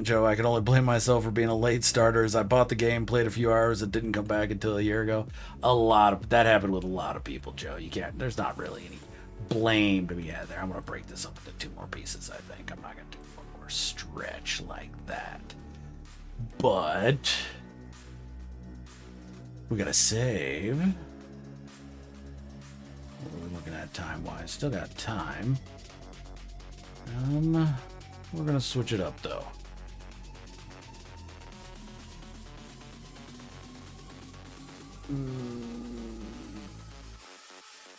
Joe, I can only blame myself for being a late starter as I bought the game, played a few hours, and didn't come back until a year ago. That happened with a lot of people, Joe. You can't, there's not really any blame to be had there. I'm going to break this up into 2 more pieces, I think. I'm not going to do one more stretch like that. But we got to save. What are we looking at time-wise? Still got time. We're going to switch it up, though.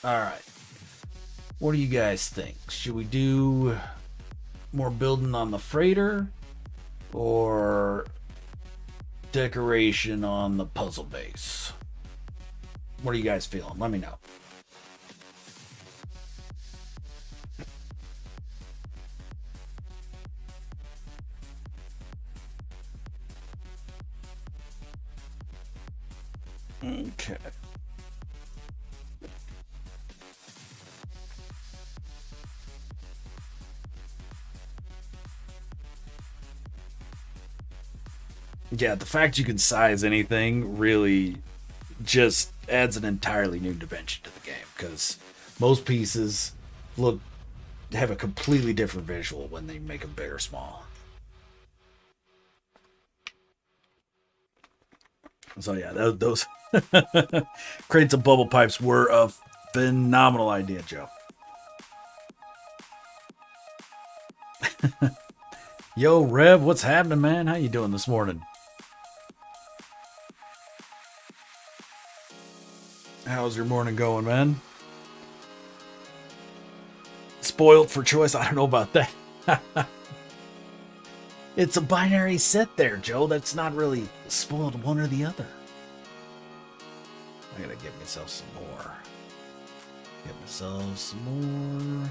All right. What do you guys think? Should we do more building on the freighter or decoration on the puzzle base? What are you guys feeling? Let me know. Okay. Yeah, the fact you can size anything really just adds an entirely new dimension to the game, because most pieces have a completely different visual when they make them big or small. So yeah, those crates of bubble pipes were a phenomenal idea, Joe. Yo, Rev, what's happening, man? How you doing this morning? How's your morning going, man? Spoiled for choice? I don't know about that. It's a binary set there, Joe. That's not really spoiled one or the other. I gotta get myself some more. Get myself some more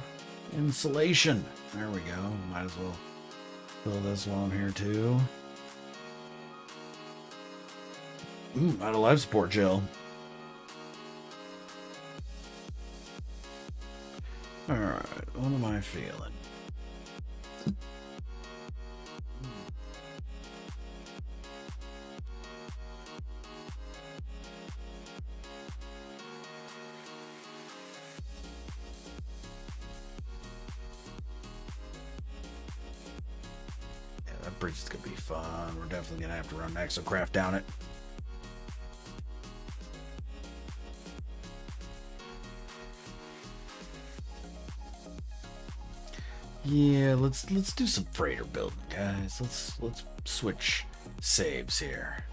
insulation. There we go. Might as well fill this one here too. Out of life support gel. Alright, what am I feeling? That bridge is gonna be fun. We're definitely gonna have to run Exocraft down it. Yeah, let's do some freighter building, guys. Let's switch saves here.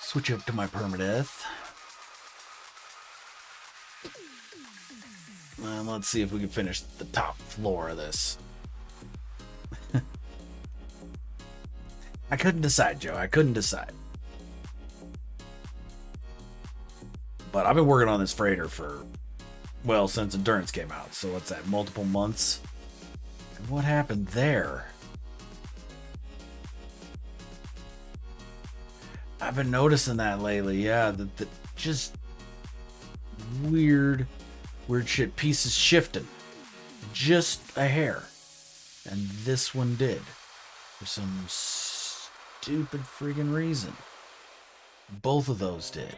Switch up to my permadeath. And let's see if we can finish the top floor of this. I couldn't decide, Joe. I couldn't decide. But I've been working on this freighter for, well, since Endurance came out. So what's that, multiple months? And what happened there? I've been noticing that lately, yeah. The just weird shit. Pieces shifting. Just a hair. And this one did. For some stupid freaking reason. Both of those did.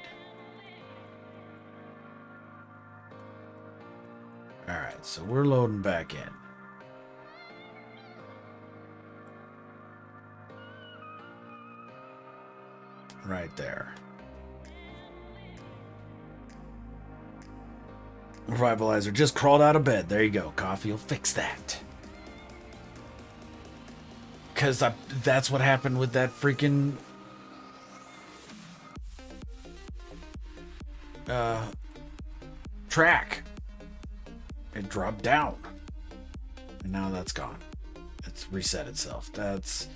Alright, so we're loading back in. Right there. Revivalizer just crawled out of bed. There you go. Coffee will fix that. Because that's what happened with that freaking track. it dropped down. And now that's gone. It's reset itself. That's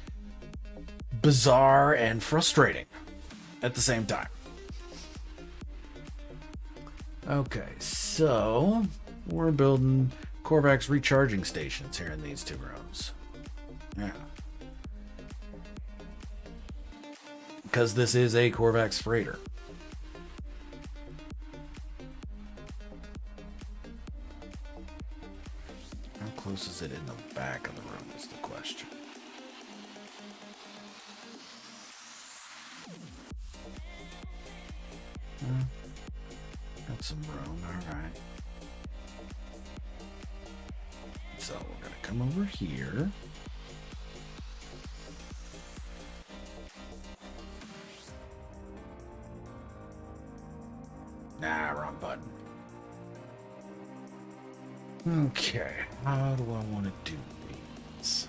bizarre and frustrating at the same time. Okay, so we're building Korvax recharging stations here in these two rooms. Yeah. Because this is a Korvax freighter. How close is it in the back of the room is the question. Got some room, alright. So we're gonna come over here. Nah, wrong button. Okay, how do I want to do these?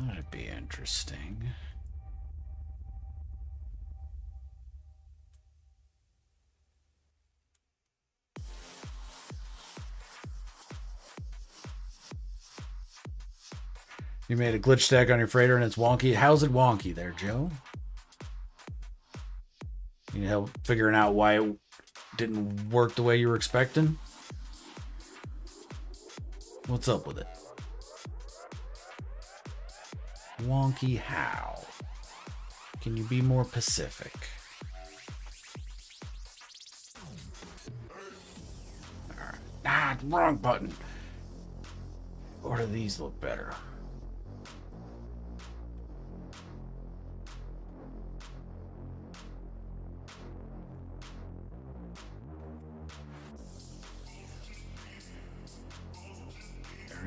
That'd be interesting. You made a glitch stack on your freighter and it's wonky. How's it wonky there, Joe? You need help figuring out why it didn't work the way you were expecting? What's up with it? Wonky how? Can you be more specific? Alright. Ah, wrong button. Or do these look better?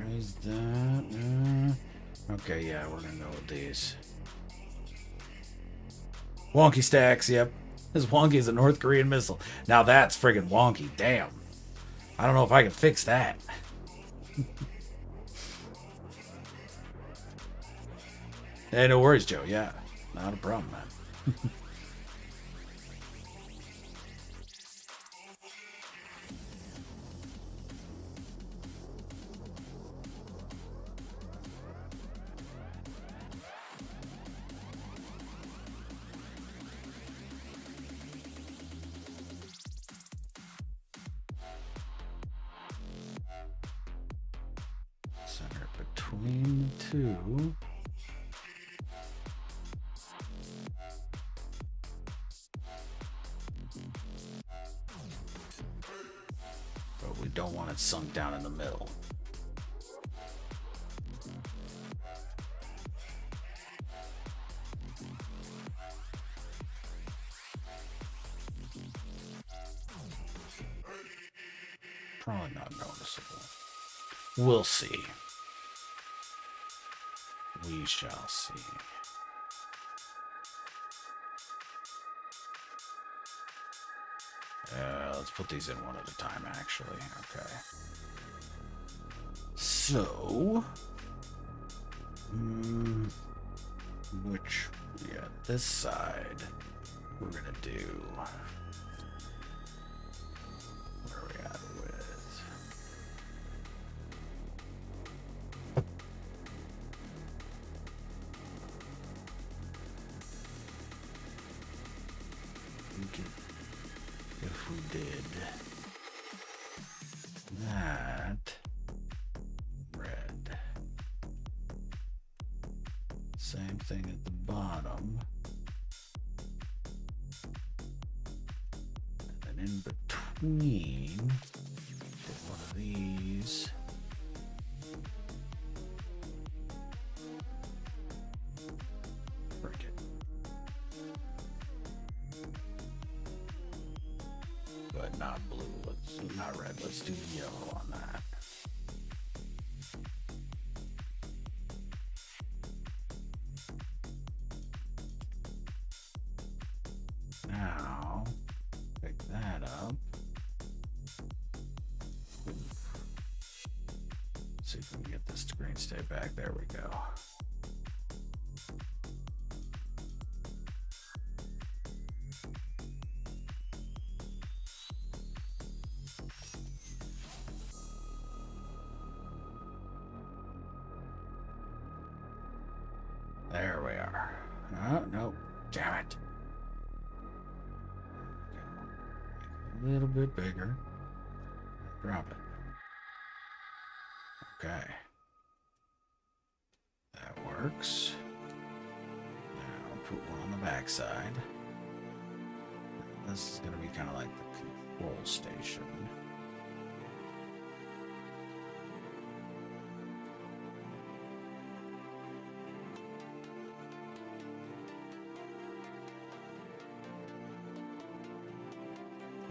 Raise that. Okay, yeah, we're gonna go with these. Wonky stacks, yep. As wonky as a North Korean missile. Now that's friggin' wonky, damn. I don't know if I can fix that. Hey, no worries, Joe, yeah. Not a problem, man. Center between the two. But we don't want it sunk down in the middle. Probably not noticeable. We'll see. We shall see. Let's put these in one at a time, actually. Okay. So, this side, we're gonna do. Where are we at with? If we did that red, same thing at the bottom, and then in between, get one of these. Break it. But not blue. Not red. Let's do yellow on that. Now, up. See if we can get this screen stay back. There we go. There we are. Oh, no. Damn it. A little bit bigger. Drop it. Okay. That works. Now I'll put one on the back side. This is going to be kind of like the control station.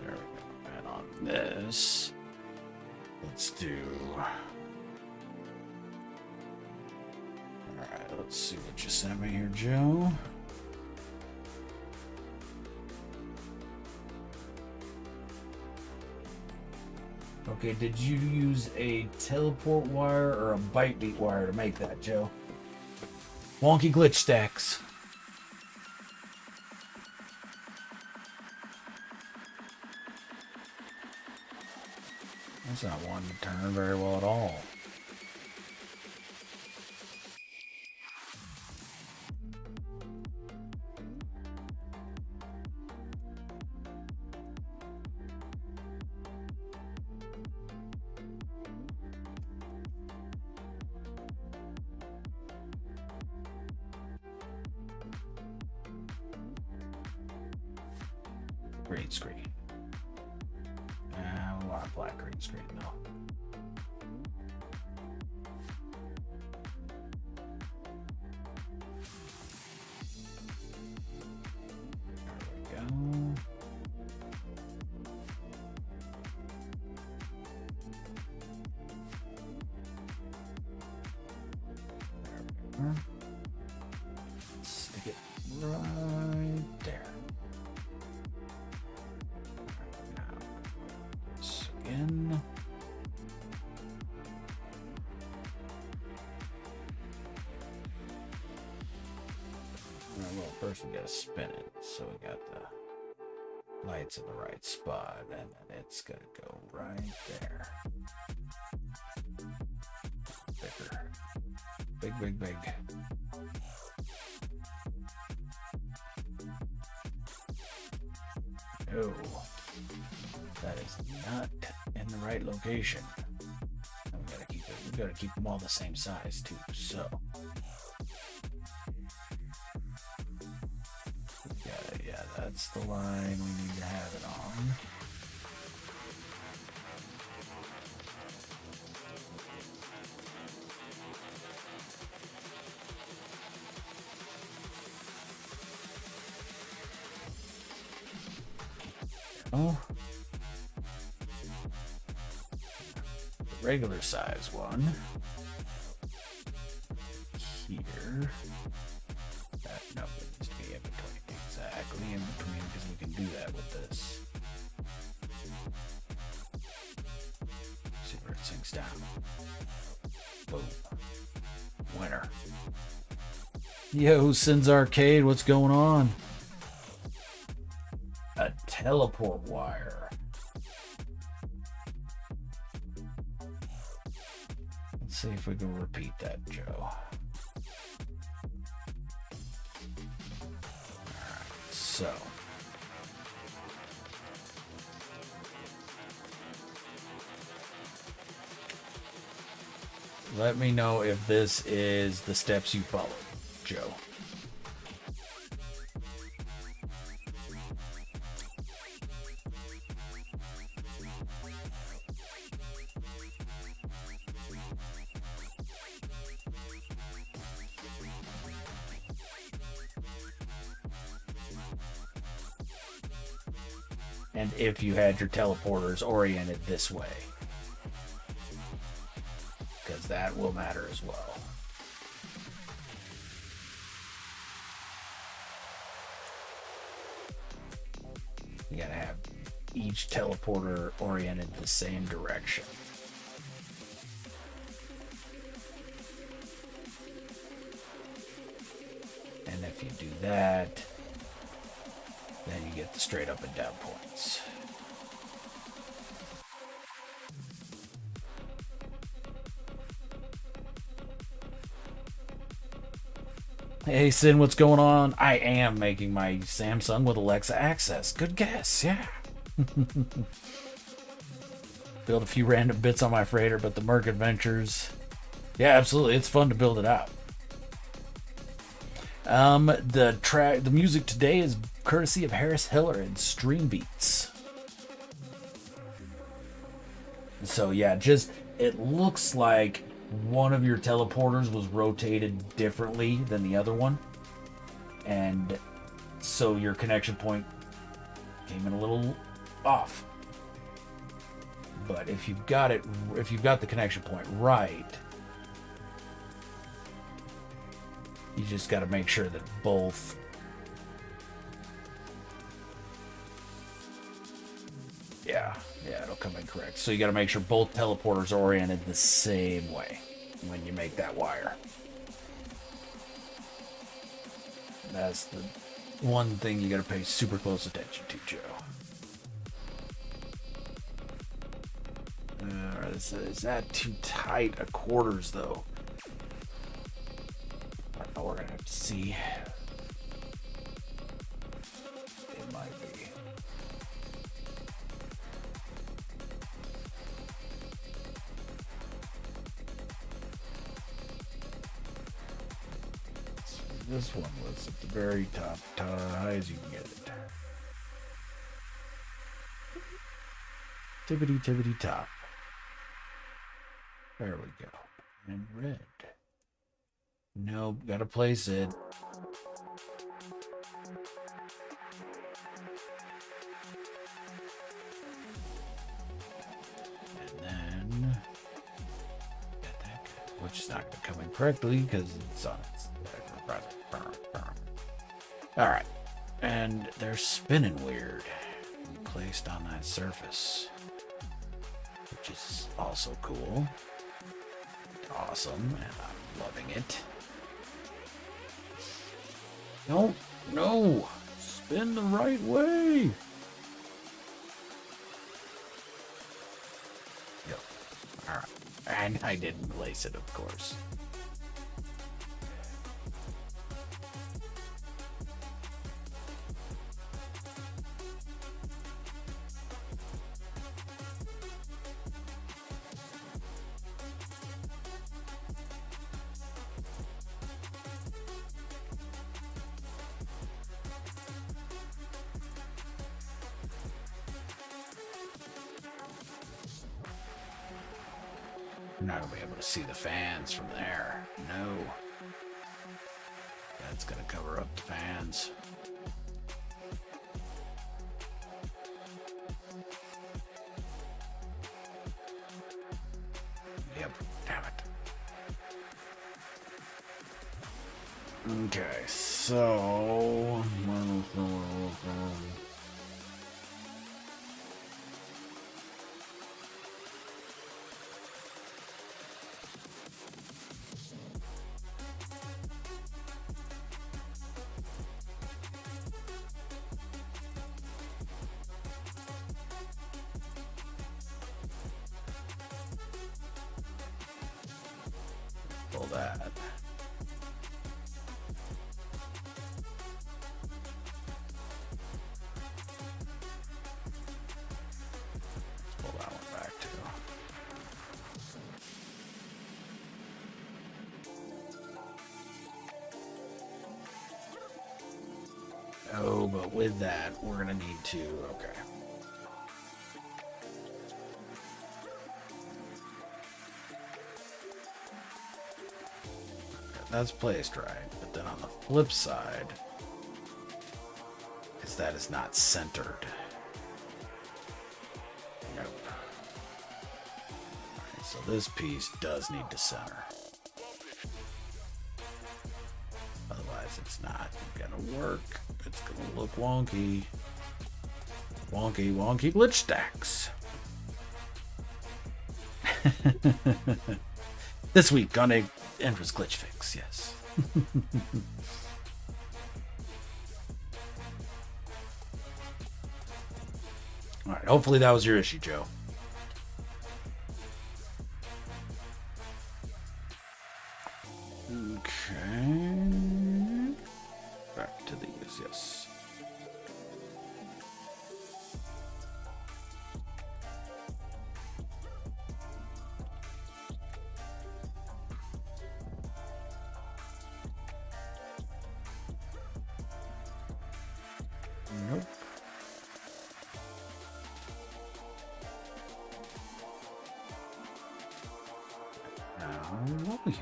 There we go. And on this, let's do... Alright, let's see what you sent me here, Joe. Okay, did you use a teleport wire or a bite beat wire to make that, Joe? Wonky glitch stacks. That's not one to turn very well at all. Green screen. We want a black green screen though. There we go. There we are. Stick it right there. Again. Well, first we gotta spin it, so we got the lights in the right spot, and then it's gonna go right there. Bigger. Big, big, big. No. That is not in the right location. And we gotta keep them all the same size too. So yeah, that's the line we need to have it on. Oh. Regular size one here. No, it needs to be in between. Exactly in between, because we can do that with this. See where it sinks down. Boom. Winner. Yo, Sins Arcade, what's going on? A teleport wire. See if we can repeat that, Joe. Alright, so. Let me know if this is the steps you follow, Joe. And if you had your teleporters oriented this way, because that will matter as well. You gotta have each teleporter oriented the same direction. And if you do that, then you get the straight up and down points. Hey Sin, what's going on? I am making my Samsung with Alexa access. Good guess, yeah. Build a few random bits on my freighter, but the Merc Adventures, yeah, absolutely, it's fun to build it out. The music today is courtesy of Harris Hiller and Stream Beats. So yeah, just it looks like one of your teleporters was rotated differently than the other one, and so your connection point came in a little off. But if you've got the connection point right, you just got to make sure that both it'll come in correct. So you got to make sure both teleporters are oriented the same way when you make that wire. That's the one thing you got to pay super close attention to, Joe. Is that too tight a quarters though? I don't know, we're gonna have to see. It might be. This one was at the very top, high as you can get it. Tippity tippity top. There we go. And red. Nope, gotta place it. And then get that, which is not gonna come in correctly because it's on its. All right, and they're spinning weird, placed on that surface, which is also cool. Awesome, and I'm loving it. No, spin the right way. Yep. All right, and I didn't place it, of course. You're not gonna be able to see the fans from there. No. That's gonna cover up the fans. Yep, damn it. Okay, so pull that. Let's pull that one back too. Oh, but with that, we're gonna need to, okay. That's placed right, but then on the flip side, because that is not centered. Nope. Alright, so this piece does need to center. Otherwise it's not gonna work. It's gonna look wonky. Wonky, wonky glitch stacks. This week on a Endless Glitch Fix, yes. Alright, hopefully that was your issue, Joe. Okay. Back to these, yes. Nope. Now what we do?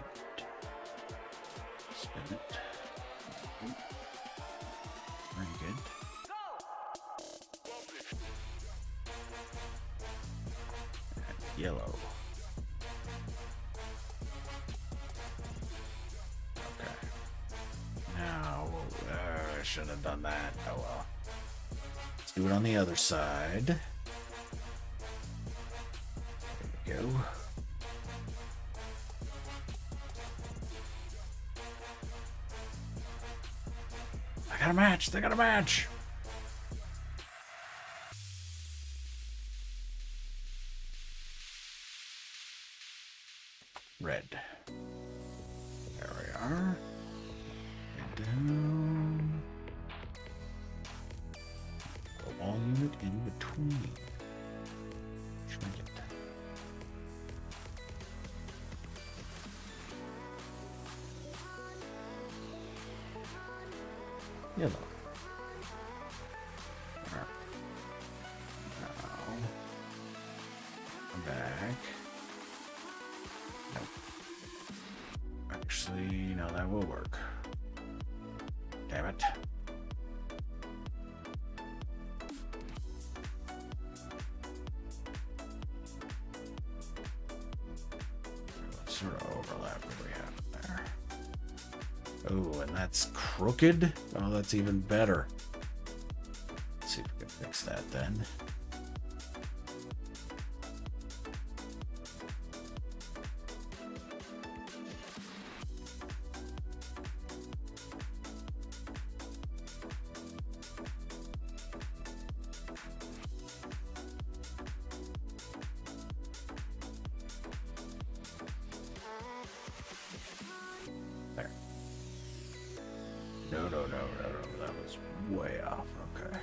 Spin it. Very good. And yellow. Okay. Now I should have done that. Oh well. Let's do it on the other side. There we go. I got a match. They got a match. Red. There we are. And down. The wall unit in between. Shrink it. Yellow. Now, I'm back. Nope. Actually, no, that will work. Damn it. What sort of overlap do we have there? Oh, and that's crooked? Oh, that's even better. Let's see if we can fix that then. There. No, that was way off. Okay.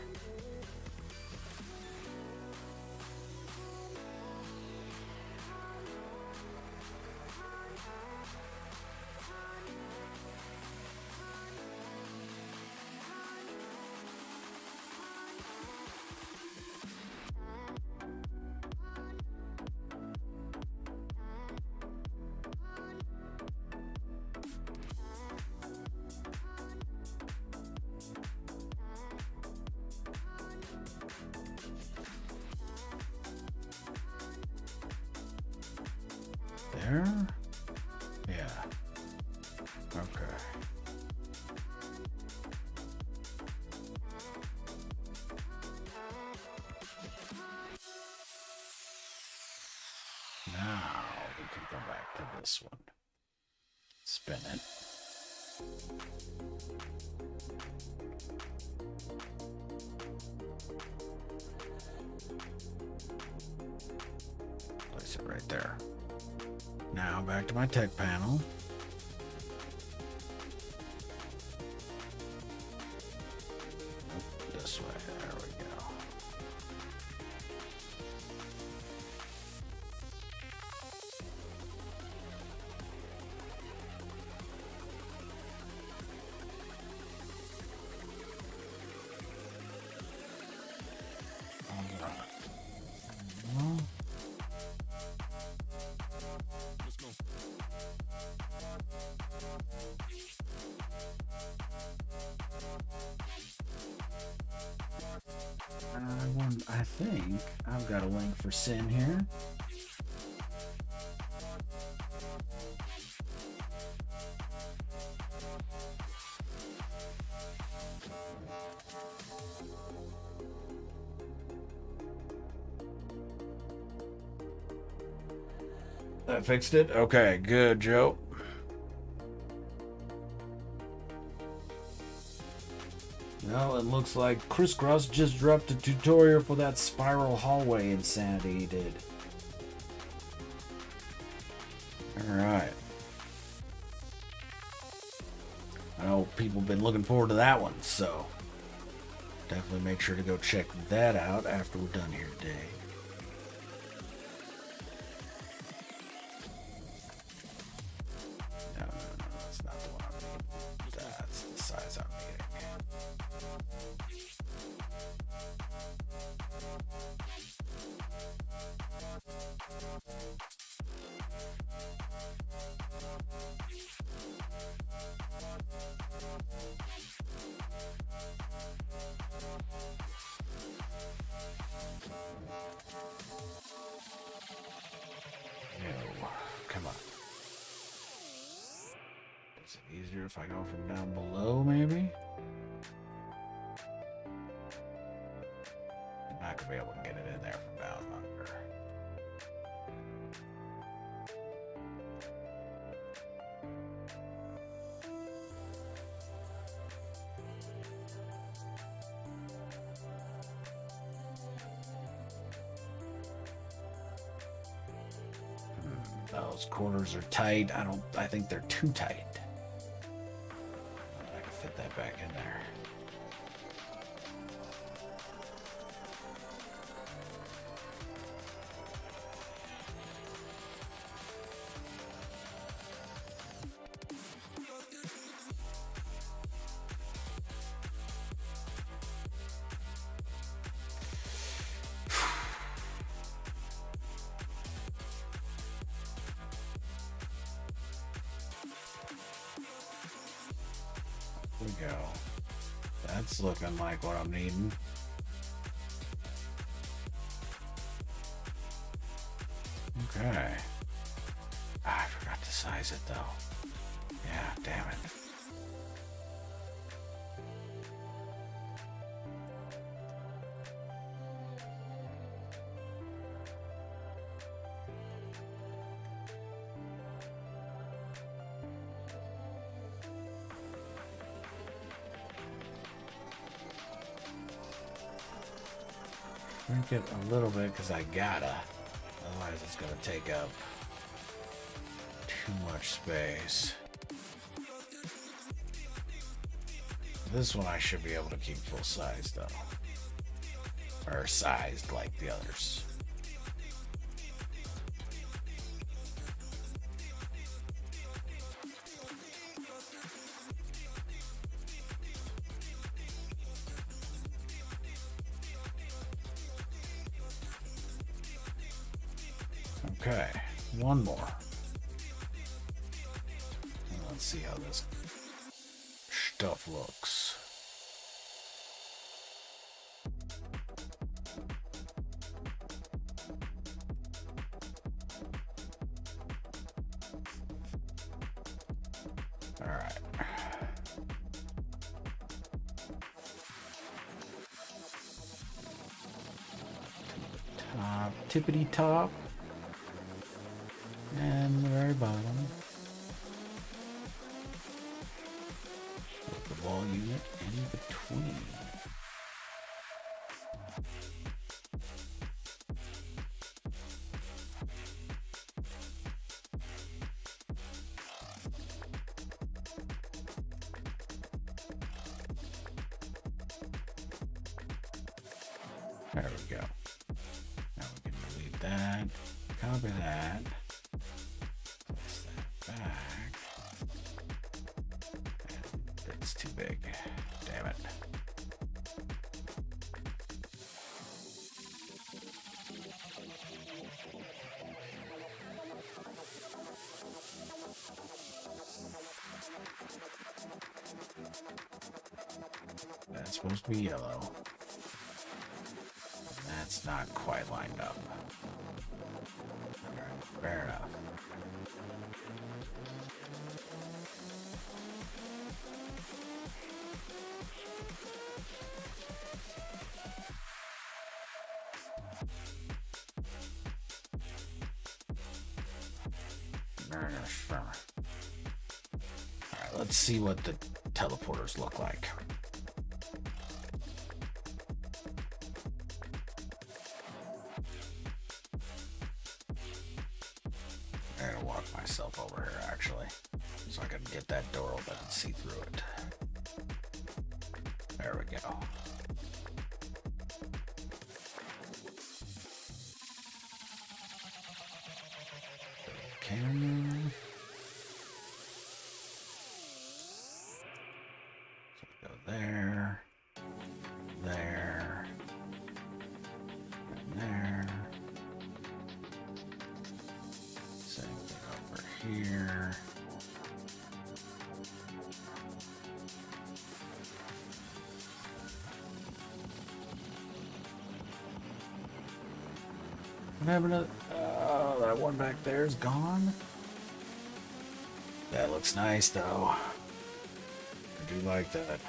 There? Yeah. Okay. Now we can go back to this one. Spin it. Place it right there. Now back to my tech panel. This way, there we go. All right. Let's go. I think I've got a link for Sin here. That fixed it? Okay, good, Joe. Well, it looks like Crisscross just dropped a tutorial for that spiral hallway insanity he did. Alright. I know people have been looking forward to that one, so definitely make sure to go check that out after we're done here today. No, that's not the one I'm needing. That's the size I'm needing. No, come on. Is it easier if I go from down below, maybe? I'm not gonna be able to get it in there from down under. Those corners are tight. I think they're too tight. I can fit that back in there. There we go. That's looking like what I'm needing. Okay. I forgot to size it though. Yeah, damn it. Shrink it a little bit because I gotta. Otherwise it's gonna take up too much space. This one I should be able to keep full size though. Or sized like the others. Okay, one more. Let's see how this stuff looks. All right. Top, tippity top. And the very bottom. Put the wall unit in between. There we go. Now we can delete that. Copy that. Back. And it's too big. Damn it. That's supposed to be yellow. That's not quite lined up. Alright, fair enough. Alright, let's see what the teleporters look like. I'm gonna walk myself over here actually, so I can get that door open and see through it. There we go. Camera. So we go there, there, and there. Same thing over here. What happened to that one back there is gone? That looks nice though. I do like that.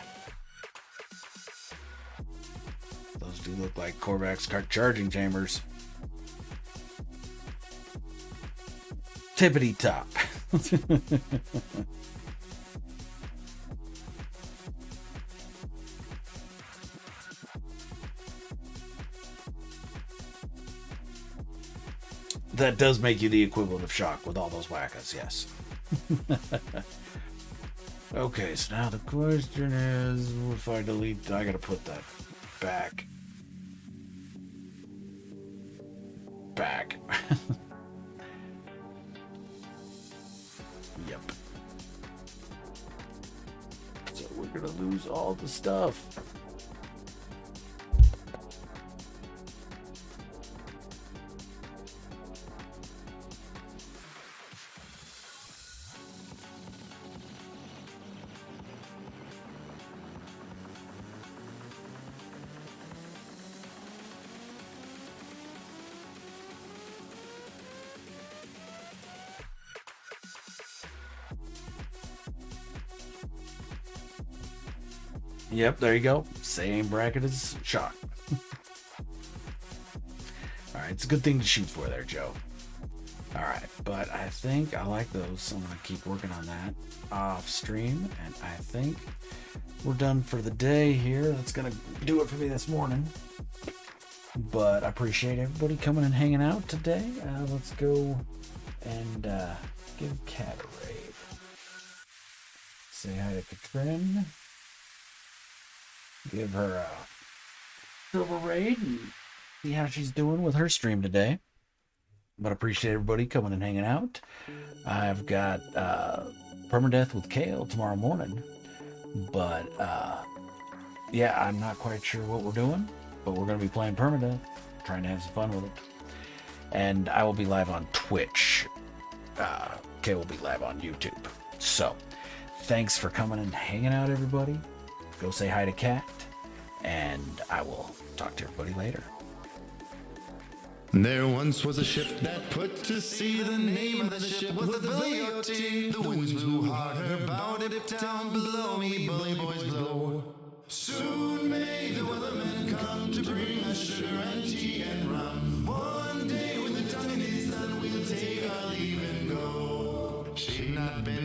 Those do look like Korvax cart charging chambers. Tippity top. That does make you the equivalent of Shock with all those whackers, yes. Okay, so now the question is, if I delete, I gotta put that back. Back. Yep. So we're gonna lose all the stuff. Yep, there you go. Same bracket as Shock. Alright, it's a good thing to shoot for there, Joe. Alright, but I think I like those, so I'm going to keep working on that off stream, and I think we're done for the day here. That's going to do it for me this morning. But I appreciate everybody coming and hanging out today. Let's go and give Kat a raid. Say hi to Katrin. Give her a silver raid and see how she's doing with her stream today. But I appreciate everybody coming and hanging out. I've got Permadeath with Kale tomorrow morning. But yeah, I'm not quite sure what we're doing. But we're going to be playing Permadeath. Trying to have some fun with it. And I will be live on Twitch. Kale will be live on YouTube. So, thanks for coming and hanging out, everybody. Go say hi to Kat, and I will talk to everybody later. There once was a ship that put to sea. The name of the ship was the Billy O.T. The winds blew hard, her bow dipped down below me. Bully boys blow. Soon may the weathermen come to bring us sugar and tea and rum. One day when the tonguing is done, we'll take our leave and go. She'd not been